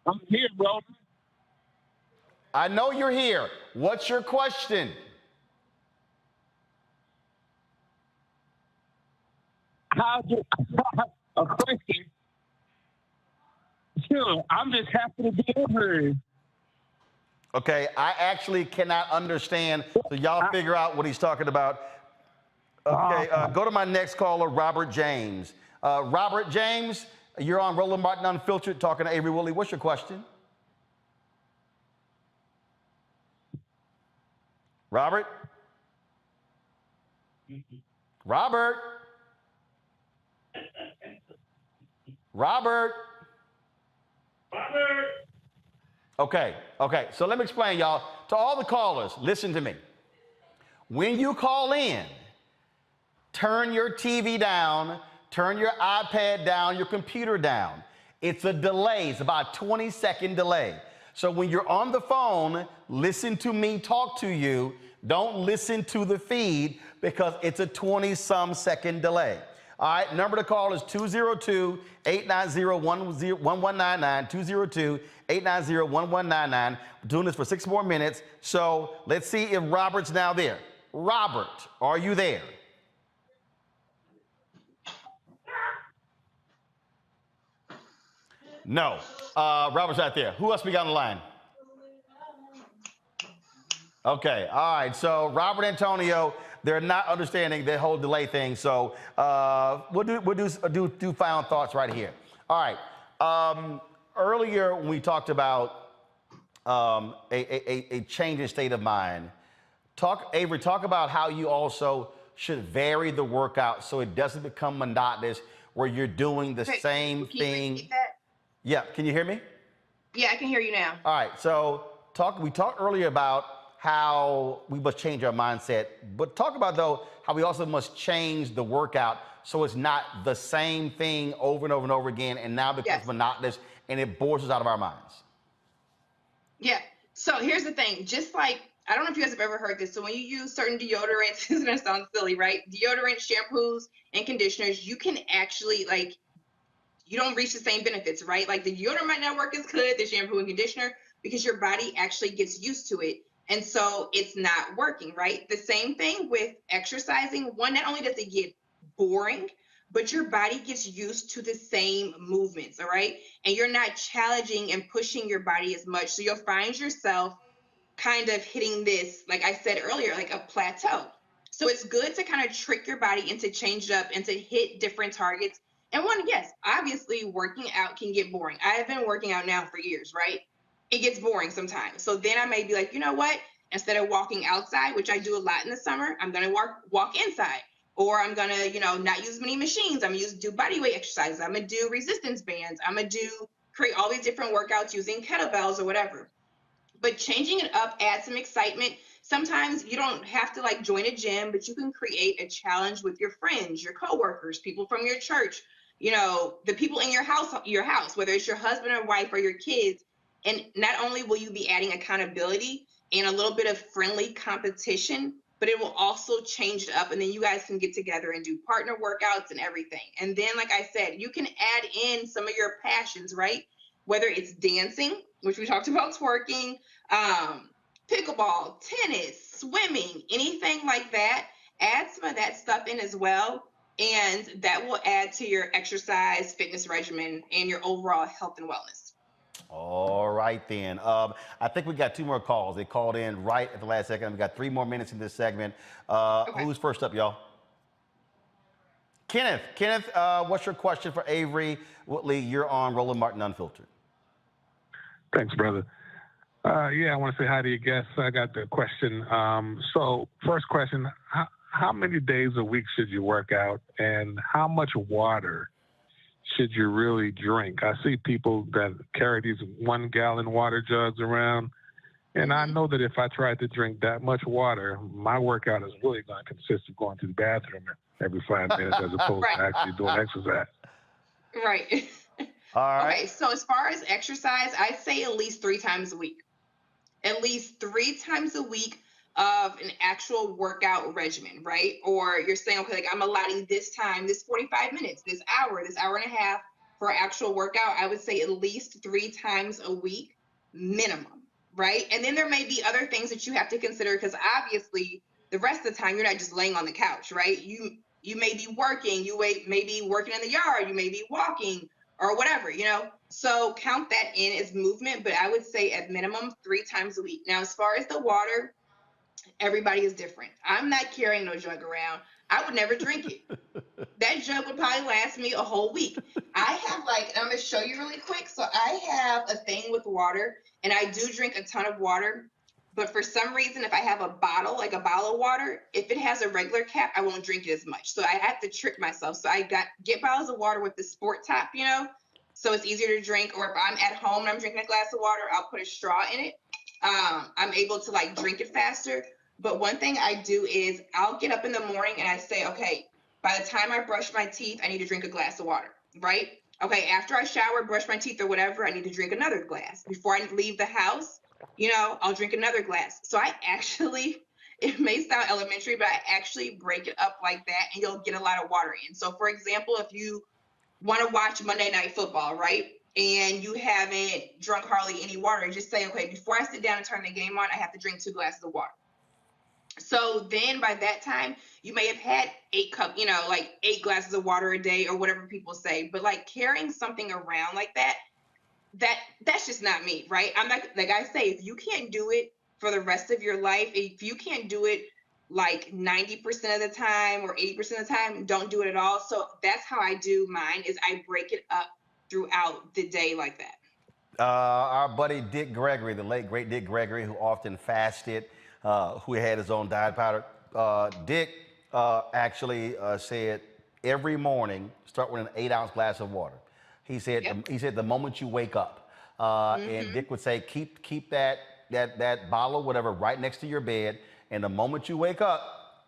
I'm here, Roland. I know you're here. What's your question? A question? Sure, I'm just happy to be over here. Okay, I actually cannot understand, so y'all figure out what he's talking about. Okay, go to my next caller, Robert James. Robert James, you're on Roland Martin Unfiltered, talking to Avery Woodley. What's your question? Robert? Robert? Robert? Okay, so let me explain, y'all. To all the callers, listen to me. When you call in, turn your TV down, turn your iPad down, your computer down. It's a delay. It's about a 20-second delay. So when you're on the phone, listen to me talk to you. Don't listen to the feed because it's a 20-some second delay. All right, number to call is 202-890-1199, 202-890-1199. We're doing this for 6 more minutes. So let's see if Robert's now there. Robert, are you there? No, Robert's not there. Who else we got on the line? Okay, all right, so Robert Antonio, they're not understanding the whole delay thing, so we'll do final thoughts right here. All right, earlier when we talked about a change in state of mind, Avery, talk about how you also should vary the workout so it doesn't become monotonous where you're doing the same thing. Repeat that? Yeah, can you hear me? Yeah, I can hear you now. All right, so we talked earlier about how we must change our mindset, but talk about, though, how we also must change the workout so it's not the same thing over and over and over again and now becomes monotonous and it bores us out of our minds. Yeah, so here's the thing, just like, I don't know if you guys have ever heard this, so when you use certain deodorants, this is gonna sound silly, right? Deodorant, shampoos, and conditioners, you can actually, like, you don't reach the same benefits, right? Like the deodorant might not work as good, the shampoo and conditioner, because your body actually gets used to it. And so it's not working, right? The same thing with exercising. One, not only does it get boring, but your body gets used to the same movements, all right? And you're not challenging and pushing your body as much. So you'll find yourself kind of hitting this, like I said earlier, like a plateau. So it's good to kind of trick your body into change it up and to hit different targets. And one, yes, obviously working out can get boring. I've been working out now for years, right? It gets boring sometimes. So then I may be like, you know what? Instead of walking outside, which I do a lot in the summer, I'm gonna walk inside. Or I'm gonna, not use many machines. I'm gonna do body weight exercises. I'm gonna do resistance bands. I'm gonna create all these different workouts using kettlebells or whatever. But changing it up adds some excitement. Sometimes you don't have to like join a gym, but you can create a challenge with your friends, your coworkers, people from your church, the people in your house, whether it's your husband or wife or your kids. And not only will you be adding accountability and a little bit of friendly competition, but it will also change it up. And then you guys can get together and do partner workouts and everything. And then, like I said, you can add in some of your passions, right? Whether it's dancing, which we talked about, twerking, pickleball, tennis, swimming, anything like that, add some of that stuff in as well. And that will add to your exercise, fitness regimen, and your overall health and wellness. All right, then. I think we got 2 more calls. They called in right at the last second. We got 3 more minutes in this segment. Okay. Who's first up, y'all? Kenneth, what's your question for Avery Whitley? You're on Roland Martin Unfiltered. Thanks, brother. I want to say hi to your guests. I got the question. So first question, how many days a week should you work out, and how much water should you really drink? I see people that carry these 1-gallon water jugs around, and I know that if I tried to drink that much water, my workout is really going to consist of going to the bathroom every 5 minutes as opposed to actually doing exercise. Right. All right. Okay, so as far as exercise, I'd say at least 3 times a week. At least 3 times a week of an actual workout regimen, right? Or you're saying, okay, like I'm allotting this time, this 45 minutes, this hour and a half for actual workout. I would say at least 3 times a week minimum, right? And then there may be other things that you have to consider, because obviously the rest of the time you're not just laying on the couch, right? You may be working, may be working in the yard, you may be walking or whatever, So count that in as movement, but I would say at minimum 3 times a week. Now, as far as the water, everybody is different. I'm not carrying no jug around. I would never drink it. That jug would probably last me a whole week. I have I'm going to show you really quick. So I have a thing with water, and I do drink a ton of water. But for some reason, if I have a bottle of water, if it has a regular cap, I won't drink it as much. So I have to trick myself. So I get bottles of water with the sport top, so it's easier to drink. Or if I'm at home and I'm drinking a glass of water, I'll put a straw in it. I'm able to drink it faster. But one thing I do is I'll get up in the morning and I say, okay, by the time I brush my teeth, I need to drink a glass of water, right? Okay, after I shower, brush my teeth or whatever, I need to drink another glass. Before I leave the house, you know, I'll drink another glass. So I actually, it may sound elementary, but I actually break it up like that and you'll get a lot of water in. So for example, if you want to watch Monday Night Football, right? And you haven't drunk hardly any water, just say, okay, before I sit down and turn the game on, I have to drink 2 glasses of water. So then by that time, you may have had 8 glasses of water a day or whatever people say, but like carrying something around like that's just not me, right? I'm not, like I say, if you can't do it for the rest of your life, if you can't do it like 90% of the time or 80% of the time, don't do it at all. So that's how I do mine, is I break it up throughout the day like that. Our buddy Dick Gregory, the late great Dick Gregory, who often fasted, who had his own diet powder. Dick actually said every morning start with an 8-ounce glass of water. He said the moment you wake up, and Dick would say keep that bottle, whatever, right next to your bed, and the moment you wake up,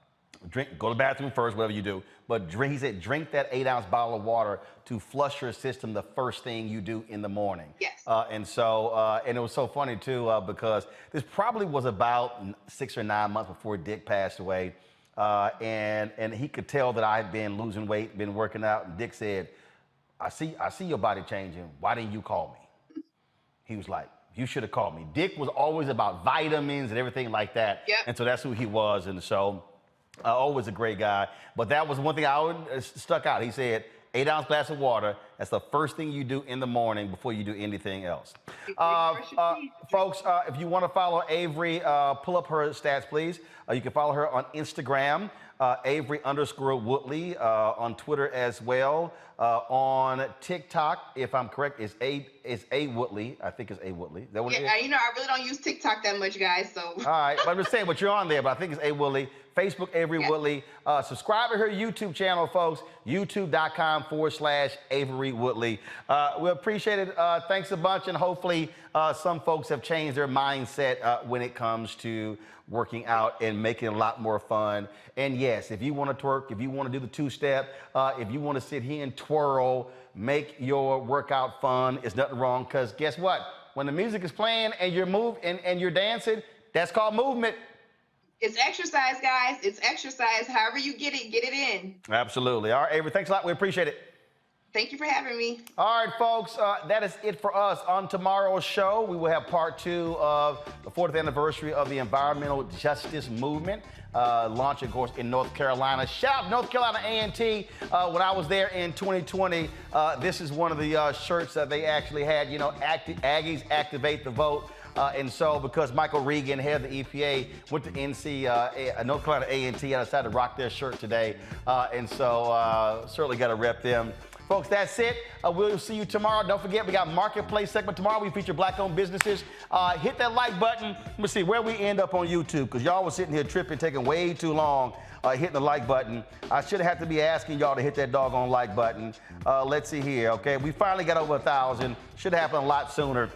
go to the bathroom first, whatever you do, but drink. He said drink that 8-ounce bottle of water to flush your system the first thing you do in the morning. Yes. And it was so funny too, because this probably was about 6 or 9 months before Dick passed away, and he could tell that I had been losing weight, been working out, and Dick said, I see your body changing. Why didn't you call me? He was like, you should have called me. Dick was always about vitamins and everything like that. Yep. And so that's who he was. And so always a great guy. But that was one thing I always stuck out. He said, 8-ounce glass of water. That's the first thing you do in the morning before you do anything else. Folks, if you want to follow Avery, pull up her stats, please. You can follow her on Instagram, Avery_Woodley, on Twitter as well. On TikTok, if I'm correct, is A Woodley. I think it's A Woodley. Is that what it is? You know, I really don't use TikTok that much, guys. So. All right, but I'm just saying, but you're on there. But I think it's A Woodley. Facebook, Avery Woodley. Subscribe to her YouTube channel, folks. YouTube.com/Avery Woodley. We appreciate it. Thanks a bunch, and hopefully some folks have changed their mindset when it comes to working out and making it a lot more fun. And yes, if you want to twerk, if you want to do the 2-step, if you want to sit here and twirl, make your workout fun. It's nothing wrong, because guess what? When the music is playing and you're and you're dancing, that's called movement. It's exercise, guys. It's exercise. However you get it in. Absolutely. All right, Avery, thanks a lot. We appreciate it. Thank you for having me. All right, folks, that is it for us. On tomorrow's show, we will have part 2 of the 40th anniversary of the environmental justice movement, launching, of course, in North Carolina. Shout out North Carolina A&T. When I was there in 2020, this is one of the shirts that they actually had, you know, Aggies Activate the Vote. And so because Michael Regan, head of the EPA, went to North Carolina A&T, I decided to rock their shirt today. And so certainly got to rep them. Folks, that's it. We'll see you tomorrow. Don't forget, we got Marketplace segment tomorrow. We feature Black-owned businesses. Hit that like button. Let me see where we end up on YouTube, because y'all was sitting here tripping, taking way too long hitting the like button. I should have to be asking y'all to hit that doggone like button. Let's see here, okay? We finally got over 1,000. Should happen a lot sooner.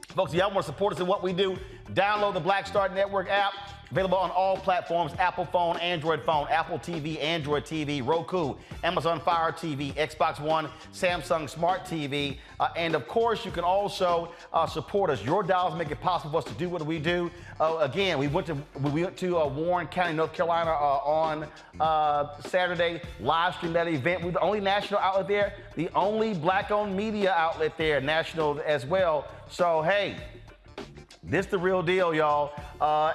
Folks, y'all want to support us in what we do, download the Black Star Network app. Available on all platforms: Apple phone, Android phone, Apple TV, Android TV, Roku, Amazon Fire TV, Xbox One, Samsung Smart TV. And of course, you can also support us. Your dollars make it possible for us to do what we do. Again, we went to Warren County, North Carolina on Saturday, live streamed that event. We're the only national outlet there, the only Black-owned media outlet there, national as well. So, hey, this the real deal, y'all.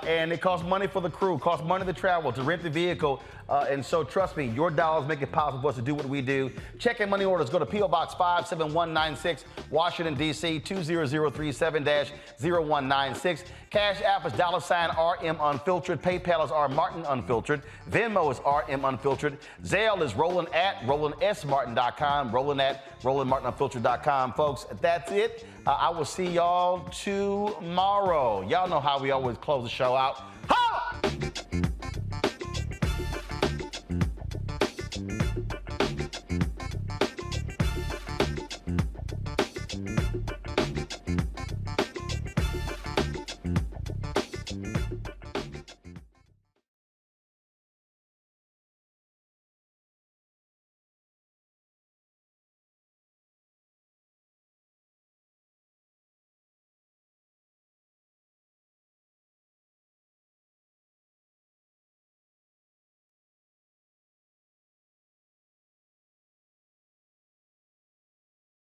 And it costs money for the crew, costs money to travel, to rent the vehicle. And so trust me, your dollars make it possible for us to do what we do. Check and money orders. Go to P.O. Box 57196, Washington, D.C., 20037-0196. Cash App is $RM Unfiltered. PayPal is R Martin Unfiltered. Venmo is RM Unfiltered. Zelle is Roland at RolandSMartin.com. Roland at RolandMartinUnfiltered.com. Folks, that's it. I will see y'all tomorrow. Y'all know how we always close the show out. Holla!